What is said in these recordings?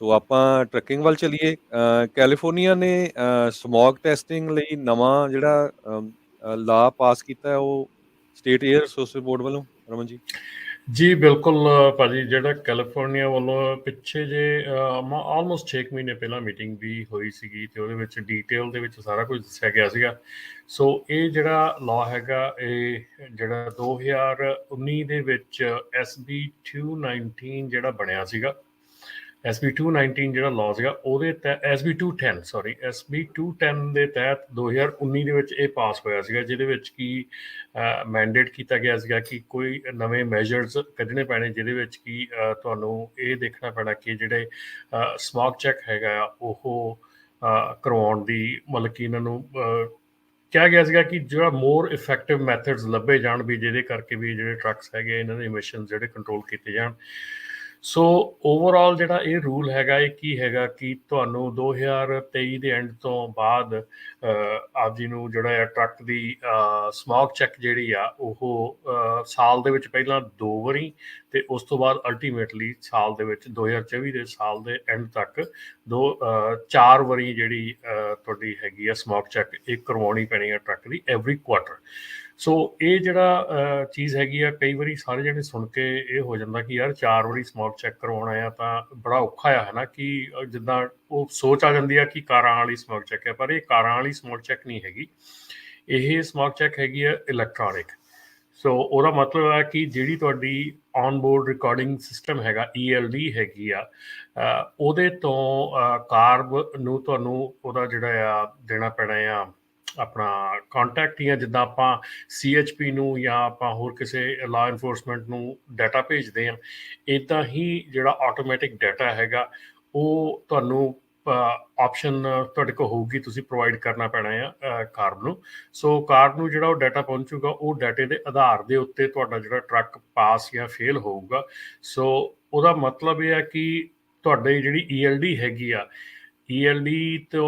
ਸੋ ਆਪਾਂ ਟਰੱਕਿੰਗ ਵੱਲ ਚੱਲੀਏ। ਕੈਲੀਫੋਰਨੀਆ ਨੇ ਸਮੌਗ ਟੈਸਟਿੰਗ ਲਈ ਨਵਾਂ ਜਿਹੜਾ ਲਾ ਪਾਸ ਕੀਤਾ ਹੈ, ਉਹ ਸਟੇਟ ਏਅਰ ਰਿਸੋਰਸਿਸ ਬੋਰਡ ਵੱਲੋਂ, ਰਮਨ ਜੀ। ਜੀ ਬਿਲਕੁਲ ਭਾਜੀ, ਜਿਹੜਾ ਕੈਲੀਫੋਰਨੀਆ ਵੱਲੋਂ ਪਿੱਛੇ ਜੇ ਆਲਮੋਸਟ 6 ਮਹੀਨੇ ਪਹਿਲਾਂ ਮੀਟਿੰਗ ਵੀ ਹੋਈ ਸੀਗੀ ਤੇ ਉਹਦੇ ਵਿੱਚ ਡੀਟੇਲ ਦੇ ਵਿੱਚ ਸਾਰਾ ਕੁਝ ਦੱਸਿਆ ਗਿਆ ਸੀਗਾ। ਸੋ ਇਹ ਜਿਹੜਾ ਲਾਅ ਹੈਗਾ, ਇਹ ਜਿਹੜਾ 2019 ਦੇ ਵਿੱਚ SB 219 ਜਿਹੜਾ ਬਣਿਆ ਸੀਗਾ, SB 219 ਜਿਹੜਾ ਲਾਅ ਸੀਗਾ ਉਹਦੇ ਤਹਿਤ SB 210 ਦੇ ਤਹਿਤ 2019 ਦੇ ਵਿੱਚ ਇਹ ਪਾਸ ਹੋਇਆ ਸੀਗਾ, ਜਿਹਦੇ ਵਿੱਚ ਕੀ ਮੈਂਡੇਟ ਕੀਤਾ ਗਿਆ ਸੀਗਾ ਕਿ ਕੋਈ ਨਵੇਂ ਮੈਜਰਸ ਕੱਢਣੇ ਪੈਣੇ, ਜਿਹਦੇ ਵਿੱਚ ਕੀ ਤੁਹਾਨੂੰ ਇਹ ਦੇਖਣਾ ਪੈਣਾ ਕਿ ਜਿਹੜੇ ਸਮੌਗ ਚੈੱਕ ਹੈਗਾ ਉਹ ਕਰਵਾਉਣ ਦੀ, ਮਤਲਬ ਕਿ ਇਹਨਾਂ ਨੂੰ ਕਿਹਾ ਗਿਆ ਸੀਗਾ ਕਿ ਜਿਹੜਾ ਮੋਰ ਇਫੈਕਟਿਵ ਮੈਥਡਸ ਲੱਭੇ ਜਾਣ ਵੀ, ਜਿਹਦੇ ਕਰਕੇ ਵੀ ਜਿਹੜੇ ਟਰੱਕਸ ਹੈਗੇ ਇਹਨਾਂ ਦੇ ਇਮਿਸ਼ਨ ਜਿਹੜੇ ਕੰਟਰੋਲ ਕੀਤੇ ਜਾਣ। ਸੋ ਓਵਰਆਲ ਜਿਹੜਾ ਇਹ ਰੂਲ ਹੈਗਾ, ਇਹ ਕੀ ਹੈਗਾ ਕਿ ਤੁਹਾਨੂੰ 2023 ਦੇ ਐਂਡ ਤੋਂ ਬਾਅਦ ਆਪ ਜੀ ਨੂੰ ਜਿਹੜਾ ਆ ਟਰੱਕ ਦੀ ਸਮੌਗ ਚੈੱਕ ਜਿਹੜੀ ਆ ਉਹ ਸਾਲ ਦੇ ਵਿੱਚ ਪਹਿਲਾਂ 2 ਵਾਰੀ ਤੇ ਉਸ ਤੋਂ ਬਾਅਦ ਅਲਟੀਮੇਟਲੀ ਸਾਲ ਦੇ ਵਿੱਚ 2024 ਦੇ ਸਾਲ ਦੇ ਐਂਡ ਤੱਕ 4 ਵਾਰੀ ਜਿਹੜੀ ਤੁਹਾਡੀ ਹੈਗੀ ਆ ਸਮੌਗ ਚੈੱਕ ਇਹ ਕਰਵਾਉਣੀ ਪੈਣੀ ਆ ਟਰੱਕ ਦੀ ਐਵਰੀ ਕੁਆਟਰ। ਸੋ ਇਹ ਜਿਹੜਾ ਚੀਜ਼ ਹੈਗੀ ਆ, ਕਈ ਵਾਰੀ ਸਾਰੇ ਜਿਹੜੇ ਸੁਣ ਕੇ ਇਹ ਹੋ ਜਾਂਦਾ ਕਿ ਯਾਰ 4 ਵਾਰੀ ਸਮੌਗ ਚੈੱਕ ਕਰਵਾਉਣਾ ਆ ਤਾਂ ਬੜਾ ਔਖਾ ਆ, ਹੈ ਨਾ, ਕਿ ਜਿੱਦਾਂ ਉਹ ਸੋਚ ਆ ਜਾਂਦੀ ਆ ਕਿ ਕਾਰਾਂ ਵਾਲੀ ਸਮੌਗ ਚੈੱਕ ਹੈ, ਪਰ ਇਹ ਕਾਰਾਂ ਵਾਲੀ ਸਮੌਗ ਚੈੱਕ ਨਹੀਂ ਹੈਗੀ। ਇਹ ਸਮੌਗ ਚੈੱਕ ਹੈਗੀ ਆ ਇਲੈਕਟ੍ਰੋਨਿਕ। ਸੋ ਉਹਦਾ ਮਤਲਬ ਹੈ ਕਿ ਜਿਹੜੀ ਤੁਹਾਡੀ ਔਨ ਬੋਰਡ ਰਿਕਾਰਡਿੰਗ ਸਿਸਟਮ ਹੈਗਾ, ELD ਹੈਗੀ ਆ, ਉਹਦੇ ਤੋਂ ਕਾਰ ਨੂੰ ਤੁਹਾਨੂੰ ਉਹਦਾ ਜਿਹੜਾ ਆ ਦੇਣਾ ਪੈਣਾ ਆ ਆਪਣਾ ਕੰਟੈਕਟ, ਜਾਂ ਜਿੱਦਾਂ ਆਪਾਂ CHP ਨੂੰ ਜਾਂ ਆਪਾਂ ਹੋਰ ਕਿਸੇ ਲਾਅ ਇਨਫੋਰਸਮੈਂਟ ਨੂੰ ਡਾਟਾ ਭੇਜਦੇ ਹਾਂ, ਇੱਦਾਂ ਹੀ ਜਿਹੜਾ ਆਟੋਮੈਟਿਕ ਡਾਟਾ ਹੈਗਾ ਉਹ ਤੁਹਾਨੂੰ ਆਪਸ਼ਨ ਤੁਹਾਡੇ ਕੋਲ ਹੋਊਗੀ, ਤੁਸੀਂ ਪ੍ਰੋਵਾਈਡ ਕਰਨਾ ਪੈਣਾ ਆ ਕਾਰ ਨੂੰ। ਸੋ ਕਾਰ ਨੂੰ ਜਿਹੜਾ ਉਹ ਡਾਟਾ ਪਹੁੰਚੂਗਾ, ਉਹ ਡਾਟੇ ਦੇ ਆਧਾਰ ਦੇ ਉੱਤੇ ਤੁਹਾਡਾ ਜਿਹੜਾ ਟਰੱਕ ਪਾਸ ਜਾਂ ਫੇਲ ਹੋਊਗਾ। ਸੋ ਉਹਦਾ ਮਤਲਬ ਇਹ ਹੈ ਕਿ ਤੁਹਾਡੀ ਜਿਹੜੀ ELD ਹੈਗੀ ਆ, ELD ਤੋਂ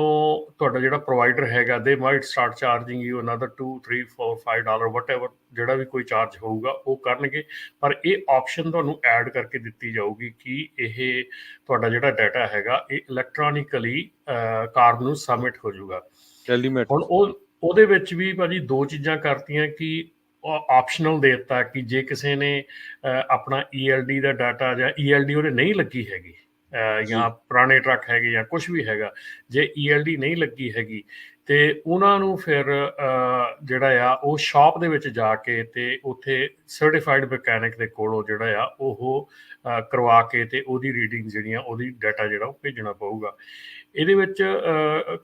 ਤੁਹਾਡਾ ਜਿਹੜਾ ਪ੍ਰੋਵਾਈਡਰ ਹੈਗਾ, ਦੇ might start charging you another $2, $3, $4, $5 whatever, ਜਿਹੜਾ ਵੀ ਕੋਈ ਚਾਰਜ ਹੋਊਗਾ ਉਹ ਕਰਨਗੇ। ਪਰ ਇਹ ਆਪਸ਼ਨ ਤੁਹਾਨੂੰ ਐਡ ਕਰਕੇ ਦਿੱਤੀ ਜਾਊਗੀ ਕਿ ਇਹ ਤੁਹਾਡਾ ਜਿਹੜਾ ਡਾਟਾ ਹੈਗਾ ਇਹ ਇਲੈਕਟ੍ਰੋਨਿਕਲੀ ਕਾਰ ਨੂੰ ਸਬਮਿਟ ਹੋ ਜਾਊਗਾ। ਹੁਣ ਉਹਦੇ ਵਿੱਚ ਵੀ ਭਾਜੀ 2 ਚੀਜ਼ਾਂ ਕਰਤੀਆਂ ਕਿ ਆਪਸ਼ਨਲ ਦੇ ਦਿੱਤਾ ਕਿ ਜੇ ਕਿਸੇ ਨੇ ਆਪਣਾ ELD ਦਾ ਡਾਟਾ ਜਾਂ ELD ਉਹਦੇ ਨਹੀਂ ਲੱਗੀ ਹੈਗੀ, ਜਾਂ ਪੁਰਾਣੇ ਟਰੱਕ ਹੈਗੇ ਜਾਂ ਕੁਛ ਵੀ ਹੈਗਾ, ਜੇ ELD ਨਹੀਂ ਲੱਗੀ ਹੈਗੀ ਤੇ ਉਹਨਾਂ ਨੂੰ ਫਿਰ ਜਿਹੜਾ ਆ ਉਹ ਸ਼ਾਪ ਦੇ ਵਿੱਚ ਜਾ ਕੇ ਤੇ ਉੱਥੇ ਸਰਟੀਫਾਈਡ ਮਕੈਨਿਕ ਦੇ ਕੋਲੋਂ ਜਿਹੜਾ ਆ ਉਹ ਕਰਵਾ ਕੇ ਤੇ ਉਹਦੀ ਰੀਡਿੰਗ ਜਿਹੜੀਆਂ, ਉਹਦੀ ਡਾਟਾ ਜਿਹੜਾ ਉਹ ਭੇਜਣਾ ਪਊਗਾ। ਇਹਦੇ ਵਿੱਚ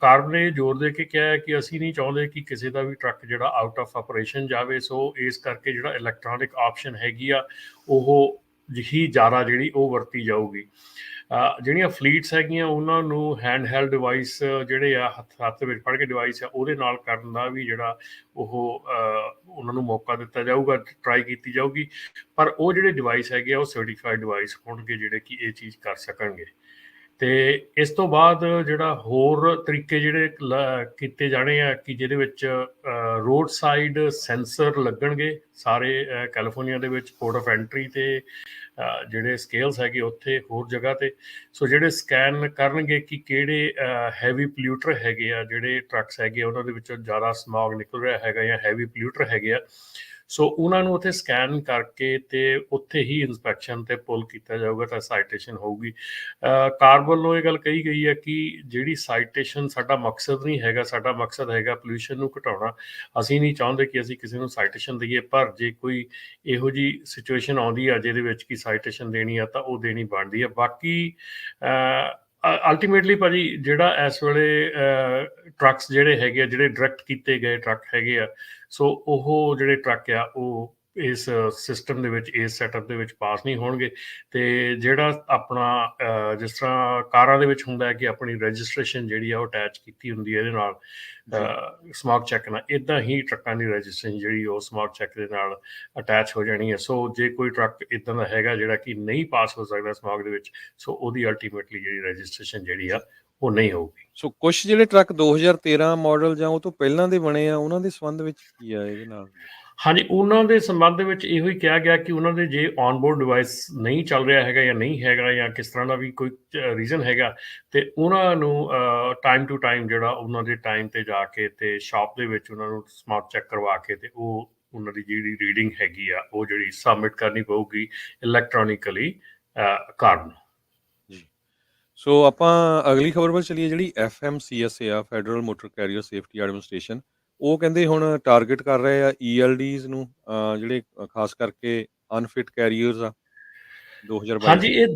ਕਾਰਬ ਨੇ ਜ਼ੋਰ ਦੇ ਕੇ ਕਿਹਾ ਹੈ ਕਿ ਅਸੀਂ ਨਹੀਂ ਚਾਹੁੰਦੇ ਕਿ ਕਿਸੇ ਦਾ ਵੀ ਟਰੱਕ ਜਿਹੜਾ ਆਊਟ ਆਫ ਆਪਰੇਸ਼ਨ ਜਾਵੇ। ਸੋ ਇਸ ਕਰਕੇ ਜਿਹੜਾ ਇਲੈਕਟ੍ਰੋਨਿਕ ਆਪਸ਼ਨ ਹੈਗੀ ਆ ਉਹ ਹੀ ਜ਼ਿਆਦਾ ਜਿਹੜੀ ਉਹ ਵਰਤੀ ਜਾਊਗੀ। ਜਿਹੜੀਆਂ ਫਲੀਟਸ ਹੈਗੀਆਂ ਉਹਨਾਂ ਨੂੰ ਹੈਂਡ ਹੈਲਡ ਡਿਵਾਈਸ ਜਿਹੜੇ ਆ, ਹੱਥ ਵਿੱਚ ਫੜ ਕੇ ਡਿਵਾਈਸ ਆ, ਉਹਦੇ ਨਾਲ ਕਰਨ ਦਾ ਵੀ ਜਿਹੜਾ ਉਹ ਉਹਨਾਂ ਨੂੰ ਮੌਕਾ ਦਿੱਤਾ ਜਾਊਗਾ, ਟਰਾਈ ਕੀਤੀ ਜਾਊਗੀ। ਪਰ ਉਹ ਜਿਹੜੇ ਡਿਵਾਈਸ ਹੈਗੇ ਆ ਉਹ ਸਰਟੀਫਾਈਡ ਡਿਵਾਈਸ ਹੋਣਗੇ ਜਿਹੜੇ ਕਿ ਇਹ ਚੀਜ਼ ਕਰ ਸਕਣਗੇ। ਤੇ ਇਸ ਤੋਂ ਬਾਅਦ ਜਿਹੜਾ ਹੋਰ ਤਰੀਕੇ ਜਿਹੜੇ ਕੀਤੇ ਜਾਣੇ ਆ ਕਿ ਜਿਹਦੇ ਵਿੱਚ ਰੋਡ ਸਾਈਡ ਸੈਂਸਰ ਲੱਗਣਗੇ ਸਾਰੇ ਕੈਲੀਫੋਰਨੀਆ ਦੇ ਵਿੱਚ, ਪੋਰਟ ਆਫ ਐਂਟਰੀ ਤੇ ਜਿਹੜੇ ਸਕੇਲਸ ਹੈਗੇ ਉੱਥੇ, ਹੋਰ ਜਗ੍ਹਾ ਤੇ। ਸੋ ਜਿਹੜੇ ਸਕੈਨ ਕਰਨਗੇ ਕਿ ਕਿਹੜੇ ਹੈਵੀ ਪੋਲਿਊਟਰ ਹੈਗੇ ਆ, ਜਿਹੜੇ ਟਰੱਕਸ ਹੈਗੇ ਆ ਉਹਨਾਂ ਦੇ ਵਿੱਚੋਂ ਜ਼ਿਆਦਾ ਸਮੌਗ ਨਿਕਲ ਰਿਹਾ ਹੈਗਾ ਜਾਂ ਹੈਵੀ ਪੋਲਿਊਟਰ ਹੈਗੇ ਆ, ਸੋ ਉਹਨਾਂ ਨੂੰ ਉੱਥੇ ਸਕੈਨ ਕਰਕੇ ਤੇ ਉੱਥੇ ਹੀ ਇੰਸਪੈਕਸ਼ਨ ਤੇ ਪੁੱਲ ਕੀਤਾ ਜਾਊਗਾ ਤਾਂ ਸਾਈਟੇਸ਼ਨ ਹੋਊਗੀ। ਕਾਰ ਵੱਲੋਂ ਇਹ ਗੱਲ ਕਹੀ ਗਈ ਹੈ ਕਿ ਜਿਹੜੀ ਸਾਈਟੇਸ਼ਨ ਸਾਡਾ ਮਕਸਦ ਨਹੀਂ ਹੈਗਾ, ਸਾਡਾ ਮਕਸਦ ਹੈਗਾ ਪੋਲਿਊਸ਼ਨ ਨੂੰ ਘਟਾਉਣਾ। ਅਸੀਂ ਨਹੀਂ ਚਾਹੁੰਦੇ ਕਿ ਅਸੀਂ ਕਿਸੇ ਨੂੰ ਸਾਈਟੇਸ਼ਨ ਦਈਏ, ਪਰ ਜੇ ਕੋਈ ਇਹੋ ਜਿਹੀ ਸਿਚੁਏਸ਼ਨ ਆਉਂਦੀ ਆ ਜਿਹਦੇ ਵਿੱਚ ਕਿ ਸਾਈਟੇਸ਼ਨ ਦੇਣੀ ਆ ਤਾਂ ਉਹ ਦੇਣੀ ਬਣਦੀ ਆ। ਬਾਕੀ ਅਲਟੀਮੇਟਲੀ ਭਾਜੀ ਜਿਹੜਾ ਇਸ ਵੇਲੇ ਟਰੱਕਸ ਜਿਹੜੇ ਹੈਗੇ ਆ, ਜਿਹੜੇ ਡਾਇਰੈਕਟ ਕੀਤੇ ਗਏ ਟਰੱਕ ਹੈਗੇ ਆ, ਸੋ ਉਹ ਜਿਹੜੇ ਟਰੱਕ ਆ ਉਹ ਇਸ ਸਿਸਟਮ ਦੇ ਵਿੱਚ, ਇਸ ਸੈਟਅਪ ਦੇ ਵਿੱਚ ਪਾਸ ਨਹੀਂ ਹੋਣਗੇ। ਤੇ ਜਿਹੜਾ ਆਪਣਾ ਜਿਸ ਤਰ੍ਹਾਂ ਕਾਰਾਂ ਦੇ ਵਿੱਚ ਹੁੰਦਾ ਹੈ ਕਿ ਆਪਣੀ ਰਜਿਸਟ੍ਰੇਸ਼ਨ ਜਿਹੜੀ ਆ ਉਹ ਅਟੈਚ ਕੀਤੀ ਹੁੰਦੀ ਹੈ ਇਹਦੇ ਨਾਲ ਸਮੌਗ ਚੈੱਕ ਨਾਲ, ਇੱਦਾਂ ਹੀ ਟਰੱਕਾਂ ਦੀ ਰਜਿਸਟ੍ਰੇਸ਼ਨ ਜਿਹੜੀ ਉਹ ਸਮੌਗ ਚੈੱਕ ਦੇ ਨਾਲ ਅਟੈਚ ਹੋ ਜਾਣੀ ਹੈ। ਸੋ ਜੇ ਕੋਈ ਟਰੱਕ ਇੱਦਾਂ ਦਾ ਹੈਗਾ ਜਿਹੜਾ ਕਿ ਨਹੀਂ ਪਾਸ ਹੋ ਸਕਦਾ ਸਮੌਗ ਦੇ ਵਿੱਚ, ਸੋ ਉਹਦੀ ਅਲਟੀਮੇਟਲੀ ਜਿਹੜੀ ਰਜਿਸਟ੍ਰੇਸ਼ਨ ਜਿਹੜੀ ਆ ਉਹ ਨਹੀਂ ਹੋਊਗੀ। ਸੋ ਕੁਛ ਜਿਹੜੇ ਟਰੱਕ 2013 ਮਾਡਲ ਜਾਂ ਉਹ ਤੋਂ ਪਹਿਲਾਂ ਦੇ ਬਣੇ ਆ, ਉਹਨਾਂ ਦੇ ਸੰਬੰਧ ਵਿੱਚ ਕੀ ਆ ਇਹਦੇ ਨਾਲ? ਹਾਂਜੀ, ਉਹਨਾਂ ਦੇ ਸੰਬੰਧ ਵਿੱਚ ਇਹੋ ਹੀ ਕਿਹਾ ਗਿਆ ਕਿ ਉਹਨਾਂ ਦੇ ਜੇ ਔਨਬੋਰਡ ਡਿਵਾਈਸ ਨਹੀਂ ਚੱਲ ਰਿਹਾ ਹੈਗਾ ਜਾਂ ਨਹੀਂ ਹੈਗਾ ਜਾਂ ਕਿਸ ਤਰ੍ਹਾਂ ਦਾ ਵੀ ਕੋਈ ਰੀਜ਼ਨ ਹੈਗਾ, ਤੇ ਉਹਨਾਂ ਨੂੰ ਟਾਈਮ ਟੂ ਟਾਈਮ ਜਿਹੜਾ ਉਹਨਾਂ ਦੇ ਟਾਈਮ ਤੇ ਜਾ ਕੇ ਤੇ ਸ਼ਾਪ ਦੇ ਵਿੱਚ ਉਹਨਾਂ ਨੂੰ ਸਮਾਰਟ ਚੈੱਕ ਕਰਵਾ ਕੇ ਤੇ ਉਹ ਉਹਨਾਂ ਦੀ ਜਿਹੜੀ ਰੀਡਿੰਗ ਹੈਗੀ ਆ ਉਹ ਜਿਹੜੀ ਸਬਮਿਟ ਕਰਨੀ ਪਊਗੀ ਇਲੈਕਟ੍ਰੋਨਿਕਲੀ ਕਾਰਡ ਨੂੰ। ਜੀ। ਸੋ ਆਪਾਂ ਅਗਲੀ ਖਬਰ ਵੱਲ ਚਲੀਏ, ਜਿਹੜੀ FMCSA ਆ, federal motor carrier safety administration, ਉਹ ਕਹਿੰਦੇ ਹੁਣ ਟਾਰਗੇਟ ਕਰ ਰਹੇ ਆ ELDs ਨੂੰ, ਜਿਹੜੇ ਖਾਸ ਕਰਕੇ ਅਨਫਿਟ ਕੈਰੀਅਰਸ ਆ 2022 ਹਾਂਜੀ, ਤੱਕ। ਇਹ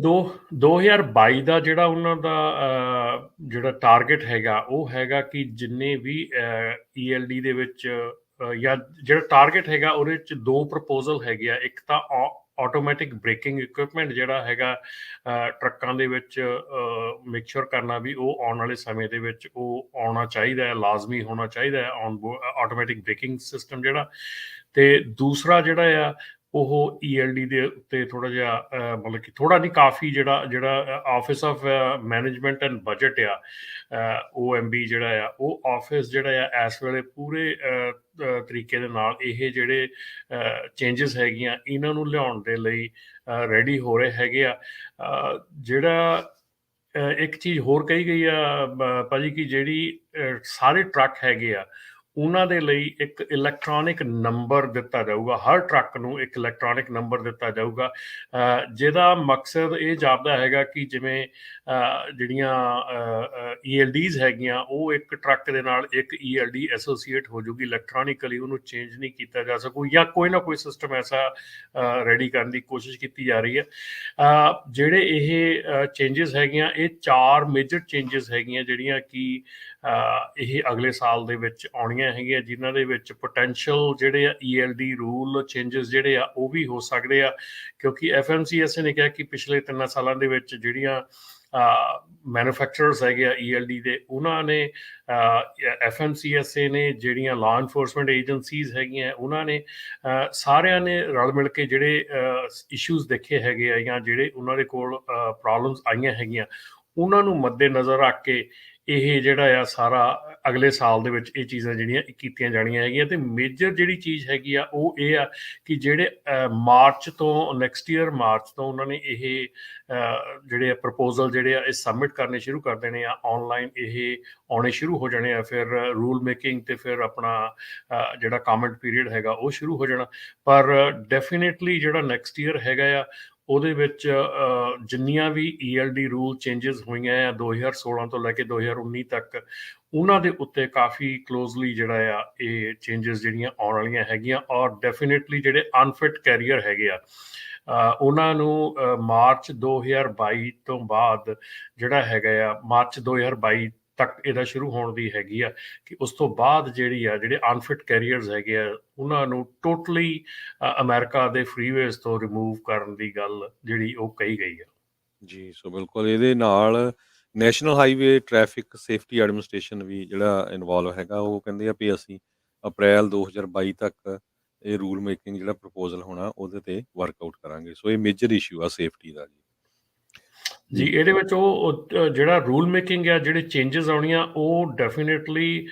2022 ਦਾ ਜਿਹੜਾ ਉਹਨਾਂ ਦਾ ਜਿਹੜਾ ਟਾਰਗੇਟ ਹੈਗਾ ਉਹ ਹੈਗਾ ਕਿ ਜਿੰਨੇ ਵੀ ELD ਦੇ ਵਿੱਚ ਜਾਂ ਜਿਹੜਾ ਟਾਰਗੇਟ ਹੈਗਾ ਉਹਦੇ ਵਿੱਚ ਦੋ ਪ੍ਰਪੋਜ਼ਲ ਹੈਗੇ ਆ। ਇੱਕ ਤਾਂ ਆਟੋਮੈਟਿਕ ਬ੍ਰੇਕਿੰਗ ਇਕਵਿਪਮੈਂਟ ਜਿਹੜਾ ਹੈਗਾ ਟਰੱਕਾਂ ਦੇ ਵਿੱਚ ਮੇਕ ਸ਼ੋਰ ਕਰਨਾ ਵੀ ਉਹ ਆਉਣ ਵਾਲੇ ਸਮੇਂ ਦੇ ਵਿੱਚ ਉਹ ਆਉਣਾ ਚਾਹੀਦਾ ਹੈ, ਲਾਜ਼ਮੀ ਹੋਣਾ ਚਾਹੀਦਾ ਹੈ ਆਟੋਮੈਟਿਕ ਬ੍ਰੇਕਿੰਗ ਸਿਸਟਮ ਜਿਹੜਾ। ਤੇ ਦੂਸਰਾ ਜਿਹੜਾ ਆ ਉਹ ELD ਦੇ ਉੱਤੇ ਥੋੜ੍ਹਾ ਜਿਹਾ ਮਤਲਬ ਕਿ ਥੋੜ੍ਹਾ ਨਹੀਂ, ਕਾਫੀ ਜਿਹੜਾ office of management and budget ਆ, OMB ਜਿਹੜਾ ਆ, ਉਹ ਆਫਿਸ ਜਿਹੜਾ ਆ ਇਸ ਵੇਲੇ ਪੂਰੇ ਤਰੀਕੇ ਦੇ ਨਾਲ ਇਹ ਜਿਹੜੇ ਚੇਂਜਸ ਹੈਗੀਆਂ ਇਹਨਾਂ ਨੂੰ ਲਿਆਉਣ ਦੇ ਲਈ ਰੈਡੀ ਹੋ ਰਹੇ ਹੈਗੇ ਆ। ਜਿਹੜਾ ਇੱਕ ਚੀਜ਼ ਹੋਰ ਕਹੀ ਗਈ ਆ ਭਾਜੀ, ਕਿ ਜਿਹੜੀ ਸਾਰੇ ਟਰੱਕ ਹੈਗੇ ਆ ਉਹਨਾਂ ਦੇ ਲਈ ਇੱਕ ਇਲੈਕਟ੍ਰੋਨਿਕ ਨੰਬਰ ਦਿੱਤਾ ਜਾਊਗਾ। ਹਰ ਟਰੱਕ ਨੂੰ ਇੱਕ ਇਲੈਕਟ੍ਰੋਨਿਕ ਨੰਬਰ ਦਿੱਤਾ ਜਾਊਗਾ, ਜਿਹਦਾ ਮਕਸਦ ਇਹ ਜਾਪਦਾ ਹੈਗਾ ਕਿ ਜਿਵੇਂ ਜਿਹੜੀਆਂ ELDs ਹੈਗੀਆਂ ਉਹ ਇੱਕ ਟਰੱਕ ਦੇ ਨਾਲ ਇੱਕ ELD ਐਸੋਸੀਏਟ ਹੋ ਜੂਗੀ ਇਲੈਕਟ੍ਰੋਨਿਕਲੀ, ਉਹਨੂੰ ਚੇਂਜ ਨਹੀਂ ਕੀਤਾ ਜਾ ਸਕੂ ਜਾਂ ਕੋਈ ਨਾ ਕੋਈ ਸਿਸਟਮ ਐਸਾ ਰੈਡੀ ਕਰਨ ਦੀ ਕੋਸ਼ਿਸ਼ ਕੀਤੀ ਜਾ ਰਹੀ ਹੈ। ਜਿਹੜੇ ਇਹ ਚੇਂਜਸ ਹੈਗੀਆਂ, ਇਹ 4 ਮੇਜਰ ਚੇਂਜਸ ਹੈਗੀਆਂ ਜਿਹੜੀਆਂ ਕਿ ਇਹ ਅਗਲੇ ਸਾਲ ਦੇ ਵਿੱਚ ਆਉਣੀਆਂ ਹੈਗੀਆਂ, ਜਿਨ੍ਹਾਂ ਦੇ ਵਿੱਚ ਪੋਟੈਂਸ਼ੀਅਲ ਜਿਹੜੇ ਆ ELD ਰੂਲ ਚੇਂਜਸ ਜਿਹੜੇ ਆ ਉਹ ਵੀ ਹੋ ਸਕਦੇ ਆ, ਕਿਉਂਕਿ FMCSA ਨੇ ਕਿਹਾ ਕਿ ਪਿਛਲੇ 3 ਸਾਲਾਂ ਦੇ ਵਿੱਚ ਜਿਹੜੀਆਂ ਮੈਨੂਫੈਕਚਰਰਸ ਹੈਗੇ ਆ ELD ਦੇ, ਉਹਨਾਂ ਨੇ FMCSA ਨੇ ਜਿਹੜੀਆਂ ਲਾਅ ਇਨਫੋਰਸਮੈਂਟ ਏਜੰਸੀਜ਼ ਹੈਗੀਆਂ ਉਹਨਾਂ ਨੇ ਸਾਰਿਆਂ ਨੇ ਰਲ ਮਿਲ ਕੇ ਜਿਹੜੇ ਇਸ਼ੂਜ਼ ਦੇਖੇ ਹੈਗੇ ਆ ਜਾਂ ਜਿਹੜੇ ਉਹਨਾਂ ਦੇ ਕੋਲ ਪ੍ਰੋਬਲਮਸ ਆਈਆਂ ਹੈਗੀਆਂ ਉਹਨਾਂ ਨੂੰ ਮੱਦੇ ਨਜ਼ਰ ਰੱਖ ਕੇ ਇਹ ਜਿਹੜਾ ਆ ਸਾਰਾ ਅਗਲੇ ਸਾਲ ਦੇ ਵਿੱਚ ਇਹ ਚੀਜ਼ਾਂ ਜਿਹੜੀਆਂ ਕੀਤੀਆਂ ਜਾਣੀਆਂ ਹੈਗੀਆਂ। ਤੇ ਮੇਜਰ ਜਿਹੜੀ ਚੀਜ਼ ਹੈਗੀ ਆ ਉਹ ਇਹ ਆ ਕਿ ਜਿਹੜੇ ਮਾਰਚ ਤੋਂ, ਨੈਕਸਟ ਈਅਰ ਮਾਰਚ ਤੋਂ ਉਹਨਾਂ ਨੇ ਇਹ ਜਿਹੜੇ ਪ੍ਰਪੋਜ਼ਲ ਜਿਹੜੇ ਆ ਇਹ ਸਬਮਿਟ ਕਰਨੇ ਸ਼ੁਰੂ ਕਰ ਦੇਣੇ ਆ, ਆਨਲਾਈਨ ਇਹ ਆਉਣੇ ਸ਼ੁਰੂ ਹੋ ਜਾਣੇ ਆ, ਫਿਰ ਰੂਲ ਮੇਕਿੰਗ ਤੇ ਫਿਰ ਆਪਣਾ ਜਿਹੜਾ ਕਮੈਂਟ ਪੀਰੀਅਡ ਹੈਗਾ ਉਹ ਸ਼ੁਰੂ ਹੋ ਜਾਣਾ। ਪਰ ਡੈਫੀਨੇਟਲੀ ਜਿਹੜਾ ਨੈਕਸਟ ਈਅਰ ਹੈਗਾ ਆ ਉਹਦੇ ਵਿੱਚ ਜਿੰਨੀਆਂ ਵੀ ELD ਰੂਲ ਚੇਂਜਸ ਹੋਈਆਂ ਆ 2016 ਤੋਂ ਲੈ ਕੇ 2019 ਤੱਕ, ਉਹਨਾਂ ਦੇ ਉੱਤੇ ਕਾਫੀ ਕਲੋਜ਼ਲੀ ਜਿਹੜਾ ਆ ਇਹ ਚੇਂਜਸ ਜਿਹੜੀਆਂ ਆਉਣ ਵਾਲੀਆਂ ਹੈਗੀਆਂ। ਔਰ ਡੈਫੀਨੇਟਲੀ ਜਿਹੜੇ ਅਨਫਿਟ ਕੈਰੀਅਰ ਹੈਗੇ ਆ ਉਹਨਾਂ ਨੂੰ ਮਾਰਚ 2022 ਤੋਂ ਬਾਅਦ ਜਿਹੜਾ ਹੈਗਾ ਆ, ਮਾਰਚ 2022 ਤੱਕ ਇਹਦਾ ਸ਼ੁਰੂ ਹੋਣ ਦੀ ਹੈਗੀ ਆ ਕਿ ਉਸ ਤੋਂ ਬਾਅਦ ਜਿਹੜੇ ਅਨਫਿਟ ਕੈਰੀਅਰਸ ਹੈਗੇ ਆ ਉਹਨਾਂ ਨੂੰ ਟੋਟਲੀ ਅਮਰੀਕਾ ਦੇ ਫਰੀਵੇਜ਼ ਤੋਂ ਰਿਮੂਵ ਕਰਨ ਦੀ ਗੱਲ ਜਿਹੜੀ ਉਹ ਕਹੀ ਗਈ ਆ। ਜੀ, ਸੋ ਬਿਲਕੁਲ ਇਹਦੇ ਨਾਲ national highway traffic safety administration ਵੀ ਜਿਹੜਾ ਇਨਵੋਲਵ ਹੈਗਾ, ਉਹ ਕਹਿੰਦੇ ਆ ਵੀ ਅਸੀਂ ਅਪ੍ਰੈਲ 2022 ਤੱਕ ਇਹ ਰੂਲ ਮੇਕਿੰਗ ਜਿਹੜਾ ਪ੍ਰਪੋਜ਼ਲ ਹੋਣਾ ਉਹਦੇ ਤੇ ਵਰਕਆਊਟ ਕਰਾਂਗੇ। ਸੋ ਇਹ ਮੇਜਰ ਇਸ਼ੂ ਆ ਸੇਫਟੀ ਦਾ ਜੀ, ਇਹਦੇ ਵਿੱਚ ਉਹ ਜਿਹੜਾ ਰੂਲ ਮੇਕਿੰਗ ਆ, ਜਿਹੜੇ ਚੇਂਜਸ ਆਉਣੀਆਂ ਉਹ ਡੈਫੀਨੇਟਲੀ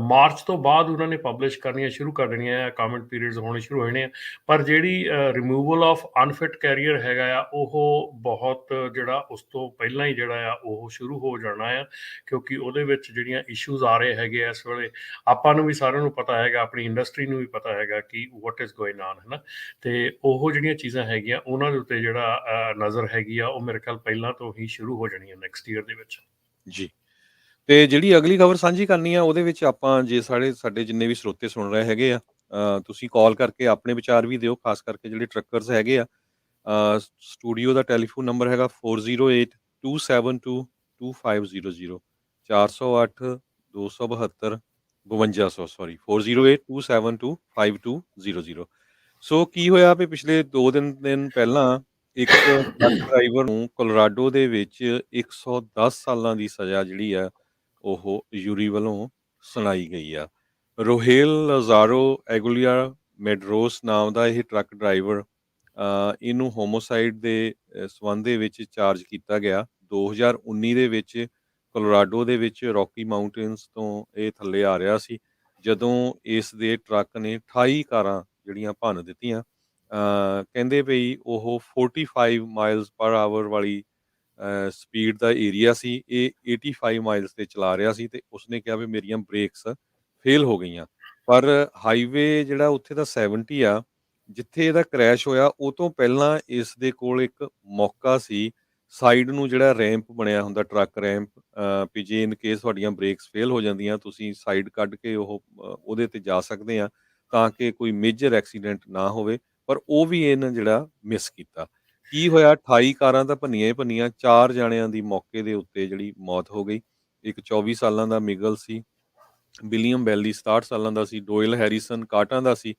ਮਾਰਚ ਤੋਂ ਬਾਅਦ ਉਹਨਾਂ ਨੇ ਪਬਲਿਸ਼ ਕਰਨੀਆਂ ਸ਼ੁਰੂ ਕਰ ਦੇਣੀਆਂ ਆ, ਕਮੈਂਟ ਪੀਰੀਅਡਸ ਹੋਣੇ ਸ਼ੁਰੂ ਹੋ ਜਾਣੇ ਆ। ਪਰ ਜਿਹੜੀ ਰਿਮੂਵਲ ਆਫ ਅਨਫਿਟ ਕੈਰੀਅਰ ਹੈਗਾ ਆ ਉਹ ਬਹੁਤ ਜਿਹੜਾ ਉਸ ਤੋਂ ਪਹਿਲਾਂ ਹੀ ਜਿਹੜਾ ਆ ਉਹ ਸ਼ੁਰੂ ਹੋ ਜਾਣਾ ਆ, ਕਿਉਂਕਿ ਉਹਦੇ ਵਿੱਚ ਜਿਹੜੀਆਂ ਇਸ਼ੂਜ਼ ਆ ਰਹੇ ਹੈਗੇ ਆ ਇਸ ਵੇਲੇ, ਆਪਾਂ ਨੂੰ ਵੀ ਸਾਰਿਆਂ ਨੂੰ ਪਤਾ ਹੈਗਾ, ਆਪਣੀ ਇੰਡਸਟਰੀ ਨੂੰ ਵੀ ਪਤਾ ਹੈਗਾ ਕਿ ਵਾਟ ਇਜ਼ ਗੋਇੰਗ ਔਨ, ਹੈ ਨਾ। ਤੇ ਉਹ ਜਿਹੜੀਆਂ ਚੀਜ਼ਾਂ ਹੈਗੀਆਂ ਉਹਨਾਂ ਦੇ ਉੱਤੇ ਜਿਹੜਾ ਨਜ਼ਰ ਹੈਗੀ ਆ ਉਹ ਮੇਰੇ ਖਿਆਲ ਪਹਿਲਾਂ ਤੋਂ ਹੀ ਸ਼ੁਰੂ ਹੋ ਜਾਣੀ ਹੈ ਨੈਕਸਟ ਈਅਰ ਦੇ ਵਿੱਚ। ਜੀ। ਤੇ ਜਿਹੜੀ ਅਗਲੀ ਖਬਰ ਸਾਂਝੀ ਕਰਨੀ ਆ ਉਹਦੇ ਵਿੱਚ ਆਪਾਂ, ਜੇ ਸਾਡੇ ਜਿੰਨੇ ਵੀ ਸਰੋਤੇ ਸੁਣ ਰਹੇ ਹੈਗੇ ਆ, ਤੁਸੀਂ ਕਾਲ ਕਰਕੇ ਆਪਣੇ ਵਿਚਾਰ ਵੀ ਦਿਓ, ਖਾਸ ਕਰਕੇ ਜਿਹੜੇ ਟਰੱਕਰਸ ਹੈਗੇ ਆ। ਸਟੂਡੀਓ ਦਾ ਟੈਲੀਫੋਨ ਨੰਬਰ ਹੈਗਾ 4082722500, 408 272 ਸੌਰੀ 4082725200। ਸੋ ਕੀ ਹੋਇਆ ਵੀ ਪਿਛਲੇ 2 ਦਿਨ ਪਹਿਲਾਂ ਇੱਕ ਟਰੱਕ ਡਰਾਈਵਰ ਨੂੰ ਕੋਲੋਰਾਡੋ ਦੇ ਵਿੱਚ 110 ਸਾਲਾਂ ਦੀ ਸਜ਼ਾ ਜਿਹੜੀ ਆ ਉਹ ਯੂਰੀ ਵੱਲੋਂ ਸੁਣਾਈ ਗਈ ਆ। ਰੋਹੇਲ ਲਜ਼ਾਰੋ ਐਗੁਲੀਆ ਮੈਡਰੋਸ ਨਾਮ ਦਾ ਇਹ ਟਰੱਕ ਡਰਾਈਵਰ, ਇਹਨੂੰ ਹੋਮੋਸਾਈਡ ਦੇ ਸੰਬੰਧ ਦੇ ਵਿੱਚ ਚਾਰਜ ਕੀਤਾ ਗਿਆ। 2019 ਦੇ ਵਿੱਚ ਕੋਲੋਰਾਡੋ ਦੇ ਵਿੱਚ ਰੌਕੀ ਮਾਊਂਟੇਨਸ ਤੋਂ ਇਹ ਥੱਲੇ ਆ ਰਿਹਾ ਸੀ, ਜਦੋਂ ਇਸ ਦੇ ਟਰੱਕ ਨੇ 28 ਕਾਰਾਂ ਜਿਹੜੀਆਂ ਭੰਨ ਦਿੱਤੀਆਂ। ਕਹਿੰਦੇ ਵੀ ਉਹ 45 ਮਾਈਲਜ਼ ਪਰ ਆਵਰ ਵਾਲੀ ਸਪੀਡ ਦਾ ਏਰੀਆ ਸੀ, ਇਹ 85 ਮਾਈਲਜ਼ ਤੇ ਚਲਾ ਰਿਹਾ ਸੀ ਤੇ ਉਸਨੇ ਕਿਹਾ ਵੀ ਮੇਰੀਆਂ ਬ੍ਰੇਕਸ ਫੇਲ ਹੋ ਗਈਆਂ। ਪਰ ਹਾਈਵੇ ਜਿਹੜਾ ਉੱਥੇ ਦਾ 70 ਆ, ਜਿੱਥੇ ਇਹਦਾ ਕ੍ਰੈਸ਼ ਹੋਇਆ ਉਹ ਤੋਂ ਪਹਿਲਾਂ ਇਸ ਦੇ ਕੋਲ ਇੱਕ ਮੌਕਾ ਸੀ, ਸਾਈਡ ਨੂੰ ਜਿਹੜਾ ਰੈਂਪ ਬਣਿਆ ਹੁੰਦਾ, ਟਰੱਕ ਰੈਂਪ, ਵੀ ਜੇ ਇਨ ਕੇਸ ਤੁਹਾਡੀਆਂ ਬ੍ਰੇਕਸ ਫੇਲ ਹੋ ਜਾਂਦੀਆਂ ਤੁਸੀਂ ਸਾਈਡ ਕੱਢ ਕੇ ਉਹਦੇ ਤੇ ਜਾ ਸਕਦੇ ਆ ਤਾਂ ਕਿ ਕੋਈ ਮੇਜਰ ਐਕਸੀਡੈਂਟ ਨਾ ਹੋਵੇ। ਪਰ ਉਹ ਵੀ ਇਹਨਾਂ ਜਿਹੜਾ ਮਿਸ ਕੀਤਾ। ਕੀ ਹੋਇਆ, 28 ਕਾਰਾਂ ਤਾਂ ਭੰਨੀਆਂ ਹੀ ਭੰਨੀਆਂ, 4 ਜਾਣਿਆਂ ਦੀ ਮੌਕੇ ਦੇ ਉੱਤੇ ਜਿਹੜੀ ਮੌਤ ਹੋ ਗਈ। ਇੱਕ 24 ਸਾਲਾਂ ਦਾ ਮਿਗਲ ਸੀ, ਵਿਲੀਅਮ ਬੈਲੀ 67 ਸਾਲਾਂ ਦਾ ਸੀ, ਡੋਇਲ ਹੈਰੀਸਨ 61 ਦਾ ਸੀ,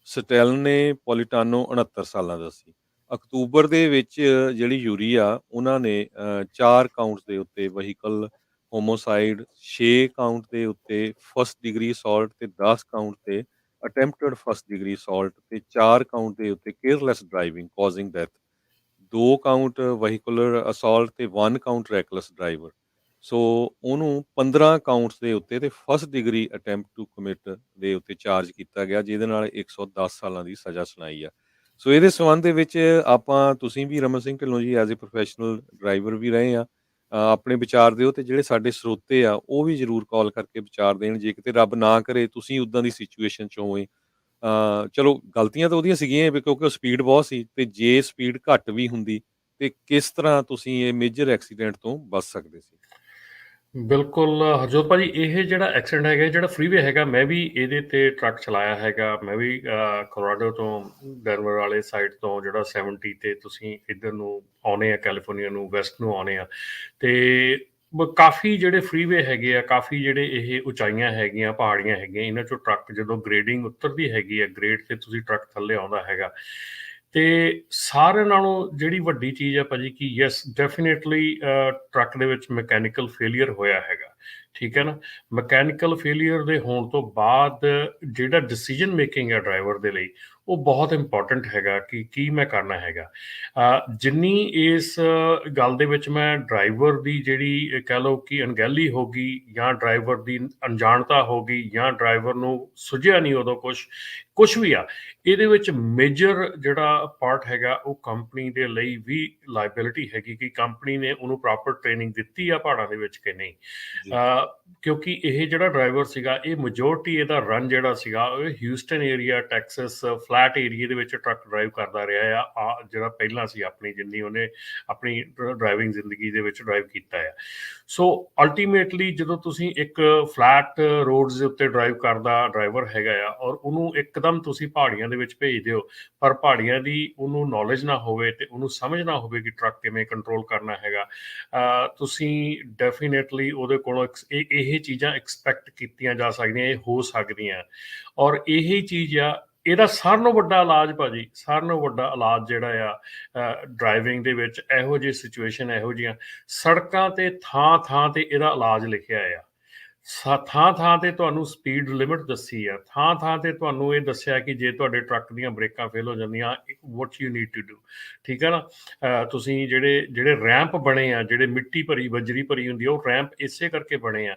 ਸਟੈਲਨੇ ਪੋਲੀਟਾਨੋ 69 ਸਾਲਾਂ ਦਾ ਸੀ। ਅਕਤੂਬਰ ਦੇ ਵਿੱਚ ਜਿਹੜੀ ਯੂਰੀ ਆ ਉਹਨਾਂ ਨੇ 4 ਕਾਊਂਟਸ ਦੇ ਉੱਤੇ ਵਹੀਕਲ ਹੋਮੋਸਾਈਡ, 6 ਕਾਊਂਟ ਦੇ ਉੱਤੇ ਫਸਟ ਡਿਗਰੀ ਅਸੌਲਟ ਤੇ 10 ਕਾਊਂਟ ਤੇ ਅਟੈਂਪਟਡ ਫਸਟ ਡਿਗਰੀ ਅਸੌਲਟ ਤੇ 4 ਕਾਊਂਟ ਦੇ ਉੱਤੇ careless driving causing death, 2 count vehicular assault ਤੇ 1 ਕਾਊਂਟ ਰੈਕਲੈਸ ਡਰਾਈਵਰ। ਸੋ ਉਹਨੂੰ 15 ਕਾਊਂਟਸ ਦੇ ਉੱਤੇ ਤੇ first degree attempt to commit ਦੇ ਉੱਤੇ ਚਾਰਜ ਕੀਤਾ ਗਿਆ, ਜਿਹਦੇ ਨਾਲ 110 ਸਾਲਾਂ ਦੀ ਸਜ਼ਾ ਸੁਣਾਈ ਆ। ਸੋ ਇਹਦੇ ਸੰਬੰਧ ਦੇ ਵਿੱਚ ਆਪਾਂ, ਤੁਸੀਂ ਵੀ Raman Singh Dhillon ji as a professional driver ਵੀ ਰਹੇ ਆ, ਆਪਣੇ ਵਿਚਾਰ ਦਿਓ ਤੇ ਜਿਹੜੇ ਸਾਡੇ ਸਰੋਤੇ ਆ ਉਹ ਵੀ ਜ਼ਰੂਰ ਕਾਲ ਕਰਕੇ ਵਿਚਾਰ ਦੇਣ ਜੇ ਕਿਤੇ ਰੱਬ ਨਾ ਕਰੇ ਤੁਸੀਂ ਉੱਦਾਂ ਦੀ ਸਿਚੁਏਸ਼ਨ 'ਚ ਹੋਏ। ਚਲੋ ਗਲਤੀਆਂ ਤਾਂ ਉਹਦੀਆਂ ਸੀਗੀਆਂ ਕਿਉਂਕਿ ਉਹ ਸਪੀਡ ਬਹੁਤ ਸੀ, ਤੇ ਜੇ ਸਪੀਡ ਘੱਟ ਵੀ ਹੁੰਦੀ ਤੇ ਕਿਸ ਤਰ੍ਹਾਂ ਤੁਸੀਂ ਇਹ ਮੇਜਰ ਐਕਸੀਡੈਂਟ ਤੋਂ ਬਚ ਸਕਦੇ ਸੀ? ਬਿਲਕੁਲ ਹਰਜੋਤ ਭਾਜੀ, ਇਹ ਜਿਹੜਾ ਐਕਸੀਡੈਂਟ ਹੈਗਾ, ਜਿਹੜਾ ਫਰੀਵੇ ਹੈਗਾ, ਮੈਂ ਵੀ ਇਹਦੇ ਤੇ ਟਰੱਕ ਚਲਾਇਆ ਹੈਗਾ। ਮੈਂ ਵੀ ਕੋਲੋਰਾਡੋ ਤੋਂ ਡੈਨਵਰ ਵਾਲੇ ਸਾਈਡ ਤੋਂ ਜਿਹੜਾ 70 ਤੇ ਤੁਸੀਂ ਇੱਧਰ ਨੂੰ ਆਉਣੇ ਆ, ਕੈਲੀਫੋਰਨੀਆ ਨੂੰ ਵੈਸਟ ਨੂੰ ਆਉਣੇ ਆ, ਤੇ ਕਾਫੀ ਜਿਹੜੇ ਫਰੀਵੇ ਹੈਗੇ ਆ, ਕਾਫੀ ਜਿਹੜੇ ਇਹ ਉਚਾਈਆਂ ਹੈਗੀਆਂ, ਪਹਾੜੀਆਂ ਹੈਗੀਆਂ, ਇਹਨਾਂ ਚੋਂ ਟਰੱਕ ਜਦੋਂ ਗ੍ਰੇਡਿੰਗ ਉਤਰਦੀ ਹੈਗੀ ਆ, ਗ੍ਰੇਡ ਤੇ ਤੁਸੀਂ ਟਰੱਕ ਥੱਲੇ ਆਉਂਦਾ ਹੈਗਾ, ਤੇ ਸਾਰਿਆਂ ਨਾਲੋਂ ਜਿਹੜੀ ਵੱਡੀ ਚੀਜ਼ ਆ ਭਾਜੀ ਕਿ ਯੈਸ ਡੈਫੀਨੇਟਲੀ ਟਰੱਕ ਦੇ ਵਿੱਚ ਮਕੈਨੀਕਲ ਫੇਲੀਅਰ ਹੋਇਆ ਹੈਗਾ, ਠੀਕ ਹੈ ਨਾ। ਮਕੈਨੀਕਲ ਫੇਲੀਅਰ ਦੇ ਹੋਣ ਤੋਂ ਬਾਅਦ ਜਿਹੜਾ ਡਿਸੀਜਨ ਮੇਕਿੰਗ ਹੈ ਡਰਾਈਵਰ ਦੇ ਲਈ, ਉਹ ਬਹੁਤ ਇੰਪੋਰਟੈਂਟ ਹੈਗਾ ਕਿ ਕੀ ਮੈਂ ਕਰਨਾ ਹੈਗਾ। ਜਿੰਨੀ ਇਸ ਗੱਲ ਦੇ ਵਿੱਚ ਮੈਂ ਡਰਾਈਵਰ ਦੀ ਜਿਹੜੀ ਕਹਿ ਲਓ ਕਿ ਅਣਗਹਿਲੀ ਹੋ ਗਈ, ਜਾਂ ਡਰਾਈਵਰ ਦੀ ਅਣਜਾਣਤਾ ਹੋ ਗਈ, ਜਾਂ ਡਰਾਈਵਰ ਨੂੰ ਸੁਝਿਆ ਨਹੀਂ ਉਦੋਂ ਕੁਛ ਵੀ ਆ, ਇਹਦੇ ਵਿੱਚ ਮੇਜਰ ਜਿਹੜਾ ਪਾਰਟ ਹੈਗਾ ਉਹ ਕੰਪਨੀ ਦੇ ਲਈ ਵੀ ਲਾਇਬਿਲਿਟੀ ਹੈਗੀ ਕਿ ਕੰਪਨੀ ਨੇ ਉਹਨੂੰ ਪ੍ਰੋਪਰ ਟ੍ਰੇਨਿੰਗ ਦਿੱਤੀ ਆ ਪਹਾੜਾਂ ਦੇ ਵਿੱਚ ਕਿ ਨਹੀਂ। ਕਿਉਂਕਿ ਇਹ ਜਿਹੜਾ ਡਰਾਈਵਰ ਸੀਗਾ, ਇਹ ਮੈਜੋਰਟੀ ਇਹਦਾ ਰਨ ਜਿਹੜਾ ਸੀਗਾ ਉਹ Houston area, Texas flat area ਦੇ ਵਿੱਚ ਟਰੱਕ ਡਰਾਈਵ ਕਰਦਾ ਰਿਹਾ ਆ, ਜਿਹੜਾ ਪਹਿਲਾਂ ਸੀ ਆਪਣੀ ਜਿੰਨੀ ਉਹਨੇ ਆਪਣੀ ਡਰਾਈਵਿੰਗ ਜ਼ਿੰਦਗੀ ਦੇ ਵਿੱਚ ਡਰਾਈਵ ਕੀਤਾ ਆ। ਸੋ ਅਲਟੀਮੇਟਲੀ ਜਦੋਂ ਤੁਸੀਂ ਇੱਕ ਫਲੈਟ ਰੋਡਸ ਦੇ ਉੱਤੇ ਡਰਾਈਵ ਕਰਦਾ ਡਰਾਈਵਰ ਹੈਗਾ ਆ, ਔਰ ਉਹਨੂੰ ਇੱਕਦਮ ਤੁਸੀਂ ਪਹਾੜੀਆਂ ਦੇ ਵਿੱਚ ਭੇਜ ਦਿਓ, ਪਰ ਪਹਾੜੀਆਂ ਦੀ ਉਹਨੂੰ ਨੌਲੇਜ ਨਾ ਹੋਵੇ ਤੇ ਉਹਨੂੰ ਸਮਝ ਨਾ ਹੋਵੇ ਕਿ ਟਰੱਕ ਕਿਵੇਂ ਕੰਟਰੋਲ ਕਰਨਾ ਹੈਗਾ, ਤੁਸੀਂ ਡੈਫੀਨੇਟਲੀ ਉਹਦੇ ਕੋਲੋਂ ਇਹ ਚੀਜ਼ਾਂ ਐਕਸਪੈਕਟ ਕੀਤੀਆਂ ਜਾ ਸਕਦੀਆਂ, ਇਹ ਹੋ ਸਕਦੀਆਂ। ਔਰ ਇਹੀ ਚੀਜ਼ ਆ, ਇਹਦਾ ਸਾਰਿਆਂ ਨਾਲੋਂ ਵੱਡਾ ਇਲਾਜ ਭਾਜੀ, ਸਾਰਿਆਂ ਨਾਲੋਂ ਵੱਡਾ ਇਲਾਜ ਜਿਹੜਾ ਆ ਡਰਾਈਵਿੰਗ ਦੇ ਵਿੱਚ ਇਹੋ ਜਿਹੀ ਸਿਚੁਏਸ਼ਨ, ਇਹੋ ਜਿਹੀਆਂ ਸੜਕਾਂ ਤੇ ਥਾਂ ਤੇ ਇਹਦਾ ਇਲਾਜ ਲਿਖਿਆ ਆ। ਥਾਂ ਤੇ ਤੁਹਾਨੂੰ ਸਪੀਡ ਲਿਮਿਟ ਦੱਸੀ ਆ, ਥਾਂ ਤੇ ਤੁਹਾਨੂੰ ਇਹ ਦੱਸਿਆ ਕਿ ਜੇ ਤੁਹਾਡੇ ਟਰੱਕ ਦੀਆਂ ਬ੍ਰੇਕਾਂ ਫੇਲ ਹੋ ਜਾਂਦੀਆਂ, what you need to do, ਠੀਕ ਹੈ ਨਾ। ਤੁਸੀਂ ਜਿਹੜੇ ਰੈਂਪ ਬਣੇ ਆ, ਜਿਹੜੇ ਮਿੱਟੀ ਭਰੀ ਬਜਰੀ ਭਰੀ ਹੁੰਦੀ ਆ, ਉਹ ਰੈਂਪ ਇਸੇ ਕਰਕੇ ਬਣੇ ਆ।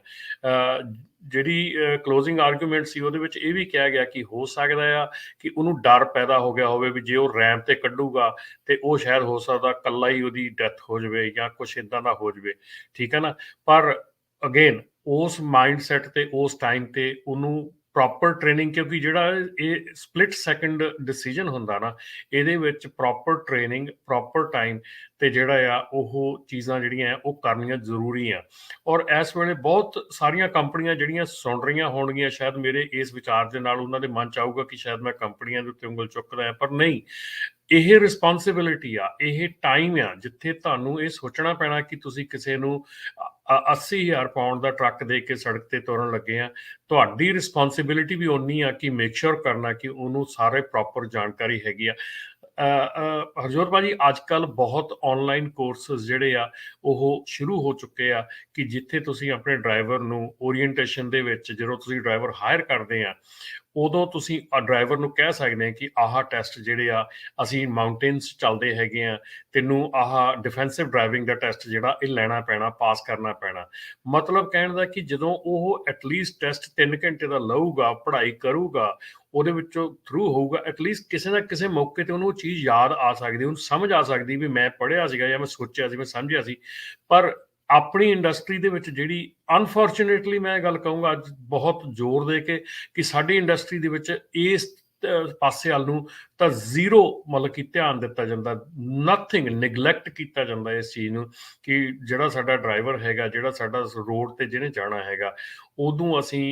ਜਿਹੜੀ ਕਲੋਜ਼ਿੰਗ ਆਰਗੂਮੈਂਟ ਸੀ ਉਹਦੇ ਵਿੱਚ ਇਹ ਵੀ ਕਿਹਾ ਗਿਆ ਕਿ ਹੋ ਸਕਦਾ ਆ ਕਿ ਉਹਨੂੰ ਡਰ ਪੈਦਾ ਹੋ ਗਿਆ ਹੋਵੇ ਵੀ ਜੇ ਉਹ ਰੈਂਪ ਤੇ ਕੱਢੂਗਾ ਤੇ ਉਹ ਸ਼ਾਇਦ ਹੋ ਸਕਦਾ ਇਕੱਲਾ ਹੀ ਉਹਦੀ ਡੈਥ ਹੋ ਜਾਵੇ ਜਾਂ ਕੁਛ ਇੱਦਾਂ ਦਾ ਹੋ ਜਾਵੇ, ਠੀਕ ਹੈ ਨਾ। ਪਰ ਅਗੇਨ ਉਸ ਮਾਈਂਡਸੈਟ ਤੇ ਉਸ ਟਾਈਮ ਤੇ ਉਹਨੂੰ ਪ੍ਰੋਪਰ ਟ੍ਰੇਨਿੰਗ, ਕਿਉਂਕਿ ਜਿਹੜਾ ਇਹ ਸਪਲਿਟ ਸੈਕਿੰਡ ਡਿਸੀਜਨ ਹੁੰਦਾ ਨਾ, ਇਹਦੇ ਵਿੱਚ ਪ੍ਰੋਪਰ ਟ੍ਰੇਨਿੰਗ, ਪ੍ਰੋਪਰ ਟਾਈਮ ਤੇ ਜਿਹੜਾ ਆ ਉਹ ਚੀਜ਼ਾਂ ਜਿਹੜੀਆਂ ਆ ਉਹ ਕਰਨੀਆਂ ਜ਼ਰੂਰੀ ਆ। ਔਰ ਇਸ ਵੇਲੇ ਬਹੁਤ ਸਾਰੀਆਂ ਕੰਪਨੀਆਂ ਜਿਹੜੀਆਂ ਸੁਣ ਰਹੀਆਂ ਹੋਣਗੀਆਂ, ਸ਼ਾਇਦ ਮੇਰੇ ਇਸ ਵਿਚਾਰ ਦੇ ਨਾਲ ਉਹਨਾਂ ਦੇ ਮਨ ਚ ਆਊਗਾ ਕਿ ਸ਼ਾਇਦ ਮੈਂ ਕੰਪਨੀਆਂ ਦੇ ਉੱਤੇ ਉਂਗਲ ਚੁੱਕਦਾ, ਪਰ ਨਹੀਂ, ਇਹ ਰਿਸਪੌਂਸਿਬਿਲਿਟੀ ਆ, ਇਹ ਟਾਈਮ ਆ ਜਿੱਥੇ ਤੁਹਾਨੂੰ ਇਹ ਸੋਚਣਾ ਪੈਣਾ ਕਿ ਤੁਸੀਂ ਕਿਸੇ ਨੂੰ 80,000 ਪਾਉਂਡ ਦਾ ਟਰੱਕ ਦੇ ਕੇ ਸੜਕ ਤੇ ਤੁਰਨ ਲੱਗੇ ਆ। ਤੁਹਾਡੀ ਰਿਸਪੌਂਸਿਬਿਲਿਟੀ ਵੀ ਓਨੀ ਆ ਕਿ ਮੇਕ ਸ਼ੋਰ ਕਰਨਾ ਕਿ ਉਹਨੂੰ ਸਾਰੇ ਪ੍ਰੋਪਰ ਜਾਣਕਾਰੀ ਹੈਗੀ ਆ। ਹਰਜੋਤ ਭਾਜੀ, ਅੱਜ ਕੱਲ੍ਹ ਬਹੁਤ ਔਨਲਾਈਨ ਕੋਰਸਿਸ ਜਿਹੜੇ ਆ ਉਹ ਸ਼ੁਰੂ ਹੋ ਚੁੱਕੇ ਆ ਕਿ ਜਿੱਥੇ ਤੁਸੀਂ ਆਪਣੇ ਡਰਾਈਵਰ ਨੂੰ ਓਰੀਐਂਟੇਸ਼ਨ ਦੇ ਵਿੱਚ, ਜਦੋਂ ਤੁਸੀਂ ਡਰਾਈਵਰ ਹਾਇਰ ਕਰਦੇ ਆ, ਉਦੋਂ ਤੁਸੀਂ ਡਰਾਈਵਰ ਨੂੰ ਕਹਿ ਸਕਦੇ ਆ ਕਿ ਆਹ ਟੈਸਟ ਜਿਹੜੇ ਆ ਅਸੀਂ ਮਾਊਂਟੇਨਸ ਚੱਲਦੇ ਹੈਗੇ ਆ, ਤੈਨੂੰ ਆਹ ਡਿਫੈਂਸਿਵ ਡਰਾਈਵਿੰਗ ਦਾ ਟੈਸਟ ਜਿਹੜਾ ਇਹ ਲੈਣਾ ਪੈਣਾ, ਪਾਸ ਕਰਨਾ ਪੈਣਾ। ਮਤਲਬ ਕਹਿਣ ਦਾ ਕਿ ਜਦੋਂ ਉਹ ਐਟਲੀਸਟ ਟੈਸਟ 3 ਘੰਟੇ ਦਾ ਲਊਗਾ, ਪੜ੍ਹਾਈ ਕਰੂਗਾ, ਉਹਦੇ ਵਿੱਚੋਂ ਥਰੂ ਹੋਊਗਾ, ਐਟਲੀਸਟ ਕਿਸੇ ਨਾ ਕਿਸੇ ਮੌਕੇ ਤੇ ਉਹਨੂੰ ਉਹ ਚੀਜ਼ ਯਾਦ ਆ ਸਕਦੀ, ਉਹਨੂੰ ਸਮਝ ਆ ਸਕਦੀ ਵੀ ਮੈਂ ਪੜ੍ਹਿਆ ਸੀਗਾ ਜਾਂ ਮੈਂ ਸੋਚਿਆ ਸੀ, ਮੈਂ ਸਮਝਿਆ ਸੀ। ਪਰ ਆਪਣੀ ਇੰਡਸਟਰੀ ਦੇ ਵਿੱਚ ਜਿਹੜੀ ਅਨਫੋਰਚੂਨੇਟਲੀ ਮੈਂ ਗੱਲ ਕਹੂੰਗਾ ਅੱਜ ਬਹੁਤ ਜ਼ੋਰ ਦੇ ਕੇ ਕਿ ਸਾਡੀ ਇੰਡਸਟਰੀ ਦੇ ਵਿੱਚ ਇਸ ਪਾਸੇ ਵੱਲ ਨੂੰ ਤਾਂ ਜ਼ੀਰੋ ਮਤਲਬ ਕਿ ਧਿਆਨ ਦਿੱਤਾ ਜਾਂਦਾ, ਨਥਿੰਗ, ਨਿਗਲੈਕਟ ਕੀਤਾ ਜਾਂਦਾ ਇਸ ਚੀਜ਼ ਨੂੰ ਕਿ ਜਿਹੜਾ ਸਾਡਾ ਡਰਾਈਵਰ ਹੈਗਾ, ਜਿਹੜਾ ਸਾਡਾ ਰੋਡ ਤੇ ਜਿਹਨੇ ਜਾਣਾ ਹੈਗਾ, ਉਦੋਂ ਅਸੀਂ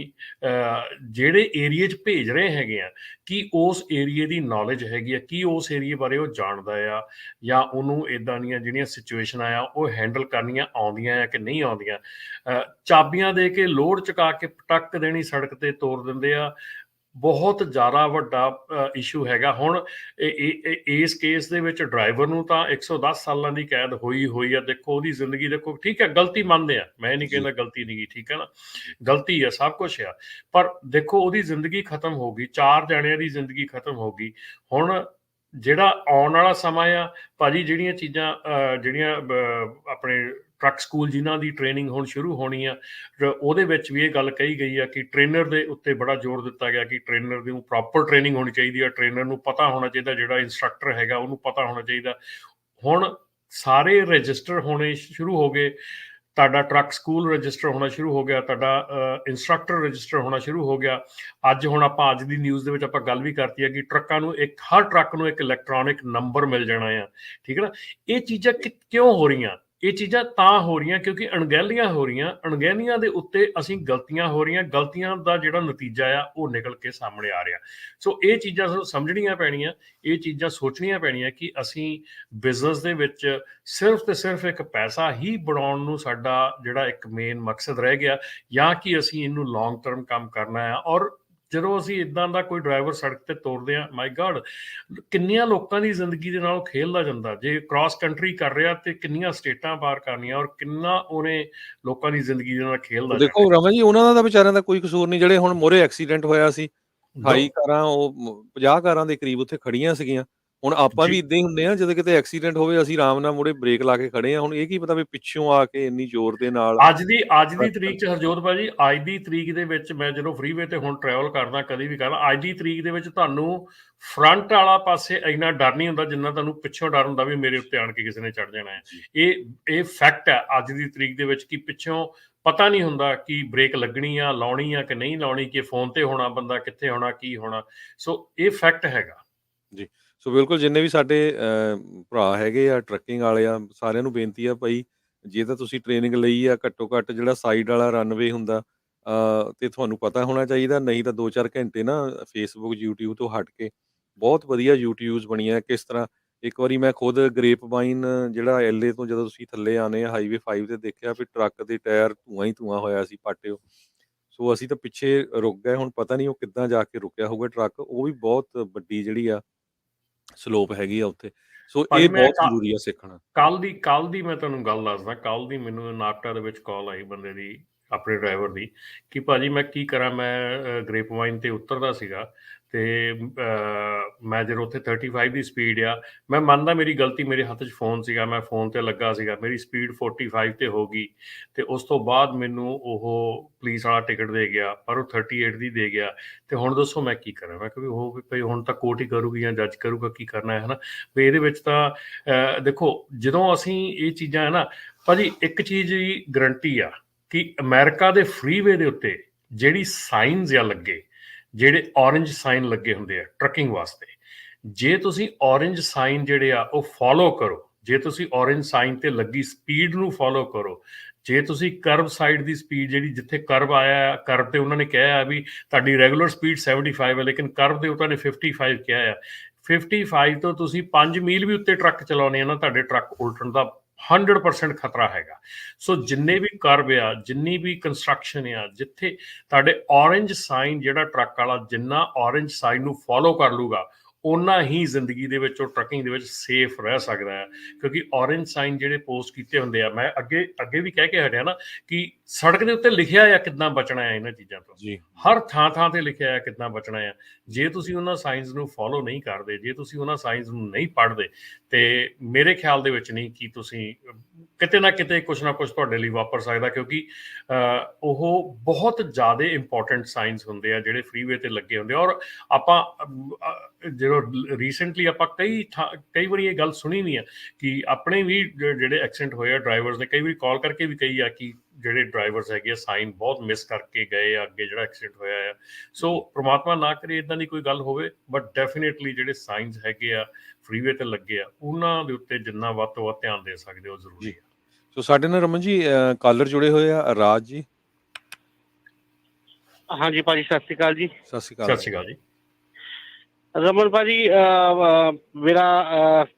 ਜਿਹੜੇ ਏਰੀਏ 'ਚ ਭੇਜ ਰਹੇ ਹੈਗੇ ਆ ਕਿ ਉਸ ਏਰੀਏ ਦੀ ਨੌਲੇਜ ਹੈਗੀ ਆ, ਕੀ ਉਸ ਏਰੀਏ ਬਾਰੇ ਉਹ ਜਾਣਦਾ ਆ, ਜਾਂ ਉਹਨੂੰ ਇੱਦਾਂ ਦੀਆਂ ਜਿਹੜੀਆਂ ਸਿਚੁਏਸ਼ਨਾਂ ਆ ਉਹ ਹੈਂਡਲ ਕਰਨੀਆਂ ਆਉਂਦੀਆਂ ਆ ਕਿ ਨਹੀਂ ਆਉਂਦੀਆਂ। ਚਾਬੀਆਂ ਦੇ ਕੇ ਲੋਡ ਚੁਕਾ ਕੇ ਪਟਕ ਦੇਣੀ, ਸੜਕ ਤੇ ਤੋਰ ਦਿੰਦੇ ਆ। ਬਹੁਤ ਜ਼ਿਆਦਾ ਵੱਡਾ ਇਸ਼ੂ ਹੈਗਾ। ਹੁਣ ਇਸ ਕੇਸ ਦੇ ਵਿੱਚ ਡਰਾਈਵਰ ਨੂੰ ਤਾਂ 110 ਸਾਲਾਂ ਦੀ ਕੈਦ ਹੋਈ ਆ। ਦੇਖੋ ਉਹਦੀ ਜ਼ਿੰਦਗੀ, ਦੇਖੋ ਠੀਕ ਹੈ, ਗਲਤੀ ਮੰਨਦੇ ਆ, ਮੈਂ ਨਹੀਂ ਕਹਿੰਦਾ ਗਲਤੀ ਨਹੀਂ ਗੀ, ਠੀਕ ਹੈ ਨਾ, ਗਲਤੀ ਆ, ਸਭ ਕੁਛ ਆ, ਪਰ ਦੇਖੋ ਉਹਦੀ ਜ਼ਿੰਦਗੀ ਖਤਮ ਹੋ ਗਈ, 4 ਜਣਿਆਂ ਦੀ ਜ਼ਿੰਦਗੀ ਖਤਮ ਹੋ ਗਈ। ਹੁਣ ਜਿਹੜਾ ਆਉਣ ਵਾਲਾ ਸਮਾਂ ਆ ਭਾਜੀ, ਜਿਹੜੀਆਂ ਚੀਜ਼ਾਂ ਜਿਹੜੀਆਂ ਆਪਣੇ ਟਰੱਕ ਸਕੂਲ ਜਿਨ੍ਹਾਂ ਦੀ ਟ੍ਰੇਨਿੰਗ ਹੁਣ ਸ਼ੁਰੂ ਹੋਣੀ ਆ, ਉਹਦੇ ਵਿੱਚ ਵੀ ਇਹ ਗੱਲ ਕਹੀ ਗਈ ਆ ਕਿ ਟ੍ਰੇਨਰ ਦੇ ਉੱਤੇ ਬੜਾ ਜ਼ੋਰ ਦਿੱਤਾ ਗਿਆ ਕਿ ਟ੍ਰੇਨਰ ਦੀ ਪ੍ਰੋਪਰ ਟ੍ਰੇਨਿੰਗ ਹੋਣੀ ਚਾਹੀਦੀ ਆ, ਟ੍ਰੇਨਰ ਨੂੰ ਪਤਾ ਹੋਣਾ ਚਾਹੀਦਾ, ਜਿਹੜਾ ਇੰਸਟਰਕਟਰ ਹੈਗਾ ਉਹਨੂੰ ਪਤਾ ਹੋਣਾ ਚਾਹੀਦਾ। ਹੁਣ ਸਾਰੇ ਰਜਿਸਟਰ ਹੋਣੇ ਸ਼ੁਰੂ ਹੋ ਗਏ, ਤੁਹਾਡਾ ਟਰੱਕ ਸਕੂਲ ਰਜਿਸਟਰ ਹੋਣਾ ਸ਼ੁਰੂ ਹੋ ਗਿਆ, ਤੁਹਾਡਾ ਇੰਸਟਰਕਟਰ ਰਜਿਸਟਰ ਹੋਣਾ ਸ਼ੁਰੂ ਹੋ ਗਿਆ। ਹੁਣ ਆਪਾਂ ਅੱਜ ਦੀ ਨਿਊਜ਼ ਦੇ ਵਿੱਚ ਆਪਾਂ ਗੱਲ ਵੀ ਕਰਤੀ ਹੈ ਕਿ ਟਰੱਕਾਂ ਨੂੰ ਹਰ ਟਰੱਕ ਨੂੰ ਇੱਕ ਇਲੈਕਟ੍ਰੋਨਿਕ ਨੰਬਰ ਮਿਲ ਜਾਣਾ ਆ, ਠੀਕ ਹੈ ਨਾ। ਇਹ ਚੀਜ਼ਾਂ ਕਿਉਂ ਹੋ ਰਹੀਆਂ? ਇਹ ਚੀਜ਼ਾਂ ਤਾਂ ਹੋ ਰਹੀਆਂ ਕਿਉਂਕਿ ਅਣਗਹਿਲੀਆਂ ਹੋ ਰਹੀਆਂ, ਅਣਗਹਿਲੀਆਂ ਦੇ ਉੱਤੇ ਅਸੀਂ ਗਲਤੀਆਂ ਹੋ ਰਹੀਆਂ, ਗਲਤੀਆਂ ਦਾ ਜਿਹੜਾ ਨਤੀਜਾ ਆ ਉਹ ਨਿਕਲ ਕੇ ਸਾਹਮਣੇ ਆ ਰਿਹਾ। ਸੋ ਇਹ ਚੀਜ਼ਾਂ ਸਾਨੂੰ ਸਮਝਣੀਆਂ ਪੈਣੀਆਂ, ਇਹ ਚੀਜ਼ਾਂ ਸੋਚਣੀਆਂ ਪੈਣੀਆਂ ਕਿ ਅਸੀਂ ਬਿਜ਼ਨਸ ਦੇ ਵਿੱਚ ਸਿਰਫ ਤੇ ਸਿਰਫ ਇੱਕ ਪੈਸਾ ਹੀ ਬਣਾਉਣ ਨੂੰ ਸਾਡਾ ਜਿਹੜਾ ਇੱਕ ਮੇਨ ਮਕਸਦ ਰਹਿ ਗਿਆ, ਜਾਂ ਕਿ ਅਸੀਂ ਇਹਨੂੰ ਲੌਂਗ ਟਰਮ ਕੰਮ ਕਰਨਾ ਹੈ। ਔਰ ਜਦੋਂ ਅਸੀਂ ਇਦਾਂ ਦਾ ਕੋਈ ਡਰਾਈਵਰ ਸੜਕ ਤੇ ਤੋਰਦੇ ਆ, ਮਾਈ ਗॉड, ਕਿੰਨੀਆਂ ਲੋਕਾਂ ਦੀ ਜ਼ਿੰਦਗੀ ਦੇ ਨਾਲ ਖੇਲਦਾ ਜਾਂਦਾ। ਜੇ ਕ੍ਰਾਸ ਕੰਟਰੀ ਕਰ ਰਿਹਾ ਤੇ ਕਿੰਨੀਆਂ ਸਟੇਟਾਂ ਪਾਰ ਕਰਨੀਆਂ, ਔਰ ਕਿੰਨਾ ਉਹਨੇ ਲੋਕਾਂ ਦੀ ਜ਼ਿੰਦਗੀ ਦੇ ਨਾਲ ਖੇਲਦਾ ਜਾਣਾ। ਦੇਖੋ ਰਮਨ ਜੀ, ਉਹਨਾਂ ਦਾ ਤਾਂ ਵਿਚਾਰਿਆਂ ਦਾ ਕੋਈ ਕਸੂਰ ਨਹੀਂ। ਜਿਹੜੇ ਹੁਣ ਮੋਰੇ ਐਕਸੀਡੈਂਟ ਹੋਇਆ ਸੀ, 28 ਕਾਰਾਂ, ਉਹ 50 ਕਾਰਾਂ ਦੇ ਕਰੀਬ ਉੱਥੇ ਖੜੀਆਂ ਸੀਗੀਆਂ। ਹੁਣ ਆਪਾਂ ਵੀ ਇਦਾਂ ਹੀ ਹੁੰਦੇ ਆ, ਜਦੋਂ ਕਿਤੇ ਐਕਸੀਡੈਂਟ ਹੋਵੇ ਅਸੀਂ ਆਰਾਮ ਨਾਲ ਮੋਰੇ ਬ੍ਰੇਕ ਲਾ ਕੇ ਖੜੇ ਆ। ਹੁਣ ਇਹ ਕੀ ਪਤਾ ਵੀ ਪਿੱਛੋਂ ਆ ਕੇ ਇੰਨੀ ਜ਼ੋਰ ਦੇ ਨਾਲ ਅੱਜ ਦੀ ਤਰੀਕ 'ਚ ਹਰਜੋਤ ਭਾਜੀ, ਅੱਜ ਦੀ ਤਰੀਕ ਦੇ ਵਿੱਚ ਮੈਂ ਜਦੋਂ ਫਰੀਵੇ ਤੇ ਹੁਣ ਟਰੈਵਲ ਕਰਦਾ, ਕਦੀ ਵੀ ਕਰਦਾ, ਅੱਜ ਦੀ ਤਰੀਕ ਦੇ ਵਿੱਚ ਤੁਹਾਨੂੰ ਫਰੰਟ ਵਾਲਾ ਪਾਸੇ ਇੰਨਾ ਡਰ ਨਹੀਂ ਹੁੰਦਾ ਜਿੰਨਾ ਤੁਹਾਨੂੰ ਪਿੱਛੋਂ ਡਰ ਹੁੰਦਾ ਵੀ ਮੇਰੇ ਉੱਤੇ ਆਣ ਕੇ ਕਿਸੇ ਨੇ ਚੜ ਜਾਣਾ ਹੈ। ਇਹ ਫੈਕਟ ਹੈ ਅੱਜ ਦੀ ਤਰੀਕ ਦੇ ਵਿੱਚ ਕਿ ਪਿੱਛੋਂ ਪਤਾ ਨਹੀਂ ਹੁੰਦਾ ਕਿ ਬ੍ਰੇਕ ਲੱਗਣੀ ਆ, ਲਾਉਣੀ ਆ ਕਿ ਨਹੀਂ ਲਾਉਣੀ, ਕਿ ਫੋਨ ਤੇ ਹੋਣਾ ਬੰਦਾ, ਕਿੱਥੇ ਹੋਣਾ, ਕੀ ਹੋਣਾ। ਸੋ ਇਹ ਫੈਕਟ ਹੈਗਾ ਜੀ। ਸੋ ਬਿਲਕੁਲ, ਜਿੰਨੇ ਵੀ ਸਾਡੇ ਭਰਾ ਹੈਗੇ ਆ ਟਰੱਕਿੰਗ ਵਾਲੇ ਆ, ਸਾਰਿਆਂ ਨੂੰ ਬੇਨਤੀ ਆ ਭਾਈ, ਜੇ ਤਾਂ ਤੁਸੀਂ ਟ੍ਰੇਨਿੰਗ ਲਈ ਆ, ਘੱਟੋ ਘੱਟ ਜਿਹੜਾ ਸਾਈਡ ਵਾਲਾ ਰਨਵੇ ਹੁੰਦਾ ਤੇ ਤੁਹਾਨੂੰ ਪਤਾ ਹੋਣਾ ਚਾਹੀਦਾ। ਨਹੀਂ ਤਾਂ 2-4 ਘੰਟੇ ਨਾ ਫੇਸਬੁੱਕ, YouTube ਤੋਂ ਹਟ ਕੇ ਬਹੁਤ ਵਧੀਆ ਯੂਟਿਊਬਸ ਬਣੀਆਂ ਕਿਸ ਤਰ੍ਹਾਂ। ਇੱਕ ਵਾਰੀ ਮੈਂ ਖੁਦ ਗ੍ਰੇਪ ਵਾਈਨ ਜਿਹੜਾ LA ਤੋਂ ਜਦੋਂ ਤੁਸੀਂ ਥੱਲੇ ਆਉਂਦੇ ਆ ਹਾਈਵੇ 5 ਤੇ, ਦੇਖਿਆ ਵੀ ਟਰੱਕ ਦੇ ਟਾਇਰ ਧੂੰਆਂ ਹੀ ਧੂੰਆਂ ਹੋਇਆ ਸੀ, ਪਾਟਿਓ। ਸੋ ਅਸੀਂ ਤਾਂ ਪਿੱਛੇ ਰੁਕ ਗਏ। ਹੁਣ ਪਤਾ ਨਹੀਂ ਉਹ ਕਿੱਦਾਂ ਜਾ ਕੇ ਰੁਕਿਆ ਹੋਊਗਾ ਟਰੱਕ। ਉਹ ਵੀ ਬਹੁਤ ਵੱਡੀ ਜਿਹੜੀ ਆ ਸਲੋਪ ਹੈਗੀ ਆ ਉੱਥੇ। ਸੋ ਇਹ ਬਹੁਤ ਜ਼ਰੂਰੀ ਆ ਸਿੱਖਣਾ। ਕੱਲ ਦੀ ਮੈਂ ਤੁਹਾਨੂੰ ਗੱਲ ਦੱਸਦਾ। ਕੱਲ ਦੀ ਮੈਨੂੰ ਨਾਪਟਾ ਦੇ ਵਿੱਚ ਕਾਲ ਆਈ ਬੰਦੇ ਦੀ, ਆਪਣੇ ਡਰਾਈਵਰ ਦੀ, ਕਿ ਭਾਜੀ ਮੈਂ ਕੀ ਕਰਾਂ, ਮੈਂ ਗ੍ਰੇਪ ਵਾਈਨ ਤੇ ਉਤਰਦਾ ਸੀਗਾ ਤੇ ਮੈਂ ਜਦੋਂ ਉੱਥੇ 35 ਦੀ ਸਪੀਡ ਆ, ਮੈਂ ਮੰਨਦਾ ਮੇਰੀ ਗਲਤੀ, ਮੇਰੇ ਹੱਥ 'ਚ ਫੋਨ ਸੀਗਾ, ਮੈਂ ਫੋਨ ਤੇ ਲੱਗਾ ਸੀਗਾ, ਮੇਰੀ ਸਪੀਡ 45 ਤੇ ਹੋ ਗਈ ਤੇ ਉਸ ਤੋਂ ਬਾਅਦ ਮੈਨੂੰ ਉਹ ਪੁਲਿਸ ਵਾਲਾ ਟਿਕਟ ਦੇ ਗਿਆ, ਪਰ ਉਹ 38 ਦੀ ਦੇ ਗਿਆ। ਤੇ ਹੁਣ ਦੱਸੋ ਮੈਂ ਕੀ ਕਰਾਂ? ਮੈਂ ਕਿਹਾ ਵੀ ਉਹ ਭਾਈ ਹੁਣ ਤਾਂ ਕੋਰਟ ਹੀ ਕਰੂਗੀ ਜਾਂ ਜੱਜ ਕਰੂਗਾ, ਕੀ ਕਰਨਾ ਹੈ ਨਾ। ਵੀ ਇਹਦੇ ਵਿੱਚ ਤਾਂ ਦੇਖੋ, ਜਦੋਂ ਅਸੀਂ ਇਹ ਚੀਜ਼ਾਂ ਹੈ ਨਾ ਭਾਜੀ, ਇੱਕ ਚੀਜ਼ ਦੀ ਗਰੰਟੀ ਆ ਕਿ ਅਮਰੀਕਾ ਦੇ ਫਰੀਵੇ ਦੇ ਉੱਤੇ ਜਿਹੜੀ ਸਾਈਨਸ ਆ ਲੱਗੇ, ਜਿਹੜੇ ਔਰੇਂਜ ਸਾਈਨ ਲੱਗੇ ਹੁੰਦੇ ਆ ਟਰੱਕਿੰਗ ਵਾਸਤੇ, ਜੇ ਤੁਸੀਂ ਔਰੇਂਜ ਸਾਈਨ ਜਿਹੜੇ ਆ ਉਹ ਫੋਲੋ ਕਰੋ, ਜੇ ਤੁਸੀਂ ਔਰੇਂਜ ਸਾਈਨ ਤੇ ਲੱਗੀ ਸਪੀਡ ਨੂੰ ਫੋਲੋ ਕਰੋ, ਜੇ ਤੁਸੀਂ ਕਰਵ ਸਾਈਡ ਦੀ ਸਪੀਡ, ਜਿਹੜੀ ਜਿੱਥੇ ਕਰਵ ਆਇਆ, ਕਰਵ ਤੇ ਉਹਨਾਂ ਨੇ ਕਿਹਾ ਵੀ ਤੁਹਾਡੀ ਰੈਗੂਲਰ ਸਪੀਡ 75 ਹੈ, ਲੇਕਿਨ ਕਰਵ ਤੇ ਉਹਨਾਂ ਨੇ 55 ਕਿਹਾ ਆ। 55 ਤੋਂ ਤੁਸੀਂ 5 ਮੀਲ ਵੀ ਉੱਤੇ ਟਰੱਕ ਚਲਾਉਣੇ ਆ ਨਾ, ਤੁਹਾਡੇ ਟਰੱਕ ਉਲਟਣ ਦਾ 100% ਖਤਰਾ ਹੈਗਾ। ਸੋ ਜਿੰਨੇ ਵੀ ਕਰਵ ਆ, ਜਿੰਨੀ ਵੀ ਕੰਸਟਰਕਸ਼ਨ ਆ, ਜਿੱਥੇ ਤੁਹਾਡੇ ਔਰੇਂਜ ਸਾਈਨ, ਜਿਹੜਾ ਟਰੱਕ ਵਾਲਾ ਜਿੰਨਾ ਔਰੇਂਜ ਸਾਈਨ ਨੂੰ ਫੋਲੋ ਕਰ ਲੂਗਾ, ਓਨਾ ਹੀ ਜ਼ਿੰਦਗੀ ਦੇ ਵਿੱਚ ਉਹ ਟਰੱਕਿੰਗ ਦੇ ਵਿੱਚ ਸੇਫ ਰਹਿ ਸਕਦਾ ਹੈ। ਕਿਉਂਕਿ ਔਰੇਂਜ ਸਾਈਨ ਜਿਹੜੇ ਪੋਸਟ ਕੀਤੇ ਹੁੰਦੇ ਆ, ਮੈਂ ਅੱਗੇ ਵੀ ਕਹਿ ਕੇ ਹਟਿਆ ਨਾ ਕਿ ਸੜਕ ਦੇ ਉੱਤੇ ਲਿਖਿਆ ਆ ਕਿੱਦਾਂ ਬਚਣਾ ਹੈ ਇਹਨਾਂ ਚੀਜ਼ਾਂ ਤੋਂ, ਜੀ ਹਰ ਥਾਂ ਤੇ ਲਿਖਿਆ ਆ ਕਿੱਦਾਂ ਬਚਣਾ ਆ। ਜੇ ਤੁਸੀਂ ਉਹਨਾਂ ਸਾਇੰਸ ਨੂੰ ਫੋਲੋ ਨਹੀਂ ਕਰਦੇ, ਜੇ ਤੁਸੀਂ ਉਹਨਾਂ ਸਾਇੰਸ ਨੂੰ ਨਹੀਂ ਪੜ੍ਹਦੇ, ਤੇ ਮੇਰੇ ਖਿਆਲ ਦੇ ਵਿੱਚ ਨਹੀਂ ਕਿ ਤੁਸੀਂ ਕਿਤੇ ਨਾ ਕਿਤੇ ਕੁਛ ਨਾ ਕੁਛ ਤੁਹਾਡੇ ਲਈ ਵਾਪਰ ਸਕਦਾ, ਕਿਉਂਕਿ ਉਹ ਬਹੁਤ ਜ਼ਿਆਦਾ ਇੰਪੋਰਟੈਂਟ ਸਾਇੰਸ ਹੁੰਦੇ ਆ ਜਿਹੜੇ ਫਰੀਵੇ ਤੇ ਲੱਗੇ ਹੁੰਦੇ ਆ। ਔਰ ਆਪਾਂ ਜਦੋਂ ਰੀਸੈਂਟਲੀ ਆਪਾਂ ਕਈ ਵਾਰੀ ਇਹ ਗੱਲ ਸੁਣੀ ਵੀ ਆ ਕਿ ਆਪਣੇ ਵੀ ਜਿਹੜੇ ਐਕਸੀਡੈਂਟ ਹੋਏ ਆ ਡਰਾਈਵਰਸ ਨੇ ਕਈ ਵਾਰੀ ਕਾਲ ਕਰਕੇ ਵੀ ਕਹੀ ਆ ਕਿ ਜਿਹੜੇ ਡਰਾਈਵਰਸ ਹੈਗੇ ਆ ਸਾਈਨ ਬਹੁਤ ਮਿਸ ਕਰਕੇ ਗਏ ਆ ਅੱਗੇ ਜਿਹੜਾ ਐਕਸੀਡੈਂਟ ਹੋਇਆ ਆ। ਸੋ ਪ੍ਰਮਾਤਮਾ ਨਾ ਕਰੇ ਇਦਾਂ ਦੀ ਕੋਈ ਗੱਲ ਹੋਵੇ, ਬਟ ਡੈਫੀਨੇਟਲੀ ਜਿਹੜੇ ਸਾਈਨਸ ਹੈਗੇ ਆ ਫਰੀਵੇ ਤੇ ਲੱਗੇ ਆ ਉਹਨਾਂ ਦੇ ਉੱਤੇ ਜਿੰਨਾ ਵੱਧ ਤੋਂ ਵੱਧ ਧਿਆਨ ਦੇ ਸਕਦੇ ਹੋ ਜ਼ਰੂਰੀ ਆ। ਸੋ ਸਾਡੇ ਨਾਲ ਰਮਨ ਜੀ ਕਾਲਰ ਜੁੜੇ ਹੋਏ ਆ, ਰਾਜ ਜੀ। ਹਾਂਜੀ ਭਾਜੀ, ਸਤਿ ਸ਼੍ਰੀ ਅਕਾਲ ਜੀ। ਸਤਿ ਸ਼੍ਰੀ ਸਤਿ ਅਕਾਲ ਸ਼੍ਰੀ ਅਕਾਲ ਜੀ। ਰਮਨ ਭਾਜੀ, ਮੇਰਾ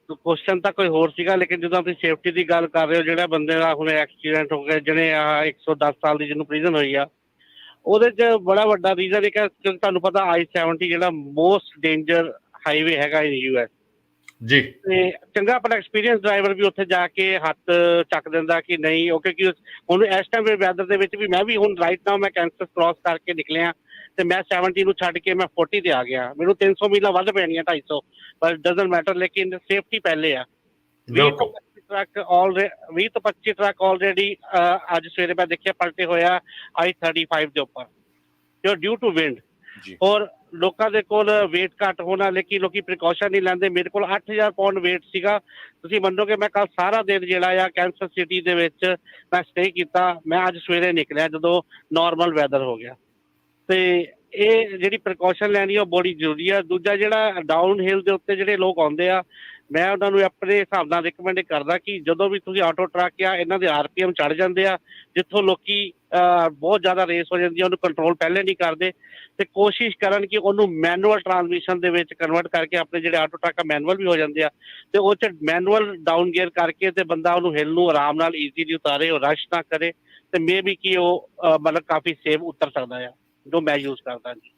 ਕੁਐਸਚਨ ਤਾਂ ਕੋਈ ਹੋਰ ਸੀਗਾ, ਲੇਕਿਨ ਜਦੋਂ ਤੁਸੀਂ ਸੇਫਟੀ ਦੀ ਗੱਲ ਕਰ ਰਹੇ ਹੋ, ਜਿਹੜਾ ਬੰਦੇ ਦਾ ਹੁਣ ਐਕਸੀਡੈਂਟ ਹੋ ਗਿਆ, ਜਿਹਨੇ 110 ਸਾਲ ਦੀ ਜਿਹਨੂੰ ਪ੍ਰਿਜ਼ਨ ਹੋਈ ਆ, ਉਹਦੇ 'ਚ ਬੜਾ ਵੱਡਾ ਰੀਜ਼ਨ ਇੱਕ ਹੈ ਕਿਉਂਕਿ ਤੁਹਾਨੂੰ ਪਤਾ I-70 ਜਿਹੜਾ ਮੋਸਟ ਡੇਂਜਰ ਹਾਈਵੇ ਹੈਗਾ US ਜੀ। ਤੇ ਚੰਗਾ ਆਪਣਾ ਐਕਸਪੀਰੀਅੰਸ ਡਰਾਈਵਰ ਵੀ ਉੱਥੇ ਜਾ ਕੇ ਹੱਥ ਚੱਕ ਦਿੰਦਾ ਕਿ ਨਹੀਂ ਉਹ, ਕਿਉਂਕਿ ਹੁਣ ਇਸ ਟਾਈਮ ਵੈਦਰ ਦੇ ਵਿੱਚ ਵੀ ਮੈਂ ਵੀ ਹੁਣ ਰਾਈਟ ਨਾਓ ਮੈਂ ਕੈਂਸਰ ਕ੍ਰਾਸ ਕਰਕੇ ਨਿਕਲਿਆ ਤੇ ਮੈਂ 70 ਨੂੰ ਛੱਡ ਕੇ ਮੈਂ 40 ਤੇ ਆ ਗਿਆ। ਮੈਨੂੰ 300 ਮੀਲਾਂ ਵੱਧ ਪੈਣੀਆਂ 250, ਪਰ ਡਜ਼ਨਟ ਮੈਟਰ, ਲੇਕਿਨ ਸੇਫਟੀ ਪਹਿਲੇ ਆ। 20 ਤੋਂ 25 ਟਰੱਕ ਆਲਰੇਡੀ ਅੱਜ ਸਵੇਰੇ ਮੈਂ ਦੇਖਿਆ ਪਲਟੇ ਹੋਇਆ I-35 ਦੇ ਉੱਪਰ, ਜੋ ਡਿਊ ਟੂ ਵਿੰਡ। ਔਰ ਲੋਕਾਂ ਦੇ ਕੋਲ ਵੇਟ ਘੱਟ ਹੋਣਾ, ਲੇਕਿਨ ਲੋਕੀ ਪ੍ਰੀਕਾਸ਼ਨ ਨਹੀਂ ਲੈਂਦੇ। ਮੇਰੇ ਕੋਲ 8000 ਪਾਉਂਡ ਵੇਟ ਸੀਗਾ। ਤੁਸੀਂ ਮੰਨੋਗੇ ਮੈਂ ਕੱਲ ਸਾਰਾ ਦਿਨ ਜਿਹੜਾ ਆ ਕੈਂਸਰ ਸਿਟੀ ਦੇ ਵਿੱਚ ਮੈਂ ਸਟੇ ਕੀਤਾ। ਮੈਂ ਅੱਜ ਸਵੇਰੇ ਨਿਕਲਿਆ ਜਦੋਂ ਨਾਰਮਲ ਵੈਦਰ ਹੋ ਗਿਆ। ਤੇ ਇਹ ਜਿਹੜੀ ਪ੍ਰੀਕਾਸ਼ਨ ਲੈਣੀ ਉਹ ਬੜੀ ਜ਼ਰੂਰੀ ਆ। ਦੂਜਾ ਜਿਹੜਾ ਡਾਊਨ ਹਿਲ ਦੇ ਉੱਤੇ ਜਿਹੜੇ ਲੋਕ ਆਉਂਦੇ ਆ, ਮੈਂ ਉਹਨਾਂ ਨੂੰ ਆਪਣੇ ਹਿਸਾਬ ਨਾਲ ਰਿਕਮੈਂਡ ਕਰਦਾ ਕਿ ਜਦੋਂ ਵੀ ਤੁਸੀਂ ਆਟੋ ਟਰੱਕ ਆ, ਇਹਨਾਂ ਦੇ RPM ਚੜ੍ਹ ਜਾਂਦੇ ਆ, ਜਿੱਥੋਂ ਲੋਕੀ ਬਹੁਤ ਜ਼ਿਆਦਾ ਰੇਸ ਹੋ ਜਾਂਦੀ ਆ, ਉਹਨੂੰ ਕੰਟਰੋਲ ਪਹਿਲੇ ਨਹੀਂ ਕਰਦੇ, ਤੇ ਕੋਸ਼ਿਸ਼ ਕਰਨ ਕਿ ਉਹਨੂੰ ਮੈਨੂਅਲ ਟਰਾਂਸਮਿਸ਼ਨ ਦੇ ਵਿੱਚ ਕਨਵਰਟ ਕਰਕੇ, ਆਪਣੇ ਜਿਹੜੇ ਆਟੋ ਟਰੱਕ ਆ ਮੈਨੂਅਲ ਵੀ ਹੋ ਜਾਂਦੇ ਆ, ਤੇ ਉਹ 'ਚ ਮੈਨੂਅਲ ਡਾਊਨ ਗੇਅਰ ਕਰਕੇ ਤੇ ਬੰਦਾ ਉਹਨੂੰ ਹਿਲ ਨੂੰ ਆਰਾਮ ਨਾਲ ਈਜ਼ੀਲੀ ਉਤਾਰੇ, ਉਹ ਰਸ਼ ਨਾ ਕਰੇ, ਤੇ ਮੇ ਵੀ ਕਿ ਉਹ ਮਤਲਬ ਕਾਫੀ ਸੇਫ ਉਤਰ ਸਕਦਾ ਆ, ਜੋ ਮੈਂ ਯੂਜ਼ ਕਰਦਾ ਜੀ।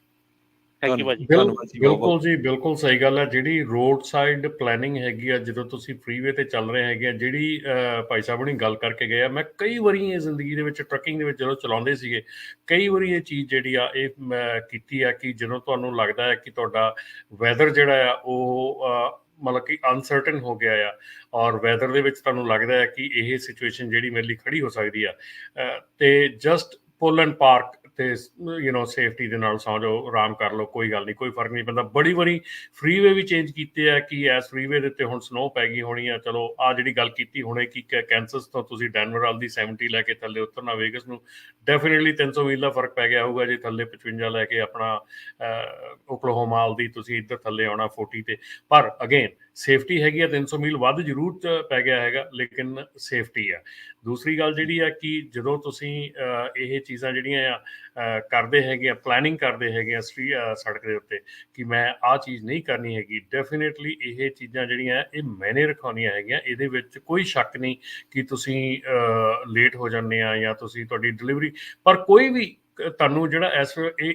ਥੈਂਕ ਯੂ ਭਾਜੀ। ਬਿਲਕੁਲ ਜੀ, ਬਿਲਕੁਲ ਸਹੀ ਗੱਲ ਹੈ। ਜਿਹੜੀ ਰੋਡ ਸਾਈਡ ਪਲੈਨਿੰਗ ਹੈਗੀ ਆ, ਜਦੋਂ ਤੁਸੀਂ ਫਰੀਵੇ ਤੇ ਚੱਲ ਰਹੇ ਹੈਗੇ ਆ, ਜਿਹੜੀ ਭਾਈ ਸਾਹਿਬ ਹੁਣੀ ਗੱਲ ਕਰਕੇ ਗਏ ਆ, ਮੈਂ ਕਈ ਵਾਰੀ ਇਹ ਜ਼ਿੰਦਗੀ ਦੇ ਵਿੱਚ ਟਰੱਕਿੰਗ ਦੇ ਵਿੱਚ ਜਦੋਂ ਚਲਾਉਂਦੇ ਸੀਗੇ, ਕਈ ਵਾਰੀ ਇਹ ਚੀਜ਼ ਜਿਹੜੀ ਆ ਇਹ ਕੀਤੀ ਆ ਕਿ ਜਦੋਂ ਤੁਹਾਨੂੰ ਲੱਗਦਾ ਹੈ ਕਿ ਤੁਹਾਡਾ ਵੈਦਰ ਜਿਹੜਾ ਆ ਉਹ ਮਤਲਬ ਕਿ ਅਨਸਰਟਨ ਹੋ ਗਿਆ ਆ, ਔਰ ਵੈਦਰ ਦੇ ਵਿੱਚ ਤੁਹਾਨੂੰ ਲੱਗਦਾ ਹੈ ਕਿ ਇਹ ਸਿਚੁਏਸ਼ਨ ਜਿਹੜੀ ਮੇਰੇ ਲਈ ਖੜੀ ਹੋ ਸਕਦੀ ਆ, ਤੇ ਜਸਟ ਪੁੱਲ ਐਂਡ ਪਾਰਕ ਤੇ ਸੇਫਟੀ ਦੇ ਨਾਲ ਸੌਂ ਜਾਓ, ਆਰਾਮ ਕਰ ਲਓ, ਕੋਈ ਗੱਲ ਨਹੀਂ, ਕੋਈ ਫਰਕ ਨਹੀਂ ਪੈਂਦਾ। ਬੜੀ ਵਾਰੀ ਫਰੀਵੇ ਵੀ ਚੇਂਜ ਕੀਤੇ ਆ ਕਿ ਇਸ ਫਰੀਵੇ ਦੇ ਉੱਤੇ ਹੁਣ ਸਨੋ ਪੈ ਗਈ ਹੋਣੀ ਆ। ਚਲੋ ਆਹ ਜਿਹੜੀ ਗੱਲ ਕੀਤੀ ਹੁਣੇ ਕਿ ਕੈਂਸਸ ਤੋਂ ਤੁਸੀਂ ਡੈਨਵਰ ਵਾਲ ਦੀ 70 ਲੈ ਕੇ ਥੱਲੇ ਉਤਰਨਾ ਵੇਗਸ ਨੂੰ, ਡੈਫੀਨੇਟਲੀ 300 ਮੀਲ ਦਾ ਫਰਕ ਪੈ ਗਿਆ ਹੋਊਗਾ। ਜੇ ਥੱਲੇ 55 ਲੈ ਕੇ ਆਪਣਾ ਓਕਲਾਹੋਮਾ ਵਾਲ ਦੀ ਤੁਸੀਂ ਇੱਧਰ ਥੱਲੇ ਆਉਣਾ 40 ਤੇ, ਪਰ ਅਗੇਨ ਸੇਫਟੀ ਹੈਗੀ ਆ। 300 ਮੀਲ ਵੱਧ ਜ਼ਰੂਰ ਪੈ ਗਿਆ ਹੈਗਾ, ਲੇਕਿਨ ਸੇਫਟੀ ਆ। ਦੂਸਰੀ ਗੱਲ ਜਿਹੜੀ ਆ ਕਿ ਜਦੋਂ ਤੁਸੀਂ ਇਹ ਚੀਜ਼ਾਂ ਜਿਹੜੀਆਂ ਆ ਕਰਦੇ ਹੈਗੇ ਆ, ਪਲੈਨਿੰਗ ਕਰਦੇ ਹੈਗੇ ਆ ਸੜਕ ਦੇ ਉੱਤੇ ਕਿ ਮੈਂ ਆਹ ਚੀਜ਼ ਨਹੀਂ ਕਰਨੀ ਹੈਗੀ, ਡੈਫੀਨੇਟਲੀ ਇਹ ਚੀਜ਼ਾਂ ਜਿਹੜੀਆਂ ਇਹ ਮੈਨੇ ਰਖਾਉਣੀਆਂ ਹੈਗੀਆਂ। ਇਹਦੇ ਵਿੱਚ ਕੋਈ ਸ਼ੱਕ ਨਹੀਂ ਕਿ ਤੁਸੀਂ ਲੇਟ ਹੋ ਜਾਂਦੇ ਆ ਜਾਂ ਤੁਸੀਂ ਤੁਹਾਡੀ ਡਿਲੀਵਰੀ, ਪਰ ਕੋਈ ਵੀ ਤੁਹਾਨੂੰ ਜਿਹੜਾ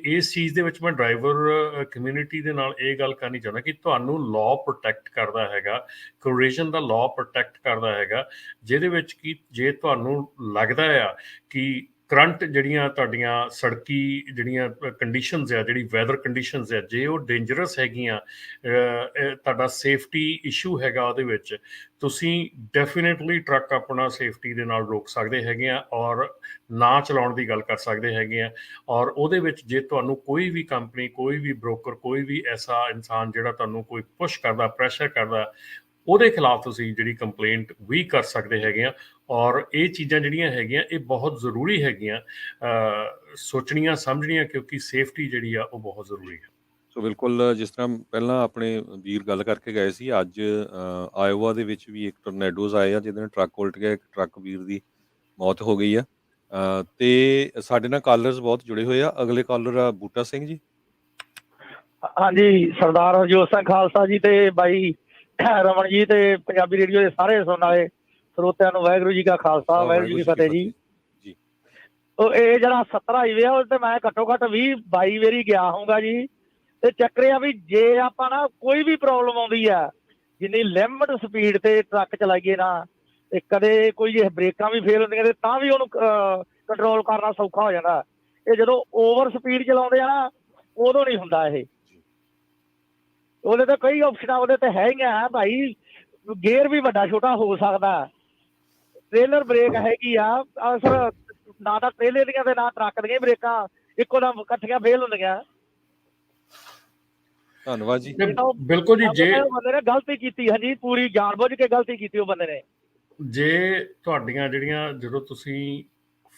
ਇਸ ਚੀਜ਼ ਦੇ ਵਿੱਚ ਮੈਂ ਡਰਾਈਵਰ ਕਮਿਊਨਿਟੀ ਦੇ ਨਾਲ ਇਹ ਗੱਲ ਕਰਨੀ ਚਾਹੁੰਦਾ ਕਿ ਤੁਹਾਨੂੰ ਲਾਅ ਪ੍ਰੋਟੈਕਟ ਕਰਦਾ ਹੈਗਾ, ਕੋਰੀਜਨ ਦਾ ਲਾਅ ਪ੍ਰੋਟੈਕਟ ਕਰਦਾ ਹੈਗਾ, ਜਿਹਦੇ ਵਿੱਚ ਕਿ ਜੇ ਤੁਹਾਨੂੰ ਲੱਗਦਾ ਆ ਕਿ ਕਰੰਟ ਜਿਹੜੀਆਂ ਤੁਹਾਡੀਆਂ ਸੜਕੀ ਜਿਹੜੀਆਂ ਕੰਡੀਸ਼ਨਸ ਆ, ਜਿਹੜੀ ਵੈਦਰ ਕੰਡੀਸ਼ਨਸ ਆ, ਜੇ ਉਹ ਡੇਂਜਰਸ ਹੈਗੀਆਂ, ਤੁਹਾਡਾ ਸੇਫਟੀ ਇਸ਼ੂ ਹੈਗਾ, ਉਹਦੇ ਵਿੱਚ ਤੁਸੀਂ ਡੈਫੀਨੇਟਲੀ ਟਰੱਕ ਆਪਣਾ ਸੇਫਟੀ ਦੇ ਨਾਲ ਰੋਕ ਸਕਦੇ ਹੈਗੇ ਆ ਔਰ ਨਾ ਚਲਾਉਣ ਦੀ ਗੱਲ ਕਰ ਸਕਦੇ ਹੈਗੇ ਆ। ਔਰ ਉਹਦੇ ਵਿੱਚ ਜੇ ਤੁਹਾਨੂੰ ਕੋਈ ਵੀ ਕੰਪਨੀ, ਕੋਈ ਵੀ ਬ੍ਰੋਕਰ, ਕੋਈ ਵੀ ਐਸਾ ਇਨਸਾਨ ਜਿਹੜਾ ਤੁਹਾਨੂੰ ਕੋਈ ਪੁਸ਼ ਕਰਦਾ, ਪ੍ਰੈਸ਼ਰ ਕਰਦਾ, ਉਹਦੇ ਖਿਲਾਫ ਤੁਸੀਂ ਜਿਹੜੀ ਕੰਪਲੇਂਟ ਵੀ ਕਰ ਸਕਦੇ ਹੈਗੇ ਆ। ਔਰ ਇਹ ਚੀਜ਼ਾਂ ਜਿਹੜੀਆਂ ਹੈਗੀਆਂ ਇਹ ਬਹੁਤ ਜ਼ਰੂਰੀ ਹੈਗੀਆਂ ਸੋਚਣੀਆਂ ਸਮਝਣੀਆਂ, ਕਿਉਂਕਿ ਸੇਫਟੀ ਜਿਹੜੀ ਆ ਉਹ ਬਹੁਤ ਜ਼ਰੂਰੀ ਹੈ। ਸੋ ਬਿਲਕੁਲ, ਜਿਸ ਤਰ੍ਹਾਂ ਪਹਿਲਾਂ ਆਪਣੇ ਵੀਰ ਗੱਲ ਕਰਕੇ ਗਏ ਸੀ, ਅੱਜ ਆਇਓਵਾ ਦੇ ਵਿੱਚ ਵੀ ਇੱਕ ਟੋਰਨੇਡੋਜ਼ ਆਏ ਆ ਜਿਹਦੇ ਨਾਲ ਟਰੱਕ ਉਲਟ ਗਿਆ, ਇੱਕ ਟਰੱਕ ਵੀਰ ਦੀ ਮੌਤ ਹੋ ਗਈ ਆ। ਤੇ ਸਾਡੇ ਨਾਲ ਕਾਲਰਸ ਬਹੁਤ ਜੁੜੇ ਹੋਏ ਆ। ਅਗਲੇ ਕਾਲਰ ਆ ਬੂਟਾ ਸਿੰਘ ਜੀ। ਹਾਂਜੀ, ਸਰਦਾਰ ਹਰਜੋਤ ਸਿੰਘ ਖਾਲਸਾ ਜੀ ਤੇ ਬਾਈ ਰਮਨ ਜੀ ਤੇ ਪੰਜਾਬੀ ਰੇਡੀਓ ਦੇ ਸਾਰੇ ਸੁਣਨ ਵਾਲੇ ਸਰੋਤਿਆਂ ਨੂੰ ਵਾਹਿਗੁਰੂ ਜੀ ਕਾ ਖਾਲਸਾ, ਵਾਹਿਗੁਰੂ ਜੀ ਕੀ ਫਤਿਹ ਜੀ। ਉਹ ਇਹ ਜਿਹੜਾ 70 ਹਾਈਵੇ ਆ ਉਹ ਤੇ ਮੈਂ ਘੱਟੋ ਘੱਟ 20-22 ਵਾਰੀ ਗਿਆ ਹੋਊਗਾ ਜੀ, ਤੇ ਚੱਕਰ ਇਹ ਆ ਵੀ ਜੇ ਆਪਾਂ ਨਾ ਕੋਈ ਵੀ ਪ੍ਰੋਬਲਮ ਆਉਂਦੀ ਆ, ਜਿੰਨੀ ਲਿਮਟ ਸਪੀਡ ਤੇ ਟਰੱਕ ਚਲਾਈਏ ਨਾ, ਤੇ ਕਦੇ ਕੋਈ ਜੇ ਬ੍ਰੇਕਾਂ ਵੀ ਫੇਲ ਹੁੰਦੀਆਂ ਤੇ ਤਾਂ ਵੀ ਉਹਨੂੰ ਕੰਟਰੋਲ ਕਰਨਾ ਸੌਖਾ ਹੋ ਜਾਂਦਾ। ਇਹ ਜਦੋਂ ਓਵਰ ਸਪੀਡ ਚਲਾਉਂਦੇ ਆ ਨਾ, ਉਦੋਂ ਨਹੀਂ ਹੁੰਦਾ ਇਹ। ਉਹਦੇ ਤੇ ਕਈ ਆਪਸ਼ਨਾਂ ਉਹਦੇ ਤੇ ਹੈਗੀਆਂ ਭਾਈ, ਗੇਅਰ ਵੀ ਵੱਡਾ ਛੋਟਾ ਹੋ ਸਕਦਾ, ਟ੍ਰੇਲਰ ਬ੍ਰੇਕ ਹੈਗੀ ਆ। ਅਸਰ ਨਾ ਤਾਂ ਟ੍ਰੇਲਰ ਦੀਆਂ ਤੇ ਨਾ ਟਰੱਕ ਦੀਆਂ ਬ੍ਰੇਕਾਂ ਇੱਕੋ ਦਮ ਇਕੱਠੀਆਂ ਫੇਲ ਹੁੰਦੀਆਂ। ਧੰਨਵਾਦ ਜੀ। ਬਿਲਕੁਲ ਜੀ। ਜੇ ਬੰਦੇ ਨੇ ਗਲਤੀ ਕੀਤੀ, ਹਾਂਜੀ ਪੂਰੀ ਜਾਣਬੁੱਝ ਕੇ ਗਲਤੀ ਕੀਤੀ ਉਹ ਬੰਦੇ ਨੇ। ਜੇ ਤੁਹਾਡੀਆਂ ਜਿਹੜੀਆਂ, ਜਦੋਂ ਤੁਸੀਂ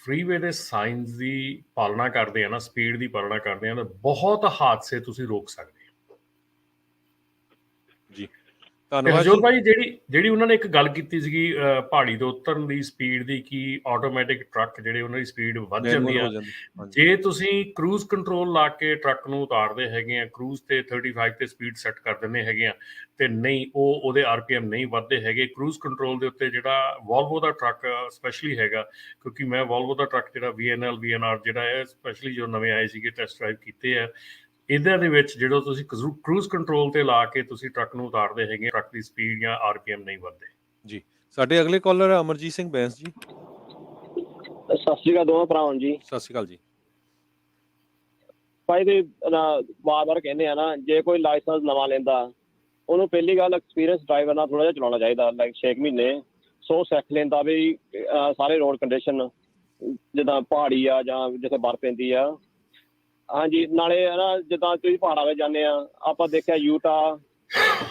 ਫ੍ਰੀਵੇ ਦੇ ਸਾਈਨਸ ਦੀ ਪਾਲਣਾ ਕਰਦੇ ਆ ਨਾ, ਸਪੀਡ ਦੀ ਪਾਲਣਾ ਕਰਦੇ ਆ, ਤਾਂ ਬਹੁਤ ਹਾਦਸੇ ਤੁਸੀਂ ਰੋਕ ਸਕਦੇ ਹੋ ਜੀ। ਤੇ ਧੰਨਵਾਦ ਹਰਜੋਤ ਜੀ। ਭਾਈ, ਜਿਹੜੀ ਉਹਨਾਂ ਨੇ ਇੱਕ ਗੱਲ ਕੀਤੀ ਸੀਗੀ ਪਹਾੜੀ ਤੋਂ ਉਤਰਨ ਦੀ ਸਪੀਡ ਦੀ, ਕਿ ਆਟੋਮੈਟਿਕ ਟਰੱਕ ਜਿਹੜੇ ਉਹਨਾਂ ਦੀ ਸਪੀਡ ਵੱਧ ਜਾਂਦੀ ਮੈਨੂਅਲ ਆ। ਹੋ ਜਾਂਦੀ। ਹਾਂਜੀ। ਜੇ ਤੁਸੀਂ ਕਰੂਜ਼ ਕੰਟਰੋਲ ਲਾ ਕੇ ਟਰੱਕ ਨੂੰ ਉਤਾਰਦੇ ਹੈਗੇ ਆ, ਕਰੂਜ਼ ਤੇ 35 ਤੇ ਸਪੀਡ ਸੈੱਟ ਕਰ ਦਿੰਦੇ ਹੈਗੇ ਆ, ਤੇ ਨਹੀਂ ਉਹਦੇ RPM ਨਹੀਂ ਵੱਧਦੇ ਹੈਗੇ। ਕਰੂਜ਼ ਕੰਟਰੋਲ ਦੇ ਉੱਤੇ ਜਿਹੜਾ ਵੋਲਵੋ ਦਾ ਟਰੱਕ ਸਪੈਸ਼ਲੀ ਹੈਗਾ, ਕਿਉਂਕਿ ਮੈਂ ਵੋਲਵੋ ਦਾ ਟਰੱਕ ਜਿਹੜਾ VNL VNR ਜਿਹੜਾ ਹੈ ਸਪੈਸ਼ਲੀ ਜੋ ਨਵੇਂ ਆਏ ਸੀਗੇ, ਟੈਸਟ ਡਰਾਈਵ ਕੀਤੇ ਆ, ਇਹਨਾਂ ਦੇ ਵਿੱਚ ਜਦੋਂ ਤੁਸੀਂ ਕਰੂਜ਼ ਕੰਟਰੋਲ ਤੇ ਲਾ ਕੇ ਤੁਸੀਂ ਟਰੱਕ ਨੂੰ ਉਤਾਰਦੇ ਹੈਗੇ, ਟਰੱਕ ਦੀ ਸਪੀਡ ਜਾਂ RPM ਨਹੀਂ ਵੱਧਦੇ ਜੀ। ਸਾਡੇ ਅਗਲੇ ਕਾਲਰ ਅਮਰਜੀਤ ਸਿੰਘ ਬੈਂਸ ਜੀ। ਸਤਿ ਸ਼੍ਰੀ ਅਕਾਲ ਦੋਵਾਂ ਭਰਾਵਾਂ ਜੀ। ਸਤਿ ਸ਼੍ਰੀ ਅਕਾਲ ਜੀ। ਭਾਈ ਦੇ ਵਾਰ-ਵਾਰ ਕਹਿੰਦੇ ਆ ਨਾ, ਜੇ ਕੋਈ ਲਾਇਸੈਂਸ ਨਵਾਂ ਲੈਂਦਾ, ਉਹਨੂੰ ਪਹਿਲੀ ਗੱਲ ਐਕਸਪੀਰੀਅੰਸ ਡਰਾਈਵਰ ਨਾਲ ਥੋੜਾ ਜਿਹਾ ਚਲਾਉਣਾ ਚਾਹੀਦਾ, ਲਾਈਕ 6 ਮਹੀਨੇ ਸੋ ਸਿੱਖ ਲੈਂਦਾ ਵੀ ਸਾਰੇ ਰੋਡ ਕੰਡੀਸ਼ਨ, ਜਿੱਦਾਂ ਪਹਾੜੀ ਆ ਜਾਂ ਜਿੱਥੇ ਬਰਫ਼ ਪੈਂਦੀ ਆ। ਹਾਂਜੀ, ਨਾਲੇ ਨਾ ਜਿੱਦਾਂ ਤੁਸੀਂ ਪਹਾੜਾਂ ਵਿੱਚ ਜਾਂਦੇ ਆ, ਆਪਾਂ ਦੇਖਿਆ ਯੂਟਾ,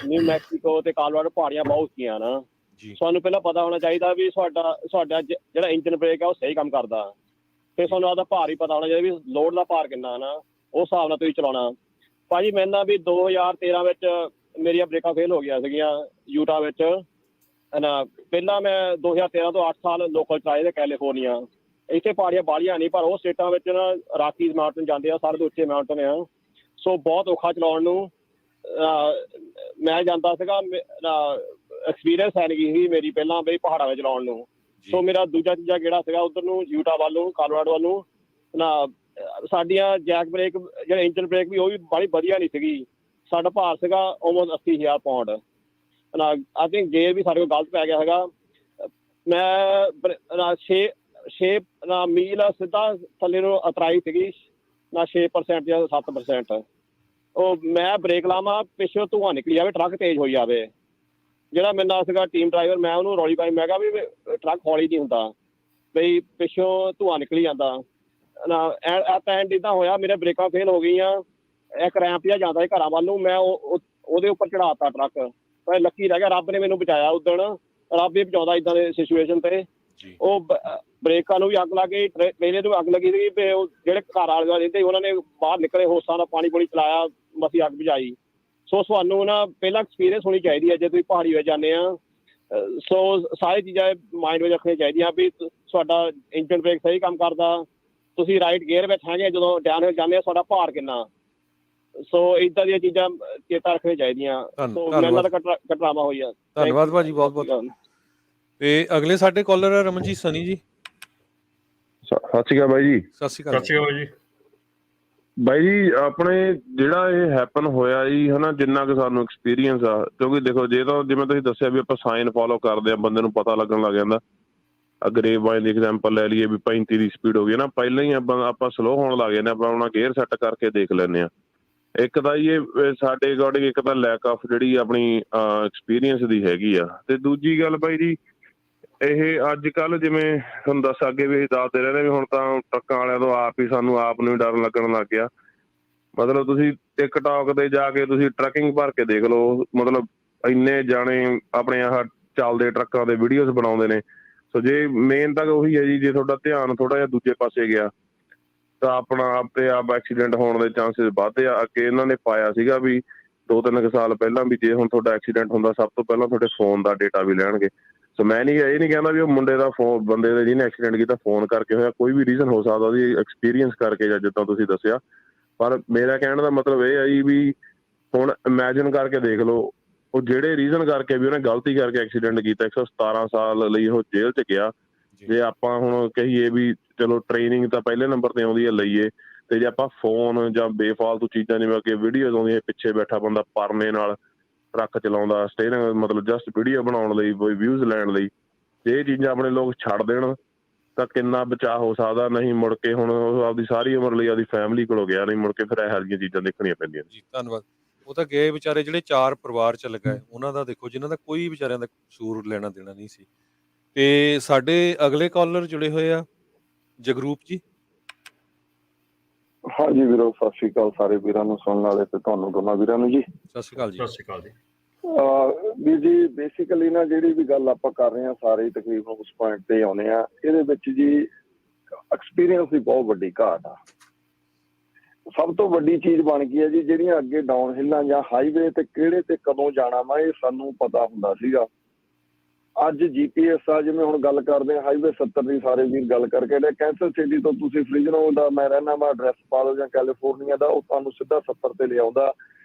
ਨਿਊ ਮੈਕਸੀਕੋ ਤੇ ਕਾਲੋਰਾਡੋ ਪਹਾੜੀਆਂ ਬਹੁਤ ਉੱਚੀਆਂ ਨਾ। ਸਾਨੂੰ ਪਹਿਲਾਂ ਪਤਾ ਹੋਣਾ ਚਾਹੀਦਾ ਵੀ ਤੁਹਾਡਾ ਜਿਹੜਾ ਇੰਜਨ ਬ੍ਰੇਕ ਆ ਉਹ ਸਹੀ ਕੰਮ ਕਰਦਾ, ਫਿਰ ਤੁਹਾਨੂੰ ਆਪਦਾ ਭਾਰ ਹੀ ਪਤਾ ਹੋਣਾ ਚਾਹੀਦਾ ਵੀ ਲੋਡ ਦਾ ਭਾਰ ਕਿੰਨਾ ਨਾ, ਉਸ ਹਿਸਾਬ ਨਾਲ ਤੁਸੀਂ ਚਲਾਉਣਾ। ਭਾਜੀ ਮੈਨੂੰ ਨਾ ਵੀ 2013 ਵਿੱਚ ਮੇਰੀਆਂ ਬ੍ਰੇਕਾਂ ਫੇਲ ਹੋ ਗਈਆਂ ਸੀਗੀਆਂ ਯੂਟਾ ਵਿੱਚ ਨਾ। ਪਹਿਲਾਂ ਮੈਂ 2013 ਤੋਂ 8 ਸਾਲ ਲੋਕਲ ਚਲਾਏ ਤੇ ਕੈਲੀਫੋਰਨੀਆ। ਇੱਥੇ ਪਹਾੜੀਆਂ ਬਾਹਲੀਆਂ ਨਹੀਂ, ਪਰ ਉਹ ਸਟੇਟਾਂ ਵਿੱਚ ਨਾ ਰਾਕੀਜ਼ ਮਾਊਂਟਨ ਜਾਂਦੇ ਆ, ਸਾਰੇ ਤੋਂ ਉੱਚੇ ਮਾਊਂਟਨ ਆ, ਸੋ ਬਹੁਤ ਔਖਾ ਚਲਾਉਣ ਨੂੰ। ਮੈਂ ਜਾਂਦਾ ਸੀਗਾ, ਐਕਸਪੀਰੀਅੰਸ ਹੈ ਨਹੀਂ ਸੀ ਮੇਰੀ ਪਹਿਲਾਂ ਬਈ ਪਹਾੜਾਂ ਵਿੱਚ ਚਲਾਉਣ ਨੂੰ। ਸੋ ਮੇਰਾ ਦੂਜਾ ਤੀਜਾ ਗੇੜਾ ਸੀਗਾ ਉੱਧਰ ਨੂੰ, ਯੂਟਾ ਵੱਲ ਨੂੰ, ਕਾਲੋਰਾਡੋ ਵੱਲ ਨੂੰ ਨਾ। ਸਾਡੀਆਂ ਜੈਕ ਬ੍ਰੇਕ ਜਿਹੜੇ ਇੰਜਨ ਬ੍ਰੇਕ ਵੀ ਉਹ ਵੀ ਬੜੀ ਵਧੀਆ ਨਹੀਂ ਸੀਗੀ। ਸਾਡਾ ਭਾਰ ਸੀਗਾ ਆਲਮੋਸਟ 80,000 ਪਾਉਂਡ ਨਾ। ਆਈ ਥਿੰਕ ਗੇਅਰ ਵੀ ਸਾਡੇ ਕੋਲ ਗਲਤ ਪੈ ਗਿਆ ਹੈਗਾ। ਮੈਂ 6 ਮੀਲ ਸਿੱਧਾ ਥੱਲੇ ਨੂੰ ਉਤਰਾਈ ਸੀਗੀ ਨਾ, 6% ਜਾਂ 7%। ਉਹ ਮੈਂ ਬ੍ਰੇਕ ਲਾਵਾਂ, ਪਿੱਛੋਂ ਧੂੰਆਂ ਨਿਕਲੀ ਜਾਵੇ, ਟਰੱਕ ਤੇਜ਼ ਹੋਈ ਜਾਵੇ। ਜਿਹੜਾ ਮੇਰੇ ਨਾਲ ਸੀਗਾ ਟੀਮ ਡਰਾਈਵਰ, ਮੈਂ ਉਹਨੂੰ ਰੌਲੀ ਪਾਈ, ਮੈਂ ਕਿਹਾ ਵੀ ਟਰੱਕ ਹੌਲੀ ਨਹੀਂ ਹੁੰਦਾ ਬਈ, ਪਿੱਛੋਂ ਧੂੰਆਂ ਨਿਕਲੀ ਜਾਂਦਾ ਨਾ। ਐਂਡ ਇੱਦਾਂ ਹੋਇਆ, ਮੇਰੇ ਬ੍ਰੇਕਾਂ ਫੇਲ ਹੋ ਗਈਆਂ। ਇੱਕ ਰੈਂਪ ਜਿਹਾ ਜਾਂਦਾ ਸੀ ਘਰਾਂ ਵੱਲ ਨੂੰ, ਮੈਂ ਉਹਦੇ ਉੱਪਰ ਚੜਾਤਾ ਟਰੱਕ, ਪਰ ਲੱਕੀ ਰਹਿ ਗਿਆ, ਰੱਬ ਨੇ ਮੈਨੂੰ ਬਚਾਇਆ ਉਦਣ। ਰੱਬ ਹੀ ਬਚਾਉਂਦਾ ਇੱਦਾਂ ਦੇ ਸਿਚੁਏਸ਼ਨ ਤੇ। ਉਹ ਬ੍ਰੇਕਾਂ ਨੂੰ ਵੀ ਅੱਗ ਲੱਗ ਗਈ, ਟ੍ਰੇਲਰ ਨੂੰ ਅੱਗ ਲੱਗੀ ਸੀਗੀ, ਤੇ ਉਹ ਜਿਹੜੇ ਘਰ ਵਾਲੇ ਰਹਿੰਦੇ ਉਹਨਾਂ ਨੇ ਬਾਹਰ ਨਿਕਲੇ, ਹੋਸਾਂ ਦਾ ਪਾਣੀ ਪੂਣੀ ਚਲਾਇਆ, ਮਸੀਂ ਅੱਗ ਬੁਝਾਈ। ਸੋ ਤੁਹਾਨੂੰ ਨਾ ਪਹਿਲਾਂ ਐਕਸਪੀਰੀਅੰਸ ਹੋਣੀ ਚਾਹੀਦੀ ਹੈ ਜੇ ਤੁਸੀਂ ਪਹਾੜੀ ਵਿੱਚ ਜਾਂਦੇ ਆ। ਸੋ ਸਾਰੀ ਚੀਜ਼ਾਂ ਮਾਈਂਡ ਵਿੱਚ ਰੱਖਣੀਆਂ ਚਾਹੀਦੀਆਂ ਵੀ ਤੁਹਾਡਾ ਇੰਜਨ ਬ੍ਰੇਕ ਸਹੀ ਕੰਮ ਕਰਦਾ, ਤੁਸੀਂ ਰਾਈਟ ਗੇਅਰ ਵਿੱਚ ਹੈਗੇ, ਜਦੋਂ ਡਾਊਨ ਹਿਲ ਜਾਂਦੇ ਆ ਤੁਹਾਡਾ ਭਾਰ ਕਿੰਨਾ। ਸੋ ਇੱਦਾਂ ਦੀਆਂ ਚੀਜ਼ਾਂ ਚੇਤਾ ਰੱਖਣੀਆਂ ਚਾਹੀਦੀਆਂ। ਸੋ ਮੈਨੂੰ ਤਾਂ ਘਟਨਾਵਾਂ ਹੋਈਆਂ। ਧੰਨਵਾਦ ਭਾਜੀ, ਬਹੁਤ ਬਹੁਤ। ਤੇ ਅਗਲੇ ਸਾਡੇ ਕਾਲਰ ਹੈ ਰਮਨਜੀਤ ਸਨੀ ਜੀ। ਸਤਿ ਸ਼੍ਰੀ ਅਕਾਲ ਬਾਈ ਜੀ। ਸਤਿ ਸ਼੍ਰੀ ਅਕਾਲ ਜੀ। ਬਾਈ ਜੀ, ਆਪਣੇ ਜਿਹੜਾ ਇਹ ਹੈਪਨ ਹੋਇਆ ਜੀ ਹਨਾ, ਜਿੰਨਾ ਕੁ ਸਾਨੂੰ ਐਕਸਪੀਰੀਅੰਸ ਆ, ਕਿਉਂਕਿ ਦੇਖੋ ਜੇ ਤਾਂ ਜਿਵੇਂ ਤੁਸੀਂ ਦੱਸਿਆ ਵੀ ਆਪਾਂ ਸਾਈਨ ਫੋਲੋ ਕਰਦੇ ਆ, ਬੰਦੇ ਨੂੰ ਪਤਾ ਲੱਗਣ ਲੱਗ ਜਾਂਦਾ। ਗਰੇਪ ਵਾਈਨ ਦੀ ਐਗਜ਼ਾਮਪਲ ਲੈ ਲਈਏ ਵੀ 35 ਦੀ ਸਪੀਡ ਹੋ ਗਈ ਨਾ, ਪਹਿਲਾਂ ਹੀ ਆਪਾਂ ਸਲੋ ਹੋਣ ਲੱਗ ਜਾਂਦੇ, ਆਪਾਂ ਆਪਣਾ ਗੇਅਰ ਸੈੱਟ ਕਰਕੇ ਦੇਖ ਲੈਂਦੇ ਆ। ਇੱਕ ਤਾਂ ਇਹ ਸਾਡੇ ਅਕੋਰਡਿੰਗ ਇੱਕ ਤਾਂ ਲੈਕ ਆਫ ਜਿਹੜੀ ਆਪਣੀ ਐਕਸਪੀਰੀਅੰਸ ਦੀ ਹੈਗੀ ਆ, ਤੇ ਦੂਜੀ ਗੱਲ ਬਾਈ ਜੀ, ਇਹ ਅੱਜ ਕੱਲ੍ਹ ਜਿਵੇਂ ਤੁਹਾਨੂੰ ਦੱਸ ਅੱਗੇ ਵੀ ਦੱਸਦੇ ਰਹਿੰਦੇ ਵੀ ਹੁਣ ਤਾਂ ਟਰੱਕਾਂ ਵਾਲਿਆਂ ਤੋਂ ਸਾਨੂੰ ਆਪ ਨੂੰ ਡਰ ਲੱਗਣ ਲੱਗ ਗਿਆ। ਮਤਲਬ ਤੁਸੀਂ ਟਿਕਟੌਕ ਤੇ ਜਾ ਕੇ ਤੁਸੀਂ ਟਰੱਕਿੰਗ ਭਰ ਕੇ ਦੇਖ ਲਓ, ਮਤਲਬ ਇੰਨੇ ਜਾਣੇ ਆਪਣੇ ਆਹ ਚੱਲਦੇ ਟਰੱਕਾਂ ਦੇ ਵੀਡੀਓਜ਼ ਬਣਾਉਂਦੇ ਨੇ। ਸੋ ਜੇ ਮੇਨ ਤਾਂ ਉਹੀ ਹੈ ਜੀ, ਜੇ ਤੁਹਾਡਾ ਧਿਆਨ ਥੋੜਾ ਜਿਹਾ ਦੂਜੇ ਪਾਸੇ ਗਿਆ ਤਾਂ ਆਪਣਾ ਆਪ ਤੇ ਆਪ ਐਕਸੀਡੈਂਟ ਹੋਣ ਦੇ ਚਾਂਸਿਸ ਵੱਧਦੇ ਆ। ਅੱਗੇ ਇਹਨਾਂ ਨੇ ਪਾਇਆ ਸੀਗਾ ਵੀ 2-3 ਸਾਲ ਪਹਿਲਾਂ ਵੀ ਜੇ ਹੁਣ ਤੁਹਾਡਾ ਐਕਸੀਡੈਂਟ ਹੁੰਦਾ, ਸਭ ਤੋਂ ਪਹਿਲਾਂ ਤੁਹਾਡੇ ਫੋਨ ਦਾ ਡੇਟਾ ਵੀ ਲੈਣਗੇ। ਸੋ ਮੈਂ ਇਹ ਨਹੀਂ ਕਹਿੰਦਾ ਵੀ ਉਹ ਮੁੰਡੇ ਦਾ ਬੰਦੇ ਦਾ ਜਿਹਨੇ ਐਕਸੀਡੈਂਟ ਕੀਤਾ ਫੋਨ ਕਰਕੇ ਹੋਇਆ, ਕੋਈ ਵੀ ਰੀਜ਼ਨ ਹੋ ਸਕਦਾ ਉਹਦੀ ਐਕਸਪੀਰੀਅੰਸ ਕਰਕੇ ਜਾਂ ਜਿੱਦਾਂ ਤੁਸੀਂ ਦੱਸਿਆ। ਪਰ ਮੇਰਾ ਕਹਿਣ ਦਾ ਮਤਲਬ ਇਹ ਹੈ ਜੀ ਵੀ ਹੁਣ ਇਮੈਜਿਨ ਕਰਕੇ ਦੇਖ ਲਓ, ਉਹ ਜਿਹੜੇ ਰੀਜ਼ਨ ਕਰਕੇ ਵੀ ਉਹਨੇ ਗਲਤੀ ਕਰਕੇ ਐਕਸੀਡੈਂਟ ਕੀਤਾ, 117 ਸਾਲ ਲਈ ਉਹ ਜੇਲ੍ਹ 'ਚ ਗਿਆ। ਜੇ ਆਪਾਂ ਹੁਣ ਕਹੀਏ ਵੀ ਚਲੋ ਟ੍ਰੇਨਿੰਗ ਤਾਂ ਪਹਿਲੇ ਨੰਬਰ ਤੇ ਆਉਂਦੀ ਹੈ ਲਈਏ, ਤੇ ਜੇ ਆਪਾਂ ਫੋਨ ਜਾਂ ਬੇਫਾਲਤੂ ਚੀਜ਼ਾਂ ਜਿਵੇਂ ਕਿ ਵੀਡੀਓਜ਼ ਆਉਂਦੀਆਂ ਪਿੱਛੇ ਬੈਠਾ ਬੰਦਾ ਪਰਨੇ ਨਾਲ ਟਰੱਕ ਚਲਾਉਂਦਾ ਸਟੇਅਰਿੰਗ ਮਤਲਬ ਜਸਟ ਵੀਡੀਓ ਬਣਾਉਣ ਲਈ ਵਿਊਜ਼ ਲੈਣ ਲਈ, ਜੇ ਇਹ ਚੀਜ਼ਾਂ ਆਪਣੇ ਲੋਕ ਛੱਡ ਦੇਣ ਤਾਂ ਕਿੰਨਾ ਬਚਾਅ ਹੋ ਸਕਦਾ। ਨਹੀਂ ਮੁੜ ਕੇ ਹੁਣ ਉਹ ਆਪਦੀ ਸਾਰੀ ਉਮਰ ਲਈ ਆਪਦੀ ਫੈਮਿਲੀ ਕੋਲੋਂ ਗਿਆ, ਨਹੀਂ ਮੁੜ ਕੇ ਫਿਰ ਇਹੋ ਜਿਹੀਆਂ ਚੀਜ਼ਾਂ ਦੇਖਣੀਆਂ ਪੈਂਦੀਆਂ। ਜੀ ਧੰਨਵਾਦ। ਉਹ ਤਾਂ ਗਏ ਵਿਚਾਰੇ ਜਿਹੜੇ 4 ਪਰਿਵਾਰ ਚ ਲਗਾਏ, ਉਹਨਾਂ ਦਾ ਦੇਖੋ ਜਿਨ੍ਹਾਂ ਦਾ ਕੋਈ ਵਿਚਾਰਿਆਂ ਦਾ ਕਸੂਰ ਲੈਣਾ ਦੇਣਾ ਨਹੀਂ ਸੀ। ਤੇ ਸਾਡੇ ਅਗਲੇ ਕਾਲਰ ਜੁੜੇ ਹੋਏ ਆ ਜਗਰੂਪ ਜੀ। ਹਾਂਜੀ ਵੀਰੋ, ਸਤਿ ਸ਼੍ਰੀ ਅਕਾਲ ਸਾਰੇ ਵੀਰਾਂ ਨੂੰ ਸੁਣਨ ਵਾਲੇ ਤੇ ਤੁਹਾਨੂੰ ਦੋਨਾਂ ਵੀਰਾਂ ਨੂੰ ਜੀ। ਸਤਿ ਸ਼੍ਰੀ ਅਕਾਲ ਜੀ। ਸਤਿ ਸ਼੍ਰੀ ਅਕਾਲ ਜੀ। ਵੀਰ ਜੀ ਬੇਸਿਕਲੀ ਨਾ ਜਿਹੜੀ ਵੀ ਗੱਲ ਆਪਾਂ ਕਰ ਰਹੇ ਹਾਂ ਸਾਰੇ ਤਕਰੀਬਨ ਉਸ ਪੁਆਇੰਟ ਤੇ ਆਉਂਦੇ ਆ, ਇਹਦੇ ਵਿੱਚ ਜੀ ਐਕਸਪੀਰੀਅੰਸ ਦੀ ਬਹੁਤ ਵੱਡੀ ਘਾਟ ਆ। ਸਭ ਤੋਂ ਵੱਡੀ ਚੀਜ਼ ਬਣ ਗਈ ਹੈ ਜੀ, ਜਿਹੜੀਆਂ ਅੱਗੇ ਡਾਊਨ ਹਿੱਲਾਂ ਜਾਂ ਹਾਈਵੇ ਤੇ ਕਿਹੜੇ ਤੇ ਕਦੋਂ ਜਾਣਾ ਵਾ ਇਹ ਸਾਨੂੰ ਪਤਾ ਹੁੰਦਾ ਸੀਗਾ। ਅੱਜ GPS ਆ, ਜਿਵੇਂ ਹੁਣ ਗੱਲ ਕਰਦੇ ਆ ਹਾਈਵੇ 70 ਦੀ, ਸਾਰੇ ਵੀਰ ਗੱਲ ਕਰਕੇ ਕੈਂਸਰ ਸਿਟੀ ਤੋਂ ਤੁਸੀਂ ਫ੍ਰਿਜਨੋ ਦਾ ਮੈਂ ਰਹਿਣਾ ਵਾ ਐਡਰੈਸ ਪਾ ਲਓ ਜਾਂ ਕੈਲੀਫੋਰਨੀਆ ਦਾ, ਉਹ ਤੁਹਾਨੂੰ ਸਿੱਧਾ 70 ਤੇ ਲਿਆਉਂਦਾ,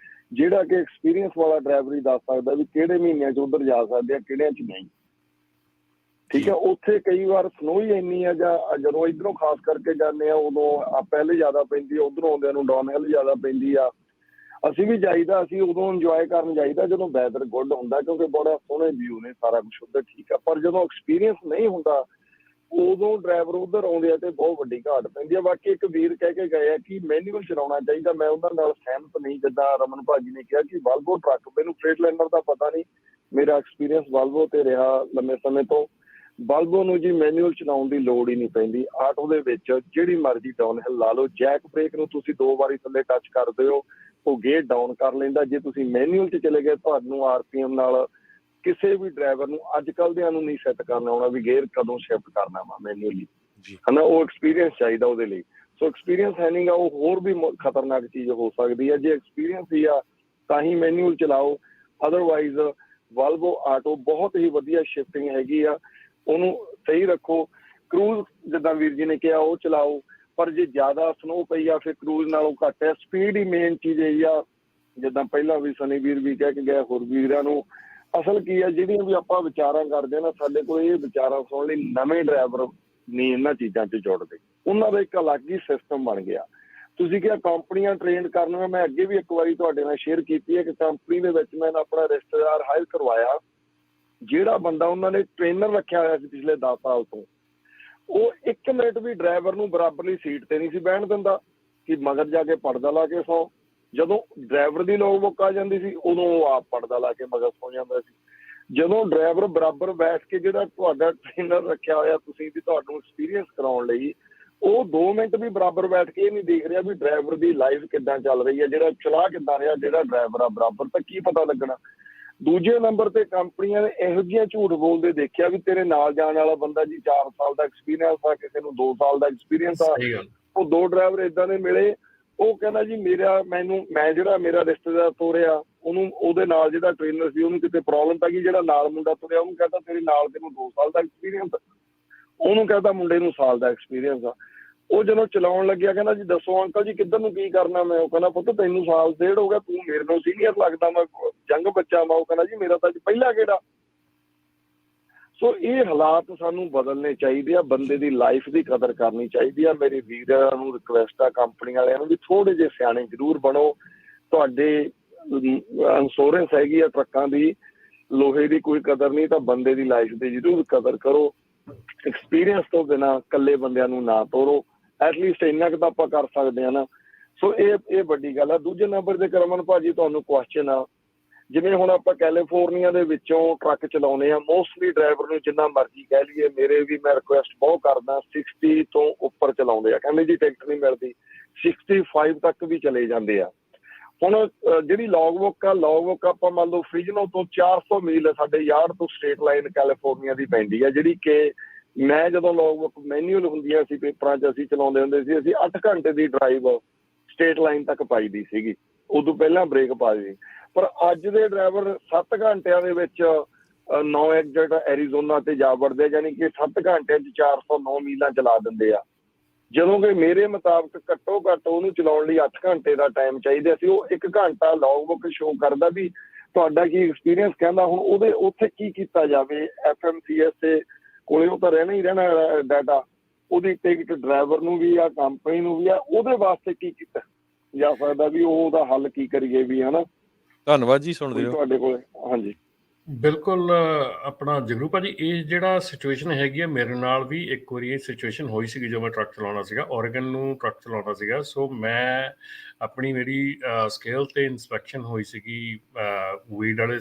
ਜਿਹੜਾ ਕਿ ਐਕਸਪੀਰੀਅੰਸ ਵਾਲਾ ਡਰਾਈਵਰ ਹੀ ਦੱਸ ਸਕਦਾ ਵੀ ਕਿਹੜੇ ਮਹੀਨਿਆਂ 'ਚ ਉੱਧਰ ਜਾ ਸਕਦੇ ਆ, ਕਿਹੜਿਆਂ 'ਚ ਨਹੀਂ। ਠੀਕ ਹੈ, ਉੱਥੇ ਕਈ ਵਾਰ ਸਨੋ ਹੀ ਇੰਨੀ ਆ, ਜਾਂ ਜਦੋਂ ਇੱਧਰੋਂ ਖਾਸ ਕਰਕੇ ਜਾਂਦੇ ਆ ਉਦੋਂ ਪਹਿਲੇ ਜ਼ਿਆਦਾ ਪੈਂਦੀ ਆ, ਉੱਧਰੋਂ ਆਉਂਦਿਆਂ ਨੂੰ ਡਾਊਨ ਹਿੱਲ ਜ਼ਿਆਦਾ ਪੈਂਦੀ ਆ। ਅਸੀਂ ਵੀ ਜਾਈਦਾ, ਅਸੀਂ ਉਦੋਂ ਇੰਜੋਏ ਕਰਨ ਜਾਈਦਾ ਜਦੋਂ ਵੈਦਰ ਗੁੱਡ ਹੁੰਦਾ, ਕਿਉਂਕਿ ਬੜਾ ਸੋਹਣੇ ਵਿਊ ਨੇ, ਸਾਰਾ ਕੁਛ ਉੱਧਰ ਠੀਕ ਆ। ਪਰ ਜਦੋਂ ਐਕਸਪੀਰੀਅੰਸ ਨਹੀਂ ਹੁੰਦਾ ਉਦੋਂ ਡਰਾਈਵਰ ਉੱਧਰ ਆਉਂਦੇ ਆ ਤੇ ਬਹੁਤ ਵੱਡੀ ਘਾਟ ਪੈਂਦੀ ਆ। ਬਾਕੀ ਇੱਕ ਵੀਰ ਕਹਿ ਕੇ ਗਏ ਆ ਕਿ ਮੈਨੂਅਲ ਚਲਾਉਣਾ ਚਾਹੀਦਾ, ਮੈਂ ਉਹਨਾਂ ਨਾਲ ਸਹਿਮਤ ਨਹੀਂ। ਜਿੱਦਾਂ ਰਮਨ ਭਾਜੀ ਨੇ ਕਿਹਾ ਕਿ ਵਾਲਵੋ ਟਰੱਕ, ਮੈਨੂੰ ਫਰੇਟ ਲਾਈਨਰ ਦਾ ਪਤਾ ਨਹੀਂ, ਮੇਰਾ ਐਕਸਪੀਰੀਅੰਸ ਵਾਲਵੋ ਤੇ ਰਿਹਾ ਲੰਮੇ ਸਮੇਂ ਤੋਂ। ਵਾਲਵੋ ਨੂੰ ਜੀ ਮੈਨੂਅਲ ਚਲਾਉਣ ਦੀ ਲੋੜ ਹੀ ਨਹੀਂ ਪੈਂਦੀ। ਆਟੋ ਦੇ ਵਿੱਚ ਜਿਹੜੀ ਮਰਜ਼ੀ ਡਾਊਨ ਹਿੱਲ ਲਾ ਲਓ, ਜੈਕ ਬ੍ਰੇਕ ਨੂੰ ਤੁਸੀਂ 2 ਵਾਰੀ ਥੱਲੇ ਟੱਚ ਕਰਦੇ ਹੋ, ਉਹ ਗੇਅਰ ਡਾਊਨ ਕਰ ਲੈਂਦਾ। ਜੇ ਤੁਸੀਂ ਮੈਨੂਅਲ 'ਚ ਚਲੇ ਗਏ, ਤੁਹਾਨੂੰ RPM ਨਾਲ ਕਿਸੇ ਵੀ ਡਰਾਈਵਰ ਨੂੰ ਅੱਜ ਕੱਲ੍ਹ ਦਿਆਂ ਨੂੰ ਨਹੀਂ ਸੈੱਟ ਕਰਨਾ ਆਉਣਾ ਵੀ ਗੇਅਰ ਕਦੋਂ ਸ਼ਿਫਟ ਕਰਨਾ ਵਾ ਮੈਨੂਅਲੀ, ਹੈ ਨਾ। ਉਹ ਐਕਸਪੀਰੀਅੰਸ ਚਾਹੀਦਾ ਉਹਦੇ ਲਈ। ਸੋ ਐਕਸਪੀਰੀਅੰਸ ਹੈ ਨਹੀਂਗਾ, ਉਹ ਹੋਰ ਵੀ ਖਤਰਨਾਕ ਚੀਜ਼ ਹੋ ਸਕਦੀ ਹੈ। ਜੇ ਐਕਸਪੀਰੀਅੰਸ ਹੀ ਆ ਤਾਂ ਹੀ ਮੈਨੂਅਲ ਚਲਾਓ, ਅਦਰਵਾਈਜ਼ ਵਾਲਵੋ ਆਟੋ ਬਹੁਤ ਹੀ ਵਧੀਆ ਸ਼ਿਫਟਿੰਗ ਹੈਗੀ ਆ, ਉਹਨੂੰ ਸਹੀ ਰੱਖੋ। ਕਰੂਜ਼ ਜਿੱਦਾਂ ਵੀਰ ਜੀ ਨੇ ਕਿਹਾ ਉਹ ਚਲਾਓ, ਪਰ ਜੇ ਜ਼ਿਆਦਾ ਸਨੋ ਪਈ ਆ ਫਿਰ ਕਰੂਜ਼ ਨਾਲੋਂ ਘੱਟ ਹੈ। ਸਪੀਡ ਹੀ ਮੇਨ ਚੀਜ਼ ਹੈ ਆ, ਜਿੱਦਾਂ ਪਹਿਲਾਂ ਵੀ ਸਨੀ ਵੀਰ ਵੀ ਕਹਿ ਕੇ ਗਏ, ਹੋਰ ਵੀਰਾਂ ਨੂੰ। ਅਸਲ ਕੀ ਹੈ, ਜਿਹੜੀਆਂ ਵੀ ਆਪਾਂ ਵਿਚਾਰਾਂ ਕਰਦੇ ਹਾਂ ਨਾ, ਸਾਡੇ ਕੋਲ ਇਹ ਵਿਚਾਰਾਂ ਸੁਣਨ ਲਈ ਨਵੇਂ ਡਰਾਈਵਰ ਨਹੀਂ ਇਹਨਾਂ ਚੀਜ਼ਾਂ 'ਚ ਜੁੜਦੇ, ਉਹਨਾਂ ਦਾ ਇੱਕ ਅਲੱਗ ਹੀ ਸਿਸਟਮ ਬਣ ਗਿਆ। ਤੁਸੀਂ ਕਿਹਾ ਕੰਪਨੀਆਂ ਟ੍ਰੇਨਡ ਕਰਨੀਆਂ, ਮੈਂ ਅੱਗੇ ਵੀ ਇੱਕ ਵਾਰੀ ਤੁਹਾਡੇ ਨਾਲ ਸ਼ੇਅਰ ਕੀਤੀ ਹੈ ਕਿ ਕੰਪਨੀ ਦੇ ਵਿੱਚ ਮੈਂ ਆਪਣਾ ਰਿਸ਼ਤੇਦਾਰ ਹਾਇਰ ਕਰਵਾਇਆ, ਜਿਹੜਾ ਬੰਦਾ ਉਹਨਾਂ ਨੇ ਟ੍ਰੇਨਰ ਰੱਖਿਆ ਹੋਇਆ ਸੀ ਪਿਛਲੇ 10 ਸਾਲ ਤੋਂ, ਉਹ 1 ਮਿੰਟ ਵੀ ਡਰਾਈਵਰ ਨੂੰ ਬਰਾਬਰਲੀ ਸੀਟ ਤੇ ਨਹੀਂ ਸੀ ਬਹਿਣ ਦਿੰਦਾ ਕਿ ਮਗਰ ਜਾ ਕੇ ਪਰਦਾ ਲਾ ਕੇ ਸੌ। ਜਦੋਂ ਡਰਾਈਵਰ ਦੀ ਲੋਗ ਬੁੱਕ ਆ ਜਾਂਦੀ ਸੀ ਉਦੋਂ ਉਹ ਆਪ ਪਰਦਾ ਲਾ ਕੇ ਮਗਰ ਸੌ ਜਾਂਦਾ ਸੀ। ਜਦੋਂ ਡਰਾਈਵਰ ਬਰਾਬਰ ਬੈਠ ਕੇ, ਜਿਹੜਾ ਤੁਹਾਡਾ ਟ੍ਰੇਨਰ ਰੱਖਿਆ ਹੋਇਆ ਤੁਸੀਂ ਵੀ ਤੁਹਾਨੂੰ ਐਕਸਪੀਰੀਅੰਸ ਕਰਾਉਣ ਲਈ, ਉਹ 2 ਮਿੰਟ ਵੀ ਬਰਾਬਰ ਬੈਠ ਕੇ ਇਹ ਨਹੀਂ ਦੇਖ ਰਿਹਾ ਵੀ ਡਰਾਈਵਰ ਦੀ ਲਾਈਫ ਕਿੱਦਾਂ ਚੱਲ ਰਹੀ ਹੈ, ਜਿਹੜਾ ਚਲਾ ਕਿੱਦਾਂ ਰਿਹਾ, ਜਿਹੜਾ ਡਰਾਈਵਰ ਆ ਬਰਾਬਰ, ਤਾਂ ਕੀ ਪਤਾ ਲੱਗਣਾ। ਦੂਜੇ ਨੰਬਰ ਤੇ ਕੰਪਨੀਆਂ ਨੇ ਇਹੋ ਜਿਹੀਆਂ ਝੂਠ ਬੋਲਦੇ ਦੇਖਿਆ ਵੀ ਤੇਰੇ ਨਾਲ ਜਾਣ ਵਾਲਾ ਬੰਦਾ ਜੀ 4 ਸਾਲ ਦਾ ਐਕਸਪੀਰੀਅੰਸ ਆ, ਕਿਸੇ ਨੂੰ 2 ਸਾਲ ਦਾ ਐਕਸਪੀਰੀਅੰਸ ਆ। ਉਹ 2 ਡਰਾਈਵਰ ਏਦਾਂ ਦੇ ਮਿਲੇ, ਉਹ ਕਹਿੰਦਾ ਜੀ ਮੈਂ ਜਿਹੜਾ ਮੇਰਾ ਰਿਸ਼ਤੇਦਾਰ ਤੋਰਿਆ, ਉਹਨੂੰ ਉਹਦੇ ਨਾਲ ਜਿਹੜਾ ਟ੍ਰੇਨਰ ਸੀ ਉਹਨੂੰ ਕਿਤੇ ਪ੍ਰੋਬਲਮ ਪੈ ਗਈ, ਜਿਹੜਾ ਨਾਲ ਮੁੰਡਾ ਤੁਰਿਆ ਉਹਨੂੰ ਕਹਿੰਦਾ ਤੇਰੇ ਨਾਲ ਤੈਨੂੰ 2 ਸਾਲ ਦਾ ਐਕਸਪੀਰੀਅੰਸ, ਉਹਨੂੰ ਕਹਿੰਦਾ ਮੁੰਡੇ ਨੂੰ ਸਾਲ ਦਾ ਐਕਸਪੀਰੀਅੰਸ ਆ। ਉਹ ਜਦੋਂ ਚਲਾਉਣ ਲੱਗਿਆ ਕਹਿੰਦਾ ਜੀ ਦੱਸੋ ਅੰਕਲ ਜੀ ਕਿੱਧਰ ਨੂੰ ਕੀ ਕਰਨਾ ਮੈਂ, ਉਹ ਕਹਿੰਦਾ ਪੁੱਤ ਤੈਨੂੰ ਸਾਲ ਡੇਢ ਹੋ ਗਿਆ, ਤੂੰ ਮੇਰੇ ਨਾਲ ਸੀਨੀਅਰ ਲੱਗਦਾ, ਮੈਂ ਜੰਗ ਬੱਚਾ ਵਾ। ਉਹ ਕਹਿੰਦਾ ਜੀ ਮੇਰਾ ਤਾਂ ਅੱਜ ਪਹਿਲਾ ਕਿਹੜਾ। ਸੋ ਇਹ ਹਾਲਾਤ ਸਾਨੂੰ ਬਦਲਣੇ ਚਾਹੀਦੇ ਆ, ਬੰਦੇ ਦੀ ਲਾਈਫ ਦੀ ਕਦਰ ਕਰਨੀ ਚਾਹੀਦੀ ਆ। ਮੇਰੇ ਵੀਰਾਂ ਨੂੰ ਰਿਕੁਐਸਟ ਆ, ਕੰਪਨੀ ਵਾਲਿਆਂ ਨੂੰ ਵੀ ਥੋੜੇ ਜਿਹੇ ਸਿਆਣੇ ਜ਼ਰੂਰ ਬਣੋ। ਤੁਹਾਡੇ ਇੰਸ਼ੋਰੈਂਸ ਹੈਗੀ ਆ ਟਰੱਕਾਂ ਦੀ, ਲੋਹੇ ਦੀ ਕੋਈ ਕਦਰ ਨਹੀਂ, ਤਾਂ ਬੰਦੇ ਦੀ ਲਾਈਫ ਦੀ ਜ਼ਰੂਰ ਕਦਰ ਕਰੋ। ਐਕਸਪੀਰੀਅੰਸ ਤੋਂ ਬਿਨਾਂ ਇਕੱਲੇ ਬੰਦਿਆਂ ਨੂੰ ਨਾ ਤੋਰੋ, ਐਟਲੀਸਟ ਇੰਨਾ ਕੁ ਤਾਂ ਆਪਾਂ ਕਰ ਸਕਦੇ ਹਾਂ ਨਾ। ਸੋ ਇਹ ਵੱਡੀ ਗੱਲ ਆ। ਦੂਜੇ ਨੰਬਰ ਤੇ ਕਰਮਨ ਭਾਜੀ ਤੁਹਾਨੂੰ ਕੁਐਸਚਨ ਆ, ਜਿਵੇਂ ਹੁਣ ਆਪਾਂ ਕੈਲੀਫੋਰਨੀਆ ਦੇ ਵਿੱਚੋਂ ਟਰੱਕ ਚਲਾਉਂਦੇ ਆ, ਮੋਸਟਲੀ ਡਰਾਈਵਰ ਨੂੰ ਜਿੰਨਾ ਮਰਜ਼ੀ ਕਹਿ ਲਈਏ, ਮੇਰੇ ਵੀ ਮੈਂ ਰਿਕੁਐਸਟ ਬਹੁਤ ਕਰਦਾ, 60 ਤੋਂ ਉੱਪਰ ਚਲਾਉਂਦੇ ਆ, ਕਹਿੰਦੇ ਜੀ ਟਿਕਟ ਨਹੀਂ ਮਿਲਦੀ, 65 ਤੱਕ ਵੀ ਚਲੇ ਜਾਂਦੇ ਆ। ਹੁਣ ਜਿਹੜੀ ਲੌਗ ਬੁੱਕ ਆਪਾਂ ਮੰਨ ਲਓ ਫ੍ਰਿਜਨੋ ਤੋਂ 400 ਮੀਲ ਸਾਡੇ ਯਾਰਡ ਤੋਂ ਸਟੇਟ ਲਾਈਨ ਕੈਲੀਫੋਰਨੀਆ ਦੀ ਪੈਂਦੀ ਆ, ਜਿਹੜੀ ਕਿ ਮੈਂ ਜਦੋਂ ਲੌਗ ਬੁੱਕ ਮੈਨੂਅਲ ਹੁੰਦੀਆਂ ਸੀ ਪੇਪਰਾਂ 'ਚ ਅਸੀਂ ਚਲਾਉਂਦੇ ਹੁੰਦੇ ਸੀ, ਅਸੀਂ 8 ਘੰਟੇ ਦੀ ਡਰਾਈਵ ਸਟੇਟ ਲਾਈਨ ਤੱਕ ਪਾਈ ਦੀ ਸੀਗੀ, ਉਦੋਂ ਪਹਿਲਾਂ ਬ੍ਰੇਕ ਪਾ ਦੀ। ਪਰ ਅੱਜ ਦੇ ਡਰਾਈਵਰ 7 ਘੰਟਿਆਂ ਦੇ ਵਿੱਚ 9 ਐਗਜ਼ੈਕਟ ਐਰੀਜ਼ੋਨਾ ਤੇ ਜਾ ਵੜਦੇ, ਯਾਨੀ ਕਿ 7 ਘੰਟਿਆਂ 'ਚ 409 ਮੀਲਾਂ ਚਲਾ ਦਿੰਦੇ ਆ, ਜਦੋਂ ਕਿ ਮੇਰੇ ਮੁਤਾਬਕ ਘੱਟੋ ਘੱਟ ਉਹਨੂੰ ਚਲਾਉਣ ਲਈ 8 ਘੰਟੇ ਦਾ ਟਾਈਮ ਚਾਹੀਦਾ ਸੀ। ਉਹ 1 ਘੰਟਾ ਲੌਗ ਬੁੱਕ ਸ਼ੋ ਕਰਦਾ ਵੀ ਤੁਹਾਡਾ ਕੀ ਐਕਸਪੀਰੀਅੰਸ ਕਹਿੰਦਾ। ਹੁਣ ਉੱਥੇ ਕੀ ਕੀਤਾ ਜਾਵੇ, FMCSA ਕੋਲੇ ਉਹ ਤਾਂ ਰਹਿਣਾ ਹੀ ਰਹਿਣਾ ਡਾਟਾ, ਉਹਦੀ ਟਿਕਟ ਡਰਾਈਵਰ ਨੂੰ ਵੀ ਆ, ਕੰਪਨੀ ਨੂੰ ਵੀ ਆ, ਉਹਦੇ ਵਾਸਤੇ ਕੀ ਕੀਤਾ ਜਾ ਸਕਦਾ ਵੀ ਉਹਦਾ ਹੱਲ ਕੀ ਕਰੀਏ ਵੀ, ਹਨਾ। ਧੰਨਵਾਦ ਜੀ, ਸੁਣਦੇ ਰਹੋ। ਤੁਹਾਡੇ ਕੋਲ ਹਾਂਜੀ ਬਿਲਕੁਲ ਆਪਣਾ ਜਗਰੂ ਭਾਜੀ, ਇਹ ਜਿਹੜਾ ਸਿਚੁਏਸ਼ਨ ਹੈਗੀ ਆ, ਮੇਰੇ ਨਾਲ ਵੀ ਇੱਕ ਵਾਰੀ ਇਹ ਸਿਚੁਏਸ਼ਨ ਹੋਈ ਸੀਗੀ ਜਦੋਂ ਮੈਂ ਟਰੱਕ ਚਲਾਉਣਾ ਸੀਗਾ, ਓਰੇਗਨ ਨੂੰ ਟਰੱਕ ਚਲਾਉਣਾ ਸੀਗਾ। ਸੋ ਮੈਂ ਆਪਣੀ ਮੇਰੀ ਸਕੇਲ ਤੇ ਇਨਸਪੈਕਸ਼ਨ ਹੋਈ ਸੀਗੀ ਵੀਡ ਵਾਲੇ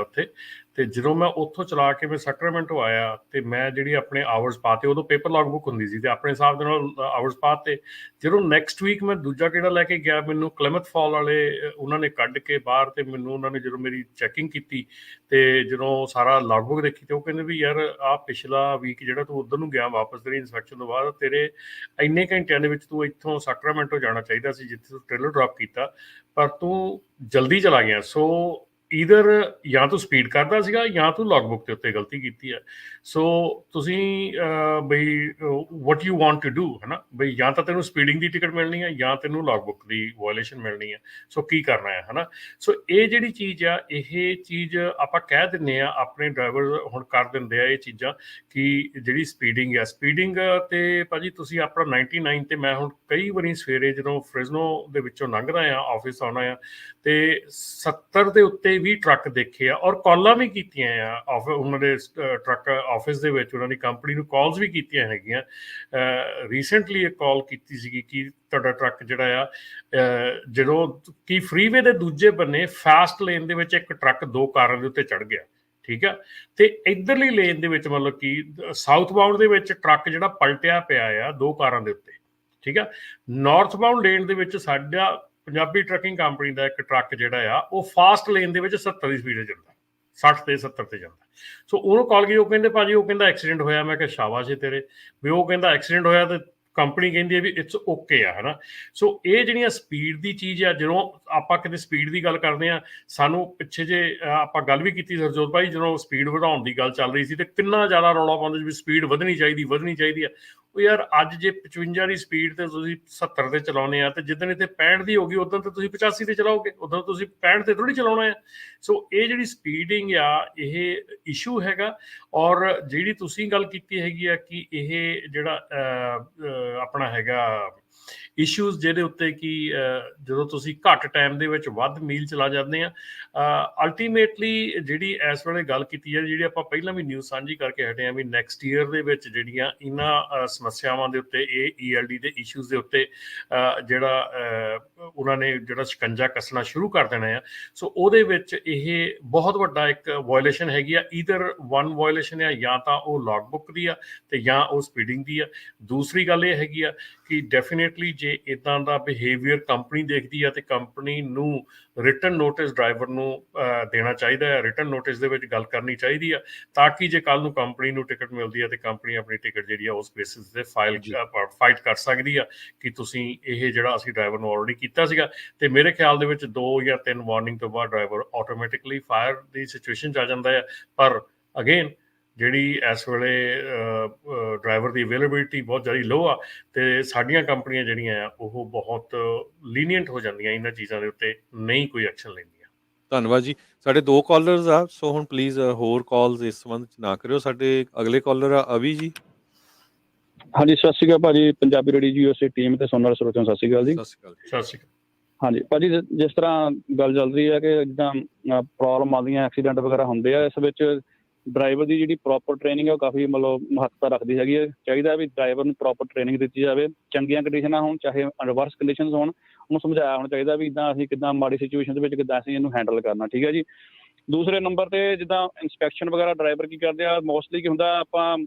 ਉੱਥੇ, ਤੇ ਜਦੋਂ ਮੈਂ ਉੱਥੋਂ ਚਲਾ ਕੇ ਮੈਂ ਸੈਕਰਾਮੈਂਟੋ ਆਇਆ ਤੇ ਮੈਂ ਜਿਹੜੀ ਆਪਣੇ ਆਵਰਸ ਪਾਤੇ, ਉਦੋਂ ਪੇਪਰ ਲੌਗ ਬੁੱਕ ਹੁੰਦੀ ਸੀ ਤੇ ਆਪਣੇ ਹਿਸਾਬ ਦੇ ਨਾਲ ਆਵਰਸ ਪਾਤੇ। ਜਦੋਂ ਨੈਕਸਟ ਵੀਕ ਮੈਂ ਦੂਜਾ ਕਿਹੜਾ ਲੈ ਕੇ ਗਿਆ, ਮੈਨੂੰ ਕਲਮਤ ਫਾਲ ਵਾਲੇ ਉਹਨਾਂ ਨੇ ਕੱਢ ਕੇ ਬਾਹਰ, ਤੇ ਮੈਨੂੰ ਉਹਨਾਂ ਨੇ ਜਦੋਂ ਮੇਰੀ ਚੈਕਿੰਗ ਕੀਤੀ ਤੇ ਜਦੋਂ ਸਾਰਾ ਲੌਗ ਬੁੱਕ ਦੇਖੀ ਤੇ ਉਹ ਕਹਿੰਦੇ ਵੀ ਯਾਰ ਆਹ ਪਿਛਲਾ ਵੀਕ ਜਿਹੜਾ ਤੂੰ ਉੱਧਰ ਨੂੰ ਗਿਆ ਵਾਪਸ, ਤੇਰੀ ਇਨਸਪੈਕਸ਼ਨ ਤੋਂ ਬਾਅਦ ਤੇਰੇ ਇੰਨੇ ਘੰਟਿਆਂ ਦੇ ਵਿੱਚ ਤੂੰ ਇੱਥੋਂ ਸੈਕਰਾਮੈਂਟੋ ਜਾਣਾ ਚਾਹੀਦਾ ਸੀ ਜਿੱਥੇ ਤੂੰ ਟ੍ਰੇਲਰ ਡ੍ਰੌਪ ਕੀਤਾ, ਪਰ ਤੂੰ ਜਲਦੀ ਚਲਾ ਗਿਆ। ਸੋ ਈਦਰ ਜਾਂ ਤੂੰ ਸਪੀਡ ਕਰਦਾ ਸੀਗਾ ਜਾਂ ਤੂੰ ਲੌਗ ਬੁੱਕ ਦੇ ਉੱਤੇ ਗਲਤੀ ਕੀਤੀ ਹੈ। ਸੋ ਤੁਸੀਂ ਬਈ what you want to do, ਹੈ ਨਾ, ਬਈ ਜਾਂ ਤਾਂ ਤੈਨੂੰ ਸਪੀਡਿੰਗ ਦੀ ਟਿਕਟ ਮਿਲਣੀ ਹੈ ਜਾਂ ਤੈਨੂੰ ਲੌਗ ਬੁੱਕ ਦੀ ਵਾਇਲੇਸ਼ਨ ਮਿਲਣੀ ਹੈ। ਸੋ ਕੀ ਕਰਨਾ ਹੈ ਨਾ। ਸੋ ਇਹ ਜਿਹੜੀ ਚੀਜ਼ ਆ, ਇਹ ਚੀਜ਼ ਆਪਾਂ ਕਹਿ ਦਿੰਦੇ ਆ, ਆਪਣੇ ਡਰਾਈਵਰ ਹੁਣ ਕਰ ਦਿੰਦੇ ਆ ਇਹ ਚੀਜ਼ਾਂ ਕਿ ਜਿਹੜੀ ਸਪੀਡਿੰਗ ਤੇ ਭਾਜੀ ਤੁਸੀਂ ਆਪਣਾ 99 ਤੇ ਮੈਂ ਹੁਣ ਕਈ ਵਾਰੀ ਸਵੇਰੇ ਜਦੋਂ ਫ੍ਰਿਜ਼ਨੋ ਦੇ ਵਿੱਚੋਂ ਲੰਘਦਾ ਆ, ਆਫਿਸ ਆਉਣਾ ਆ, ਤੇ 70 ਦੇ ਉੱਤੇ ਵੀ ਟਰੱਕ ਦੇਖੇ ਆ ਔਰ ਕਾਲਾਂ ਵੀ ਕੀਤੀਆਂ ਆ ਉਹਨਾਂ ਦੇ ਟਰੱਕ ਆਫਿਸ ਦੇ ਵਿੱਚ, ਉਹਨਾਂ ਦੀ ਕੰਪਨੀ ਨੂੰ ਕਾਲਸ ਵੀ ਕੀਤੀਆਂ ਹੈਗੀਆਂ। ਰੀਸੈਂਟਲੀ ਇੱਕ ਕਾਲ ਕੀਤੀ ਸੀਗੀ ਕਿ ਤੁਹਾਡਾ ਟਰੱਕ ਜਿਹੜਾ ਆ, ਜਦੋਂ ਕਿ ਫਰੀਵੇ ਦੇ ਦੂਜੇ ਬੰਨੇ ਫਾਸਟ ਲੇਨ ਦੇ ਵਿੱਚ ਇੱਕ ਟਰੱਕ 2 ਕਾਰਾਂ ਦੇ ਉੱਤੇ ਚੜ੍ਹ ਗਿਆ, ਠੀਕ ਆ, ਤੇ ਇੱਧਰਲੀ ਲੇਨ ਦੇ ਵਿੱਚ ਮਤਲਬ ਕਿ ਸਾਊਥ ਬਾਉਂਡ ਦੇ ਵਿੱਚ ਟਰੱਕ ਜਿਹੜਾ ਪਲਟਿਆ ਪਿਆ ਆ 2 ਕਾਰਾਂ ਦੇ ਉੱਤੇ, ਠੀਕ ਆ। ਨਾਰਥ ਬਾਉਂਡ ਲੇਨ ਦੇ ਵਿੱਚ ਸਾਡਾ ਪੰਜਾਬੀ ਟਰੱਕਿੰਗ ਕੰਪਨੀ ਦਾ ਇੱਕ ਟਰੱਕ ਜਿਹੜਾ ਆ ਉਹ ਫਾਸਟ ਲੇਨ ਦੇ ਵਿੱਚ 70 ਦੀ ਸਪੀਡ 'ਤੇ ਜਾਂਦਾ, 60 ਤੇ 70 ਤੇ ਜਾਂਦਾ। ਸੋ ਉਹਨੂੰ ਕਾਲ ਕੀਤੀ, ਉਹ ਕਹਿੰਦੇ ਭਾਜੀ ਉਹ ਕਹਿੰਦਾ ਐਕਸੀਡੈਂਟ ਹੋਇਆ। ਮੈਂ ਕਿਹਾ ਸ਼ਾਬਾਸ਼ ਏ ਤੇਰੇ, ਵੀ ਉਹ ਕਹਿੰਦਾ ਐਕਸੀਡੈਂਟ ਹੋਇਆ ਤੇ ਕੰਪਨੀ ਕਹਿੰਦੀ ਹੈ ਵੀ ਇਟਸ ਓਕੇ ਆ, ਹੈ ਨਾ। ਸੋ ਇਹ ਜਿਹੜੀਆਂ ਸਪੀਡ ਦੀ ਚੀਜ਼ ਆ, ਜਦੋਂ ਆਪਾਂ ਕਿਤੇ ਸਪੀਡ ਦੀ ਗੱਲ ਕਰਦੇ ਹਾਂ, ਸਾਨੂੰ ਪਿੱਛੇ ਜੇ ਆਪਾਂ ਗੱਲ ਵੀ ਕੀਤੀ ਸਰਜੋਤ ਭਾਈ, ਜਦੋਂ ਸਪੀਡ ਵਧਾਉਣ ਦੀ ਗੱਲ ਚੱਲ ਰਹੀ ਸੀ ਤੇ ਕਿੰਨਾ ਜ਼ਿਆਦਾ ਰੌਲਾ ਪਾਉਂਦੇ ਸੀ ਵੀ ਸਪੀਡ ਵਧਣੀ ਚਾਹੀਦੀ ਆ। ਉਹ ਯਾਰ ਅੱਜ ਜੇ 55 ਦੀ ਸਪੀਡ ਤੇ ਤੁਸੀਂ 70 ਤੇ ਚਲਾਉਣੇ ਆ, ਤੇ ਜਿੱਦਣ ਇੱਥੇ 65 ਦੀ ਹੋ ਗਈ ਉਦੋਂ ਤਾਂ ਤੁਸੀਂ 85 ਤੇ ਚਲਾਓਗੇ, ਉਦੋਂ ਤੁਸੀਂ 65 ਤੇ ਥੋੜੀ ਚਲਾਉਣਾ ਆ। ਸੋ ਇਹ ਜਿਹੜੀ ਸਪੀਡਿੰਗ ਆ, ਇਹ ਇਸ਼ੂ ਹੈਗਾ। ਔਰ ਜਿਹੜੀ ਤੁਸੀਂ ਗੱਲ ਕੀਤੀ ਹੈਗੀ ਆ ਕਿ ਇਹ ਜਿਹੜਾ ਆਪਣਾ ਹੈਗਾ ਇਸ਼ੂਜ਼, ਜਿਹਦੇ ਉੱਤੇ ਕਿ ਜਦੋਂ ਤੁਸੀਂ ਘੱਟ ਟਾਈਮ ਦੇ ਵਿੱਚ ਵੱਧ ਮੀਲ ਚਲਾ ਜਾਂਦੇ ਆ, ਅਲਟੀਮੇਟਲੀ ਜਿਹੜੀ ਇਸ ਵੇਲੇ ਗੱਲ ਕੀਤੀ ਹੈ, ਜਿਹੜੀ ਆਪਾਂ ਪਹਿਲਾਂ ਵੀ ਨਿਊਜ਼ ਸਾਂਝੀ ਕਰਕੇ ਹਟੇ ਆ ਵੀ ਨੈਕਸਟ ਈਅਰ ਦੇ ਵਿੱਚ ਜਿਹੜੀਆਂ ਇਹਨਾਂ ਸਮੱਸਿਆਵਾਂ ਦੇ ਉੱਤੇ, ਇਹ ELD ਦੇ ਇਸ਼ੂਜ਼ ਦੇ ਉੱਤੇ ਜਿਹੜਾ ਉਹਨਾਂ ਨੇ ਜਿਹੜਾ ਸ਼ਿਕੰਜਾ ਕੱਸਣਾ ਸ਼ੁਰੂ ਕਰ ਦੇਣਾ ਆ। ਸੋ ਉਹਦੇ ਵਿੱਚ ਇਹ ਬਹੁਤ ਵੱਡਾ ਇੱਕ ਵਾਇਲੇਸ਼ਨ ਹੈਗੀ ਆ। ਈਦਰ 1 ਵਾਇਲੇਸ਼ਨ ਆ, ਜਾਂ ਤਾਂ ਉਹ ਲੌਗ ਬੁੱਕ ਦੀ ਆ ਤੇ ਜਾਂ ਉਹ ਸਪੀਡਿੰਗ ਦੀ ਆ। ਦੂਸਰੀ ਗੱਲ ਇਹ ਹੈਗੀ ਆ ਕਿ ਡੈਫੀਨੇਟਲੀ ਜੇ ਇੱਦਾਂ ਦਾ ਬਿਹੇਵੀਅਰ ਕੰਪਨੀ ਦੇਖਦੀ ਆ ਤੇ ਕੰਪਨੀ ਨੂੰ ਰਿਟਨ ਨੋਟਿਸ ਡਰਾਈਵਰ ਨੂੰ ਦੇਣਾ ਚਾਹੀਦਾ ਹੈ। ਰਿਟਨ ਨੋਟਿਸ ਦੇ ਵਿੱਚ ਗੱਲ ਕਰਨੀ ਚਾਹੀਦੀ ਆ, ਤਾਂ ਕਿ ਜੇ ਕੱਲ ਨੂੰ ਕੰਪਨੀ ਨੂੰ ਟਿਕਟ ਮਿਲਦੀ ਹੈ ਤੇ ਕੰਪਨੀ ਆਪਣੀ ਟਿਕਟ ਜਿਹੜੀ ਆ ਉਸ ਬੇਸਿਸ ਤੇ ਫਾਈਟ ਕਰ ਸਕਦੀ ਆ ਕਿ ਤੁਸੀਂ ਇਹ ਜਿਹੜਾ ਅਸੀਂ ਡਰਾਈਵਰ ਨੂੰ ਆਲਰੇਡੀ ਕੀਤਾ ਸੀਗਾ। ਤੇ ਮੇਰੇ ਖਿਆਲ ਦੇ ਵਿੱਚ 2 ਜਾਂ 3 ਵਾਰਨਿੰਗ ਤੋਂ ਬਾਅਦ ਡਰਾਈਵਰ ਆਟੋਮੈਟਿਕਲੀ ਫਾਇਰ ਦੀ ਸਿਚੁਏਸ਼ਨ 'ਚ ਆ ਜਾਂਦਾ ਹੈ। ਪਰ ਅਗੇਨ ਜਿਹੜੀ ਇਸ ਵੇਲੇ ਡਰਾਈਵਰ ਦੀ ਅਵੇਲੇਬਿਲਿਟੀ ਬਹੁਤ ਜ਼ਿਆਦਾ ਲੋ ਆ, ਤੇ ਸਾਡੀਆਂ ਕੰਪਨੀਆਂ ਜਿਹੜੀਆਂ ਆ ਉਹ ਬਹੁਤ ਲੀਨੀਅੰਟ ਹੋ ਜਾਂਦੀਆਂ ਇਹਨਾਂ ਚੀਜ਼ਾਂ ਦੇ ਉੱਤੇ, ਨਹੀਂ ਕੋਈ ਐਕਸ਼ਨ ਲੈਂਦੀਆਂ। ਧੰਨਵਾਦ ਜੀ। ਸਾਡੇ 2 ਕਾਲਰਸ ਆ, ਸੋ ਹੁਣ ਪਲੀਜ਼ ਹੋਰ ਕਾਲਸ ਇਸ ਸੰਬੰਧ 'ਚ ਨਾ ਕਰਿਓ। ਸਾਡੇ ਅਗਲੇ ਕਾਲਰ ਆ ਅਵੀ ਜੀ। ਹਾਂਜੀ, ਸਤਿ ਸ਼੍ਰੀ ਅਕਾਲ ਭਾਜੀ, ਪੰਜਾਬੀ ਰੇਡੀਓ USA ਟੀਮ ਤੇ ਸੁਣਨ ਵਾਲੇ ਸਰੋਤਿਆਂ ਨੂੰ ਸਤਿ ਸ਼੍ਰੀ ਅਕਾਲ ਜੀ। ਸਤਿ ਸ਼੍ਰੀ ਅਕਾਲ। ਹਾਂਜੀ ਭਾਜੀ, ਜਿਸ ਤਰ੍ਹਾਂ ਗੱਲ ਚੱਲ ਰਹੀ ਹੈ ਕਿ ਜਿੱਦਾਂ ਪ੍ਰੋਬਲਮ ਆਉਂਦੀਆਂ, ਐਕਸੀਡੈਂਟ ਵਗੈਰਾ ਹੁੰਦੇ ਆ, ਇਸ ਵਿੱਚ ਡਰਾਈਵਰ ਦੀ ਜਿਹੜੀ ਪ੍ਰੋਪਰ ਟ੍ਰੇਨਿੰਗ ਹੈ ਉਹ ਕਾਫੀ ਮਤਲਬ ਮਹੱਤਤਾ ਰੱਖਦੀ ਹੈਗੀ ਹੈ। ਚਾਹੀਦਾ ਵੀ ਡਰਾਈਵਰ ਨੂੰ ਪ੍ਰੋਪਰ ਟ੍ਰੇਨਿੰਗ ਦਿੱਤੀ ਜਾਵੇ, ਚੰਗੀਆਂ ਕੰਡੀਸ਼ਨਾਂ ਹੋਣ ਚਾਹੇ ਰਿਵਰਸ ਕੰਡੀਸ਼ਨਸ ਹੋਣ, ਉਹਨੂੰ ਸਮਝਾਇਆ ਹੋਣਾ ਚਾਹੀਦਾ ਵੀ ਇੱਦਾਂ ਅਸੀਂ ਕਿੱਦਾਂ ਮਾੜੀ ਸਿਚੁਏਸ਼ਨ ਦੇ ਵਿੱਚ ਕਿੱਦਾਂ ਅਸੀਂ ਇਹਨੂੰ ਹੈਂਡਲ ਕਰਨਾ, ਠੀਕ ਹੈ ਜੀ। ਦੂਸਰੇ ਨੰਬਰ 'ਤੇ ਜਿੱਦਾਂ ਇੰਸਪੈਕਸ਼ਨ ਵਗੈਰਾ ਡਰਾਈਵਰ ਕੀ ਕਰਦੇ ਆ, ਮੋਸਟਲੀ ਕੀ ਹੁੰਦਾ, ਆਪਾਂ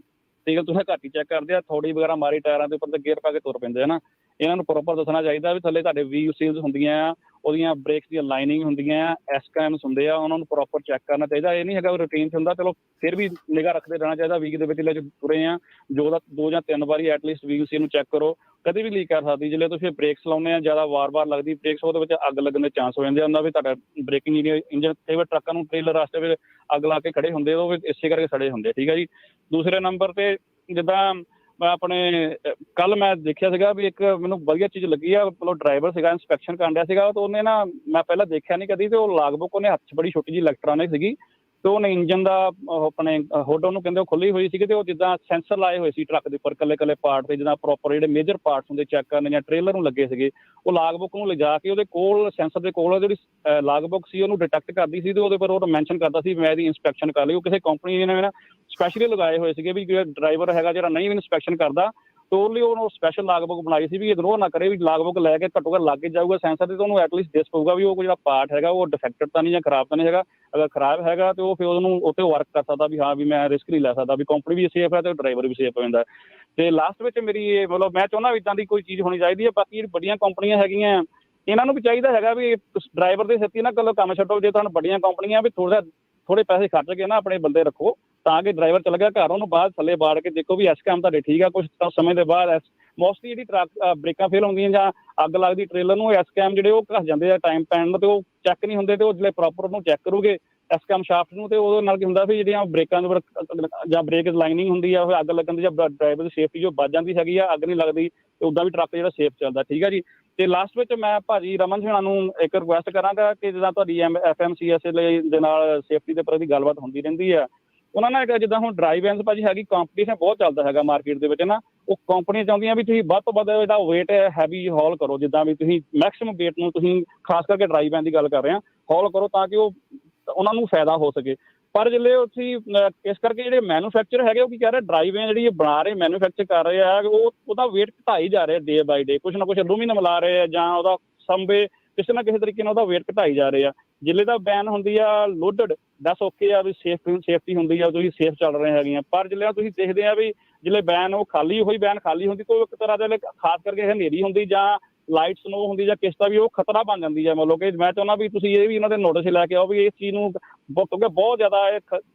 ਤੇਲ ਤੁਸੀਂ ਘੱਟ ਹੀ ਚੈੱਕ ਕਰਦੇ ਆ, ਥੋੜੀ ਵਗੈਰਾ ਮਾਰੀ ਟਾਇਰਾਂ ਦੇ ਉੱਪਰ ਤੇ ਗੇਅਰ ਪਾ ਕੇ ਤੁਰ ਪੈਂਦੇ ਆ ਨਾ। ਇਹਨਾਂ ਨੂੰ ਪ੍ਰੋਪਰ ਦੱਸਣਾ ਚਾਹੀਦਾ ਵੀ ਥੱਲੇ ਤੁਹਾਡੇ ਵੀਲ ਸੀਲਸ ਹੁੰਦੀਆਂ ਆ, ਉਹਦੀਆਂ ਬ੍ਰੇਕਸ ਦੀਆਂ ਲਾਈਨਿੰਗ ਹੁੰਦੀਆਂ ਆ, ਐਸਕੈਮਸ ਹੁੰਦੇ ਆ, ਉਹਨਾਂ ਨੂੰ ਪ੍ਰੋਪਰ ਚੈੱਕ ਕਰਨਾ ਚਾਹੀਦਾ। ਇਹ ਨਹੀਂ ਹੈਗਾ ਰੂਟੀਨ 'ਚ ਹੁੰਦਾ, ਚਲੋ ਫਿਰ ਵੀ ਨਿਗਾਹ ਰੱਖਦੇ ਰਹਿਣਾ ਚਾਹੀਦਾ। ਵੀਕ ਦੇ ਵਿੱਚ ਲੈ ਤੁਰੇ ਆ, 2 ਜਾਂ 3 ਵਾਰੀ ਐਟਲੀਸਟ ਵੀਲ ਸੀਲ ਨੂੰ ਚੈੱਕ ਕਰੋ, ਕਦੇ ਵੀ ਲੀਕ ਕਰ ਸਕਦੀ। ਜਦੋਂ ਤੁਸੀਂ ਬ੍ਰੇਕਸ ਲਾਉਂਦੇ ਆ, ਜ਼ਿਆਦਾ ਵਾਰ-ਵਾਰ ਲੱਗਦੀ ਬ੍ਰੇਕਸ, ਉਹਦੇ ਵਿੱਚ ਅੱਗ ਲੱਗਣ ਦੇ ਚਾਂਸ ਹੋ ਜਾਂਦੇ ਉਹਨਾਂ ਵੀ ਤੁਹਾਡਾ ਬ੍ਰੇਕਿੰਗ ਇੰਜਨ, ਕਈ ਵਾਰ ਟਰੱਕਾਂ ਨੂੰ ਟ੍ਰੇਲਰ ਰਾਸਤੇ ਵਿੱਚ ਅੱਗ ਲਾ ਕੇ ਖੜੇ ਹੁੰਦੇ, ਉਹ ਇਸੇ ਕਰਕੇ ਸੜੇ ਹੁੰਦੇ, ਠੀਕ ਹੈ ਜੀ। ਦੂਸਰੇ ਨੰਬਰ 'ਤੇ ਜਿੱਦਾਂ ਮੈਂ ਆਪਣੇ ਕੱਲ ਮੈਂ ਦੇਖਿਆ ਸੀਗਾ ਵੀ ਇੱਕ ਮੈਨੂੰ ਵਧੀਆ ਚੀਜ਼ ਲੱਗੀ ਆ, ਮਤਲਬ ਡਰਾਈਵਰ ਸੀਗਾ ਇੰਸਪੈਕਸ਼ਨ ਕਰਨ ਡਿਆ ਸੀਗਾ, ਤਾਂ ਉਹਨੇ ਨਾ, ਮੈਂ ਪਹਿਲਾਂ ਦੇਖਿਆ ਨਹੀਂ ਕਦੀ, ਤੇ ਉਹ ਲਾਗ ਬੁੱਕ ਉਹਨੇ ਹੱਥ 'ਚ ਬੜੀ ਛੋਟੀ ਜਿਹੀ ਇਲੈਕਟ੍ਰੋਨਿਕ ਸੀਗੀ, ਤੇ ਉਹਨੇ ਇੰਜਨ ਦਾ ਆਪਣੇ ਹੁੱਡ ਉਹਨੂੰ ਕਹਿੰਦੇ ਉਹ ਖੁੱਲੀ ਹੋਈ ਸੀਗੀ, ਤੇ ਉਹ ਜਿੱਦਾਂ ਸੈਂਸਰ ਲਾਏ ਹੋਏ ਸੀ ਟਰੱਕ ਦੇ ਉੱਪਰ ਇਕੱਲੇ ਪਾਰਟ ਤੇ, ਜਿੱਦਾਂ ਪ੍ਰੋਪਰ ਜਿਹੜੇ ਮੇਜਰ ਪਾਰਟਸ ਹੁੰਦੇ ਚੈੱਕ ਕਰਨ ਜਾਂ ਟ੍ਰੇਲਰ ਨੂੰ ਲੱਗੇ ਸੀਗੇ, ਉਹ ਲਾਗ ਬੁੱਕ ਨੂੰ ਲਿਜਾ ਕੇ ਉਹਦੇ ਕੋਲ ਸੈਂਸਰ ਦੇ ਕੋਲ ਜਿਹੜੀ ਲਾਗ ਬੁੱਕ ਸੀ ਉਹਨੂੰ ਡਿਟੈਕਟ ਕਰਦੀ ਸੀ, ਤੇ ਉਹਦੇ ਪਰ ਉਹ ਮੈਂਸ਼ਨ ਕਰਦਾ ਸੀ ਮੈਂ ਇਹਦੀ ਇੰਸਪੈਕਸ਼ਨ ਕਰ ਲਈ। ਉਹ ਕਿਸੇ ਕੰਪਨੀ ਨੇ ਨਾ ਸਪੈਸ਼ਲੀ ਲਗਾਏ ਹੋਏ ਸੀਗੇ ਵੀ ਜਿਹੜਾ ਡਰਾਈਵਰ ਹੈਗਾ ਜਿਹੜਾ ਨਹੀਂ ਵੀ ਇੰਸਪੈਕਸ਼ਨ ਕਰਦਾ ਤੇ ਉਹਦੇ ਲਈ ਉਹਨੂੰ ਸਪੈਸ਼ਲ ਲਾਗ ਬੁੱਕ ਬਣਾਈ ਸੀ ਵੀ ਇਗਨੋਰ ਨਾ ਕਰੇ, ਵੀ ਲਾਗ ਬੁੱਕ ਲੈ ਕੇ ਘੱਟੋ ਘੱਟ ਲੱਗ ਕੇ ਜਾਊਗਾ ਸੈਂਸਰ ਤੇ ਉਹਨੂੰ ਐਟਲੀਸਟ ਦਿਸ ਪਊਗਾ ਵੀ ਉਹ ਜਿਹੜਾ ਪਾਰਟ ਹੈਗਾ ਉਹ ਡਿਫੈਕਟਡ ਤਾਂ ਨਹੀਂ ਜਾਂ ਖਰਾਬ ਤਾਂ ਨਹੀਂ ਹੈਗਾ। ਅਗਰ ਖਰਾਬ ਹੈਗਾ ਤੇ ਉਹ ਫਿਰ ਉਹਨੂੰ ਉੱਤੇ ਵਰਕ ਕਰ ਸਕਦਾ ਵੀ ਹਾਂ ਵੀ ਮੈਂ ਰਿਸਕ ਨਹੀਂ ਲੈ ਸਕਦਾ, ਵੀ ਕੰਪਨੀ ਵੀ ਸੇਫ ਹੈ ਤੇ ਡਰਾਈਵਰ ਵੀ ਸੇਫ ਹੋ ਜਾਂਦਾ। ਤੇ ਲਾਸਟ ਵਿੱਚ ਮੇਰੀ ਇਹ ਮਤਲਬ ਮੈਂ ਚਾਹੁੰਦਾ ਵੀ ਇੱਦਾਂ ਦੀ ਕੋਈ ਚੀਜ਼ ਹੋਣੀ ਚਾਹੀਦੀ ਹੈ। ਬਾਕੀ ਜਿਹੜੀ ਵੱਡੀਆਂ ਕੰਪਨੀਆਂ ਹੈਗੀਆਂ ਇਹਨਾਂ ਨੂੰ ਵੀ ਚਾਹੀਦਾ ਹੈਗਾ ਵੀ ਡਰਾਈਵਰ ਦੇ ਸਿੱਤੀ ਨਾ ਕੱਲ੍ਹ ਕੰਮ ਛੱਡੋ, ਜੇ ਤੁਹਾਨੂੰ ਵੱਡੀਆਂ ਕੰਪਨੀਆਂ ਵੀ ਥੋੜੇ ਪੈਸੇ ਖਰਚ ਕੇ ਨਾ ਆਪਣੇ ਬੰਦੇ ਰੱਖੋ ਤਾਂ ਕਿ ਡਰਾਈਵਰ ਚਲਾ ਗਿਆ ਘਰ ਉਹਨੂੰ ਬਾਅਦ ਥੱਲੇ ਬਾੜ ਕੇ ਦੇਖੋ ਵੀ ਐਸਕੈਮ ਤੁਹਾਡੇ ਠੀਕ ਆ। ਕੁਝ ਸਮੇਂ ਦੇ ਬਾਅਦ ਮੋਸਟਲੀ ਜਿਹੜੀ ਟਰੱਕ ਬ੍ਰੇਕਾਂ ਫੇਲ ਹੁੰਦੀਆਂ ਜਾਂ ਅੱਗ ਲੱਗਦੀ ਟ੍ਰੇਲਰ ਨੂੰ ਐਸਕੈਮ ਜਿਹੜੇ ਉਹ ਘਸ ਜਾਂਦੇ ਆ ਟਾਈਮ ਪੈਣ ਤੇ ਉਹ ਚੈੱਕ ਨਹੀਂ ਹੁੰਦੇ, ਤੇ ਉਹ ਜਿਹੜੇ ਪ੍ਰੋਪਰ ਉਹਨੂੰ ਚੈੱਕ ਕਰੂਗੇ ਐਸਕੈਮ ਸ਼ਾਫਟ ਨੂੰ ਤੇ ਉਹਦੇ ਨਾਲ ਕੀ ਹੁੰਦਾ ਵੀ ਜਿਹੜੀਆਂ ਬ੍ਰੇਕਾਂ ਦੇ ਜਾਂ ਬ੍ਰੇਕ ਲਾਈਨਿੰਗ ਹੁੰਦੀ ਆ ਉਹ ਅੱਗ ਲੱਗਣ ਦੀ ਜਾਂ ਡਰਾਈਵਰ ਦੀ ਸੇਫਟੀ ਜੋ ਵੱਜ ਜਾਂਦੀ ਹੈਗੀ ਆ, ਅੱਗ ਨਹੀਂ ਲੱਗਦੀ ਤੇ ਉੱਦਾਂ ਵੀ ਟਰੱਕ ਜਿਹੜਾ ਸੇਫ ਚੱਲਦਾ। ਠੀਕ ਆ ਜੀ। ਤੇ ਲਾਸਟ ਵਿੱਚ ਮੈਂ ਭਾਜੀ ਰਮਨ ਸਿਆਣਾ ਨੂੰ ਇੱਕ ਰਿਕੁਐਸਟ ਕਰਾਂਗਾ ਕਿ ਜਿੱਦਾਂ ਤੁਹਾਡੀ FMCSA ਦੇ ਨਾਲ ਸੇਫਟੀ ਦੇ ਪ੍ਰਤੀ ਗੱਲਬਾਤ ਹੁੰਦੀ ਰਹਿੰਦੀ ਆ, ਉਹਨਾਂ ਨਾਲ ਜਿੱਦਾਂ ਹੁਣ ਡਰਾਈਵ ਐਂਸ ਭਾਜੀ ਹੈਗੀ ਕੰਪੀਟੀਸ਼ਨ ਬਹੁਤ ਚੱਲਦਾ ਹੈਗਾ ਮਾਰਕੀਟ ਦੇ ਵਿੱਚ ਨਾ, ਉਹ ਕੰਪਨੀਆਂ ਚਾਹੁੰਦੀਆਂ ਵੀ ਤੁਸੀਂ ਵੱਧ ਤੋਂ ਵੱਧ ਜਿਹੜਾ ਵੇਟ ਹੈਵੀ ਹੌਲ ਕਰੋ, ਜਿੱਦਾਂ ਵੀ ਤੁਸੀਂ ਮੈਕਸਿਮਮ ਵੇਟ ਨੂੰ ਤੁਸੀਂ ਖਾਸ ਕਰਕੇ ਡਰਾਈਵ ਐਂਸ ਦੀ ਗੱਲ ਕਰ ਰਹੇ ਹਾਂ ਹੌਲ ਕਰੋ ਤਾਂ ਕਿ ਉਹ ਉਹਨਾਂ ਨੂੰ ਫਾਇਦਾ ਹੋ ਸਕੇ। ਪਰ ਜਿਹੜੇ ਤੁਸੀਂ ਇਸ ਕਰਕੇ ਜਿਹੜੇ ਮੈਨੂਫੈਕਚਰ ਹੈਗੇ ਉਹ ਕੀ ਕਹਿ ਰਹੇ ਡਰਾਈਵ ਐਂਸ ਜਿਹੜੀ ਬਣਾ ਰਹੇ ਮੈਨੂਫੈਕਚਰ ਕਰ ਰਹੇ ਆ ਉਹਦਾ ਵੇਟ ਘਟਾਈ ਜਾ ਰਿਹਾ ਡੇ ਬਾਈ ਡੇ, ਕੁਛ ਨਾ ਕੁਛ ਅਲੂਮੀਨੀਅਮ ਲਾ ਰਹੇ ਆ ਜਾਂ ਉਹਦਾ ਸੰਬੇ ਕਿਸੇ ਨਾ ਕਿਸੇ ਤਰੀਕੇ ਨਾਲ ਉਹਦਾ ਵੇਟ ਘਟਾਈ ਜਾ ਰਹੇ ਆ। ਜ਼ਿਲ੍ਹੇ ਦਾ ਬੈਨ ਹੁੰਦੀ ਆ ਲੋਡਡ ਦੱਸ ਓਕੇ ਆ ਵੀ ਸੇਫਟੀ ਹੁੰਦੀ ਆ ਤੁਸੀਂ ਸੇਫ ਚੱਲ ਰਹੇ ਹੈਗੀਆਂ, ਪਰ ਜ਼ਿਲ੍ਹੇ ਤੁਸੀਂ ਦੇਖਦੇ ਆ ਵੀ ਜ਼ਿਲ੍ਹੇ ਬੈਨ ਉਹ ਖਾਲੀ ਹੋਈ ਬੈਨ ਖਾਲੀ ਹੁੰਦੀ ਕੋਈ ਇੱਕ ਤਰ੍ਹਾਂ ਦੇ ਖਾਸ ਕਰਕੇ ਹਨੇਰੀ ਹੁੰਦੀ ਜਾਂ ਲਾਈਟ ਸਨੋ ਹੁੰਦੀ ਜਾਂ ਕਿਸ ਦਾ ਵੀ ਉਹ ਖਤਰਾ ਬਣ ਜਾਂਦੀ ਹੈ। ਮਤਲਬ ਕਿ ਮੈਂ ਚਾਹੁੰਦਾ ਵੀ ਤੁਸੀਂ ਇਹ ਵੀ ਇਹਨਾਂ ਦੇ ਨੋਟਿਸ ਲੈ ਕੇ ਆਓ ਵੀ ਇਸ ਚੀਜ਼ ਨੂੰ ਕਿਉਂਕਿ ਬਹੁਤ ਜ਼ਿਆਦਾ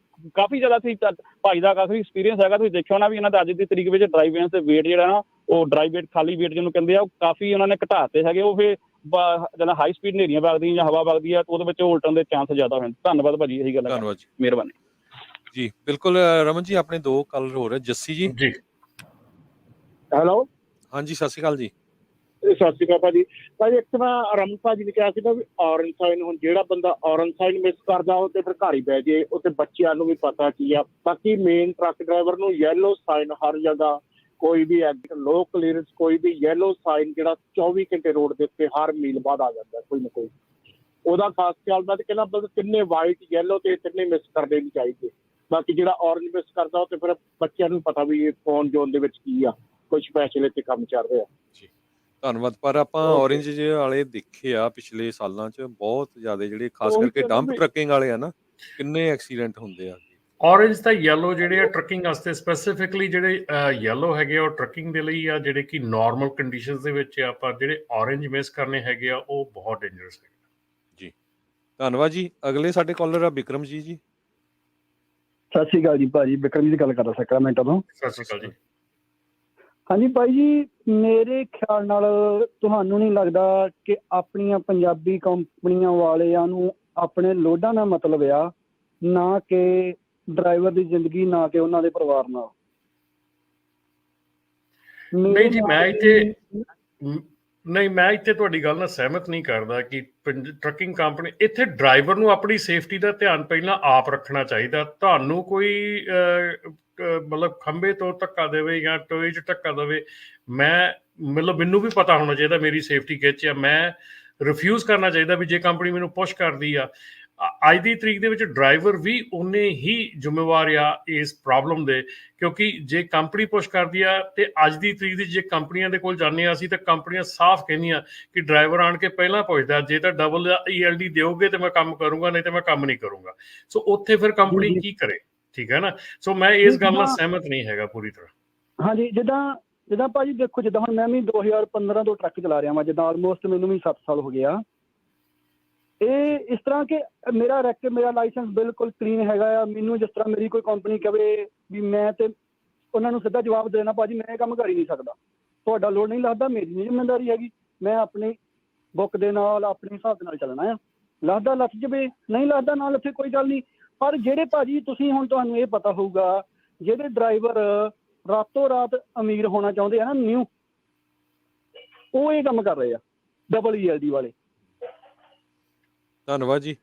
ਕਾਫੀ ਜ਼ਿਆਦਾ ਸੀ ਭਾਈ ਦਾ ਕਾਫੀ ਐਕਸਪੀਰੀਅੰਸ ਹੈਗਾ, ਤੁਸੀਂ ਦੇਖਿਆ ਹੋਣਾ ਵੀ ਇਹਨਾਂ ਦਾ ਅੱਜ ਦੀ ਤਰੀਕ ਵਿੱਚ ਡਰਾਈਵ ਐਂਸ ਦੇ ਵੇਟ ਜਿਹੜਾ ਨਾ ਉਹ ਡਰਾਈਵ ਵੇਟ ਖਾਲੀ ਵੇਟ ਜਿਹਨੂੰ ਕਹਿੰਦੇ ਆ ਉਹ ਕਾਫੀ ਉਹਨਾਂ ਨੇ ਘਟਾਤੇ ਹੈਗੇ। ਉਹ ਫਿਰ ਜਦੋਂ ਹਾਈ ਸਪੀਡ ਹਨੇਰੀਆਂ ਵਗਦੀਆਂ ਜਾਂ ਹਵਾ ਵਗਦੀ ਆ ਉਹਦੇ ਵਿੱਚ ਉਲਟਣ ਦੇ ਚਾਂਸ ਜ਼ਿਆਦਾ ਹੁੰਦੇ। ਧੰਨਵਾਦ ਭਾਜੀ, ਇਹੀ ਗੱਲ ਹੈ। ਧੰਨਵਾਦ ਜੀ, ਮਿਹਰਬਾਨੀ ਜੀ। ਬਿਲਕੁਲ ਰਮਨ ਜੀ, ਆਪਣੇ ਦੋ ਕਾਲਰ ਹੋ ਰਹੇ ਜੱਸੀ ਜੀ। ਜੀ ਹੈਲੋ, ਹਾਂਜੀ ਸਤਿ ਸ਼੍ਰੀ ਅਕਾਲ ਜੀ। ਸਤਿ ਸ਼੍ਰੀ ਅਕਾਲ ਭਾਜੀ। ਭਾਜੀ ਇੱਕ ਤਾਂ ਰਮਨ ਭਾਜੀ ਨੇ ਕਿਹਾ ਸੀ ਨਾ ਵੀ ਔਰੰਜ ਸਾਈਨ, ਹੁਣ ਜਿਹੜਾ ਬੰਦਾ ਔਰੰਜ ਸਾਈਨ ਮਿਸ ਕਰਦਾ ਉਹ ਤੇ ਫਿਰ ਘਰ ਹੀ ਬਹਿ ਜੇ, ਉਹ ਤੇ ਬੱਚਿਆਂ ਨੂੰ ਵੀ ਪਤਾ ਕੀ ਆ। ਬਾਕੀ ਮੇਨ ਟਰੱਕ ਡਰਾਈਵਰ ਨੂੰ ਯੈਲੋ ਸਾਈਨ ਹਰ ਜਗ੍ਹਾ ਕੋਈ ਵੀ ਲੋ ਕਲੀਅਰੈਂਸ ਕੋਈ ਵੀ ਯੈਲੋ ਸਾਈਨ ਜਿਹੜਾ 24 ਘੰਟੇ ਰੋਡ ਦੇ ਉੱਤੇ ਹਰ ਮੀਲ ਬਾਅਦ ਆ ਜਾਂਦਾ ਕੋਈ ਨਾ ਕੋਈ, ਉਹਦਾ ਖਾਸ ਖਿਆਲ ਮੈਂ ਤੇ ਕਹਿੰਦਾ ਬੰਦਾ ਤਿੰਨੇ ਵਾਈਟ ਯੈਲੋ ਤੇ ਤਿੰਨੇ ਮਿਸ ਕਰਦੇ ਨਹੀਂ ਚਾਹੀਦੇ। ਬਾਕੀ ਜਿਹੜਾ ਔਰੰਜ ਮਿਸ ਕਰਦਾ ਉਹ ਤੇ ਫਿਰ ਬੱਚਿਆਂ ਨੂੰ ਪਤਾ ਵੀ ਇਹ ਕੌਣ ਜ਼ੋਨ ਦੇ ਵਿੱਚ ਕੀ ਆ, ਕੋਈ ਸਪੈਸ਼ਲ ਇੱਥੇ ਕੰਮ ਚੱਲ ਰਿਹਾ। ਧੰਨਵਾਦ। ਪਰ ਆਪਾਂ ਔਰੇਂਜ ਵਾਲੇ ਦੇਖੇ ਆ ਪਿਛਲੇ ਸਾਲਾਂ 'ਚ ਬਹੁਤ ਜ਼ਿਆਦਾ ਜਿਹੜੇ ਖਾਸ ਕਰਕੇ ਡੰਪ ਟਰੱਕਿੰਗ ਵਾਲੇ ਆ ਨਾ, ਕਿੰਨੇ ਐਕਸੀਡੈਂਟ ਹੁੰਦੇ ਆ। ਔਰੇਂਜ ਤਾਂ ਯੈਲੋ ਜਿਹੜੇ ਆ ਟਰੱਕਿੰਗ ਵਾਸਤੇ ਸਪੈਸੀਫਿਕਲੀ ਜਿਹੜੇ ਯੈਲੋ ਹੈਗੇ ਆ ਉਹ ਟਰੱਕਿੰਗ ਦੇ ਲਈ ਆ, ਜਿਹੜੇ ਕਿ ਨਾਰਮਲ ਕੰਡੀਸ਼ਨਸ ਦੇ ਵਿੱਚ ਆ, ਪਰ ਜਿਹੜੇ ਔਰੇਂਜ ਮਿਸ ਕਰਨੇ ਹੈਗੇ ਆ ਉਹ ਬਹੁਤ ਡੇਂਜਰਸ ਹੈ ਜੀ। ਧੰਨਵਾਦ ਜੀ। ਅਗਲੇ ਸਾਡੇ ਕਾਲਰ ਆ ਬਿਕਰਮ ਜੀ। ਜੀ ਸਤਿ ਸ਼੍ਰੀ ਅਕਾਲ ਜੀ ਭਾਜੀ, ਬਿਕਰਮ ਜੀ ਦੀ ਗੱਲ ਕਰਦਾ ਸੈਕਰਾਮੈਂਟੋ ਤੋਂ। ਸਤਿ ਸ਼੍ਰੀ ਅਕਾਲ ਜੀ। ਹਾਂਜੀ ਭਾਈ ਜੀ, ਮੇਰੇ ਖਿਆਲ ਨਾਲ ਤੁਹਾਨੂੰ ਨਹੀਂ ਲੱਗਦਾ ਕਿ ਆਪਣੀਆਂ ਪੰਜਾਬੀ ਕੰਪਨੀਆਂ ਵਾਲਿਆਂ ਨੂੰ ਆਪਣੇ ਲੋਡਾਂ ਦਾ ਮਤਲਬ ਆ, ਨਾ ਕਿ ਡਰਾਈਵਰ ਦੀ ਜ਼ਿੰਦਗੀ, ਨਾ ਕਿ ਉਹਨਾਂ ਦੇ ਪਰਿਵਾਰ ਨਾਲ? ਨਹੀਂ ਜੀ, ਮੈਂ ਇੱਥੇ ਤੁਹਾਡੀ ਗੱਲ ਨਾਲ ਸਹਿਮਤ ਨਹੀਂ ਕਰਦਾ ਕਿ ਟਰੱਕਿੰਗ ਕੰਪਨੀ, ਇੱਥੇ ਡਰਾਈਵਰ ਨੂੰ ਆਪਣੀ ਸੇਫਟੀ ਦਾ ਧਿਆਨ ਪਹਿਲਾਂ ਆਪ ਰੱਖਣਾ ਚਾਹੀਦਾ। ਤੁਹਾਨੂੰ ਕੋਈ ਮਤਲਬ ਖੰਭੇ ਤੋਂ ਧੱਕਾ ਦੇਵੇ ਜਾਂ ਟੋਏ 'ਚ ਧੱਕਾ ਦੇਵੇ, ਮੈਨੂੰ ਵੀ ਪਤਾ ਹੋਣਾ ਚਾਹੀਦਾ ਮੇਰੀ ਸੇਫਟੀ ਕਿੱਥੇ ਆ। ਮੈਂ ਰਿਫਿਊਜ਼ ਕਰਨਾ ਚਾਹੀਦਾ ਵੀ ਜੇ ਕੰਪਨੀ ਮੈਨੂੰ ਪੁਸ਼ ਕਰਦੀ ਆ। ਅੱਜ ਦੀ ਤਰੀਕ ਦੇ ਵਿੱਚ ਡਰਾਈਵਰ ਵੀ ਉਨੇ ਹੀ ਜ਼ਿੰਮੇਵਾਰ ਆ ਇਸ ਪ੍ਰੋਬਲਮ ਦੇ, ਕਿਉਂਕਿ ਜੇ ਕੰਪਨੀ ਪੁਸ਼ ਕਰਦੀ ਆ ਤੇ ਅੱਜ ਦੀ ਤਰੀਕ ਦੇ ਜੇ ਕੰਪਨੀਆਂ ਦੇ ਕੋਲ ਜਾਂਦੇ ਆ ਅਸੀਂ ਤਾਂ ਕੰਪਨੀਆਂ ਸਾਫ਼ ਕਹਿੰਦੀਆਂ ਕਿ ਡਰਾਈਵਰ ਆਣ ਕੇ ਪਹਿਲਾਂ ਪੁੱਛਦਾ ਜੇ ਤਾਂ ਡਬਲ ELD ਦਿਓਗੇ ਤੇ ਮੈਂ ਕੰਮ ਕਰੂੰਗਾ, ਨਹੀਂ ਤਾਂ ਮੈਂ ਕੰਮ ਨਹੀਂ ਕਰੂੰਗਾ। ਸੋ ਉੱਥੇ ਫਿਰ ਕੰਪਨੀ ਕੀ ਕਰੇ? ਠੀਕ ਹੈ ਨਾ। ਸੋ ਮੈਂ ਇਸ ਗੱਲ ਨਾਲ ਸਹਿਮਤ ਨਹੀਂ ਹੈਗਾ ਪੂਰੀ ਤਰ੍ਹਾਂ। ਹਾਂਜੀ, ਜਿੱਦਾਂ ਭਾਜੀ ਦੇਖੋ, ਜਿੱਦਾਂ ਹੁਣ ਮੈਂ ਵੀ 2015 ਤੋਂ ਟਰੱਕ ਚਲਾ ਰਿਹਾ ਵਾਂ, ਜਿੱਦਾਂ ਆਲਮੋਸਟ ਮੈਨੂੰ ਵੀ 7 ਸਾਲ ਹੋ ਗਏ ਆ। ਇਹ ਇਸ ਤਰ੍ਹਾਂ ਕਿ ਮੇਰਾ ਲਾਇਸੈਂਸ ਬਿਲਕੁਲ ਕਲੀਨ ਹੈਗਾ ਆ। ਮੈਨੂੰ ਜਿਸ ਤਰ੍ਹਾਂ ਮੇਰੀ ਕੋਈ ਕੰਪਨੀ ਕਵੇ ਵੀ ਮੈਂ ਤੇ ਉਹਨਾਂ ਨੂੰ ਸਿੱਧਾ ਜਵਾਬ ਦੇਣਾ, ਭਾਜੀ ਮੈਂ ਇਹ ਕੰਮ ਕਰ ਹੀ ਨਹੀਂ ਸਕਦਾ, ਤੁਹਾਡਾ ਲੋਡ ਨਹੀਂ ਲੱਗਦਾ, ਮੇਰੀ ਨਹੀਂ ਜ਼ਿੰਮੇਵਾਰੀ ਹੈਗੀ, ਮੈਂ ਆਪਣੀ ਬੁੱਕ ਦੇ ਨਾਲ ਆਪਣੇ ਹਿਸਾਬ ਦੇ ਨਾਲ ਚੱਲਣਾ ਆ। ਲੱਗਦਾ ਲੱਥ ਜਾਵੇ, ਨਹੀਂ ਲੱਗਦਾ ਨਾ ਲੱਥੇ, ਕੋਈ ਗੱਲ ਨਹੀਂ। ਪਰ ਜਿਹੜੇ ਭਾਜੀ ਤੁਸੀਂ ਹੁਣ ਤੁਹਾਨੂੰ ਇਹ ਪਤਾ ਹੋਊਗਾ, ਜਿਹੜੇ ਡਰਾਈਵਰ ਰਾਤੋਂ ਰਾਤ ਅਮੀਰ ਹੋਣਾ ਚਾਹੁੰਦੇ ਆ ਨਾ ਨਿਊ, ਉਹ ਇਹ ਕੰਮ ਕਰ ਰਹੇ ਆ, ਡਬਲ ELD ਵਾਲੇ। ਧੰਨਵਾਦ ਜੀ।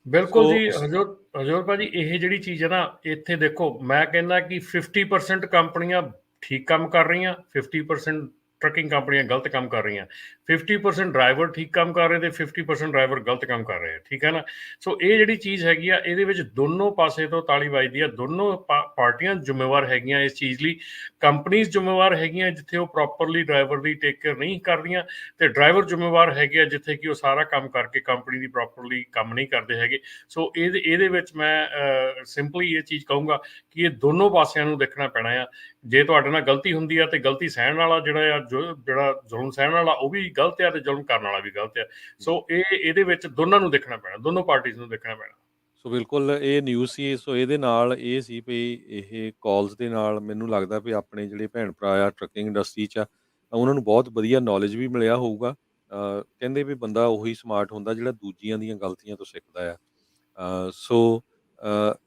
ਬਿਲकुल ਸੋ ਜੀ ਹਜ਼ੂਰ ਭਾਜੀ ਇਹ ਜਿਹੜੀ ਚੀਜ਼ ਹੈ ਨਾ ਇੱਥੇ ਦੇਖੋ ਮੈਂ ਕਹਿੰਦਾ ਕਿ 50% ਕੰਪਨੀਆਂ ਠੀਕ ਕੰਮ ਕਰ ਰਹੀਆਂ 50% ਟਰੱਕਿੰਗ ਕੰਪਨੀਆਂ ਗਲਤ ਕੰਮ ਕਰ ਰਹੀਆਂ 50% ਡਰਾਈਵਰ ਠੀਕ ਕੰਮ ਕਰ ਰਹੇ ਤੇ 50% ਡਰਾਈਵਰ ਗਲਤ ਕੰਮ ਕਰ ਰਹੇ ਆ ਠੀਕ ਹੈ ਨਾ ਸੋ ਇਹ ਜਿਹੜੀ ਚੀਜ਼ ਹੈਗੀ ਆ ਇਹਦੇ ਵਿੱਚ ਦੋਨੋਂ ਪਾਸੇ ਤੋਂ ਤਾਲੀ ਵੱਜਦੀ ਆ ਦੋਨੋਂ ਪਾਰਟੀਆਂ ਜ਼ਿੰਮੇਵਾਰ ਹੈਗੀਆਂ ਇਸ ਚੀਜ਼ ਲਈ ਕੰਪਨੀਆਂ ਜ਼ਿੰਮੇਵਾਰ ਹੈਗੀਆਂ ਜਿੱਥੇ ਉਹ ਪ੍ਰੋਪਰਲੀ ਡਰਾਈਵਰ ਦੀ ਟੇਕ ਕੇਅਰ ਨਹੀਂ ਕਰਦੀਆਂ ਤੇ ਡਰਾਈਵਰ ਜ਼ਿੰਮੇਵਾਰ ਹੈਗੇ ਆ ਜਿੱਥੇ ਕਿ ਉਹ ਸਾਰਾ ਕੰਮ ਕਰਕੇ ਕੰਪਨੀ ਦੀ ਪ੍ਰੋਪਰਲੀ ਕੰਮ ਨਹੀਂ ਕਰਦੇ ਹੈਗੇ ਸੋ ਇਹਦੇ ਵਿੱਚ ਮੈਂ ਸਿੰਪਲੀ ਇਹ ਚੀਜ਼ ਕਹੂੰਗਾ ਕਿ ਇਹ ਦੋਨੋਂ ਪਾਸਿਆਂ ਨੂੰ ਦੇਖਣਾ ਪੈਣਾ ਆ ਜੇ ਤੁਹਾਡੇ ਨਾਲ ਗਲਤੀ ਹੁੰਦੀ ਆ ਤੇ ਗਲਤੀ ਸਹਿਣ ਵਾਲਾ ਜਿਹੜਾ ਜ਼ੁਲਮ ਸਹਿਣ ਵਾਲਾ ਉਹ ਵੀ ਗਲਤ ਆ ਤੇ ਜ਼ੁਲਮ ਕਰਨ ਵਾਲਾ ਵੀ ਗਲਤ ਆ ਸੋ ਇਹਦੇ ਵਿੱਚ ਦੋਨਾਂ ਨੂੰ ਦੇਖਣਾ ਪੈਣਾ ਦੋਨੋਂ ਪਾਰਟੀਆਂ ਨੂੰ ਦੇਖਣਾ ਪੈਣਾ ਸੋ ਬਿਲਕੁਲ ਇਹ ਨਿਊਜ਼ ਸੀ ਸੋ ਇਹਦੇ ਨਾਲ ਇਹ ਸੀ ਵੀ ਇਹ ਕਾਲਸ ਦੇ ਨਾਲ ਮੈਨੂੰ ਲੱਗਦਾ ਵੀ ਆਪਣੇ ਜਿਹੜੇ ਭੈਣ ਭਰਾ ਆ ਟਰੱਕਿੰਗ ਇੰਡਸਟਰੀ 'ਚ ਆ ਉਹਨਾਂ ਨੂੰ ਬਹੁਤ ਵਧੀਆ ਨੌਲੇਜ ਵੀ ਮਿਲਿਆ ਹੋਊਗਾ ਕਹਿੰਦੇ ਵੀ ਬੰਦਾ ਉਹੀ ਸਮਾਰਟ ਹੁੰਦਾ ਜਿਹੜਾ ਦੂਜੀਆਂ ਦੀਆਂ ਗਲਤੀਆਂ ਤੋਂ ਸਿੱਖਦਾ ਆ ਸੋ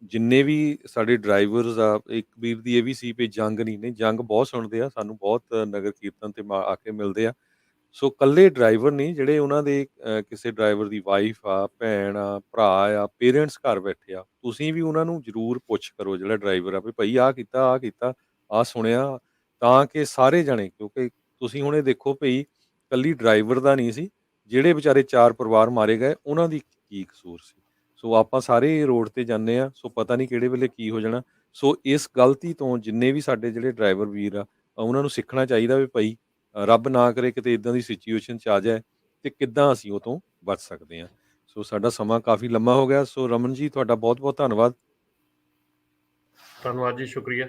ਜਿੰਨੇ ਵੀ ਸਾਡੇ ਡਰਾਈਵਰਸ ਆ ਇੱਕ ਵੀਰ ਦੀ ਇਹ ਵੀ ਸੀ ਵੀ ਜੰਗ ਨਹੀਂ ਜੰਗ ਬਹੁਤ ਸੁਣਦੇ ਆ ਸਾਨੂੰ ਬਹੁਤ ਨਗਰ ਕੀਰਤਨ ਤੇ ਆ ਕੇ ਮਿਲਦੇ ਆ ਸੋ ਕੱਲੇ ਡਰਾਈਵਰ ਨਹੀਂ ਜਿਹੜੇ ਉਹਨਾਂ ਦੇ ਕਿਸੇ ਡਰਾਈਵਰ ਦੀ ਵਾਈਫ ਆ ਭੈਣ ਆ ਭਰਾ ਆ ਪੇਰੈਂਟਸ ਘਰ ਬੈਠੇ ਆ ਤੁਸੀਂ ਵੀ ਉਹਨਾਂ ਨੂੰ ਜ਼ਰੂਰ ਪੁੱਛ ਕਰੋ ਜਿਹੜਾ ਡਰਾਈਵਰ ਆ ਵੀ ਭਾਈ ਆਹ ਕੀਤਾ ਆਹ ਸੁਣਿਆ ਤਾਂ ਕਿ ਸਾਰੇ ਜਣੇ ਕਿਉਂਕਿ ਤੁਸੀਂ ਹੁਣ ਇਹ ਦੇਖੋ ਭਈ ਕੱਲੀ ਡਰਾਈਵਰ ਦਾ ਨਹੀਂ ਸੀ ਜਿਹੜੇ ਵਿਚਾਰੇ 4 ਪਰਿਵਾਰ ਮਾਰੇ ਗਏ ਉਹਨਾਂ ਦੀ ਕੀ ਕਸੂਰ ਸੀ ਸੋ ਆਪਾਂ ਸਾਰੇ ਰੋਡ ਤੇ ਜਾਂਦੇ ਆ ਸੋ ਪਤਾ ਨਹੀਂ ਕਿਹੜੇ ਵੇਲੇ ਕੀ ਹੋ ਜਾਣਾ ਸੋ ਇਸ ਗਲਤੀ ਤੋਂ ਜਿੰਨੇ ਵੀ ਸਾਡੇ ਜਿਹੜੇ ਡਰਾਈਵਰ ਵੀਰ ਆ ਉਹਨਾਂ ਨੂੰ ਸਿੱਖਣਾ ਚਾਹੀਦਾ ਵੀ ਭਾਈ ਰੱਬ ਨਾ ਕਰੇ ਕਿਤੇ ਇਦਾਂ ਦੀ ਸਿਚੁਏਸ਼ਨ 'ਚ ਆ ਜਾਏ ਤੇ ਕਿੱਦਾਂ ਅਸੀਂ ਉਹ ਤੋਂ ਬਚ ਸਕਦੇ ਹਾਂ ਸੋ ਸਾਡਾ ਸਮਾਂ ਕਾਫੀ ਲੰਮਾ ਹੋ ਗਿਆ ਸੋ ਰਮਨ ਜੀ ਤੁਹਾਡਾ ਬਹੁਤ ਬਹੁਤ ਧੰਨਵਾਦ ਜੀ ਸ਼ੁਕਰੀਆ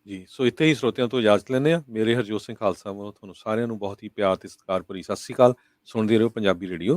ਜੀ ਸੋ ਇੱਥੇ ਹੀ ਸਰੋਤਿਆਂ ਤੋਂ ਇਜਾਜ਼ਤ ਲੈਂਦੇ ਆ ਮੇਰੇ ਹਰਜੋਤ ਸਿੰਘ ਖਾਲਸਾ ਵੱਲੋਂ ਤੁਹਾਨੂੰ ਸਾਰਿਆਂ ਨੂੰ ਬਹੁਤ ਹੀ ਪਿਆਰ ਤੇ ਸਤਿਕਾਰ ਭਰੀ ਸਤਿ ਸ਼੍ਰੀ ਅਕਾਲ ਸੁਣਦੇ ਰਹੋ ਪੰਜਾਬੀ ਰੇਡੀਓ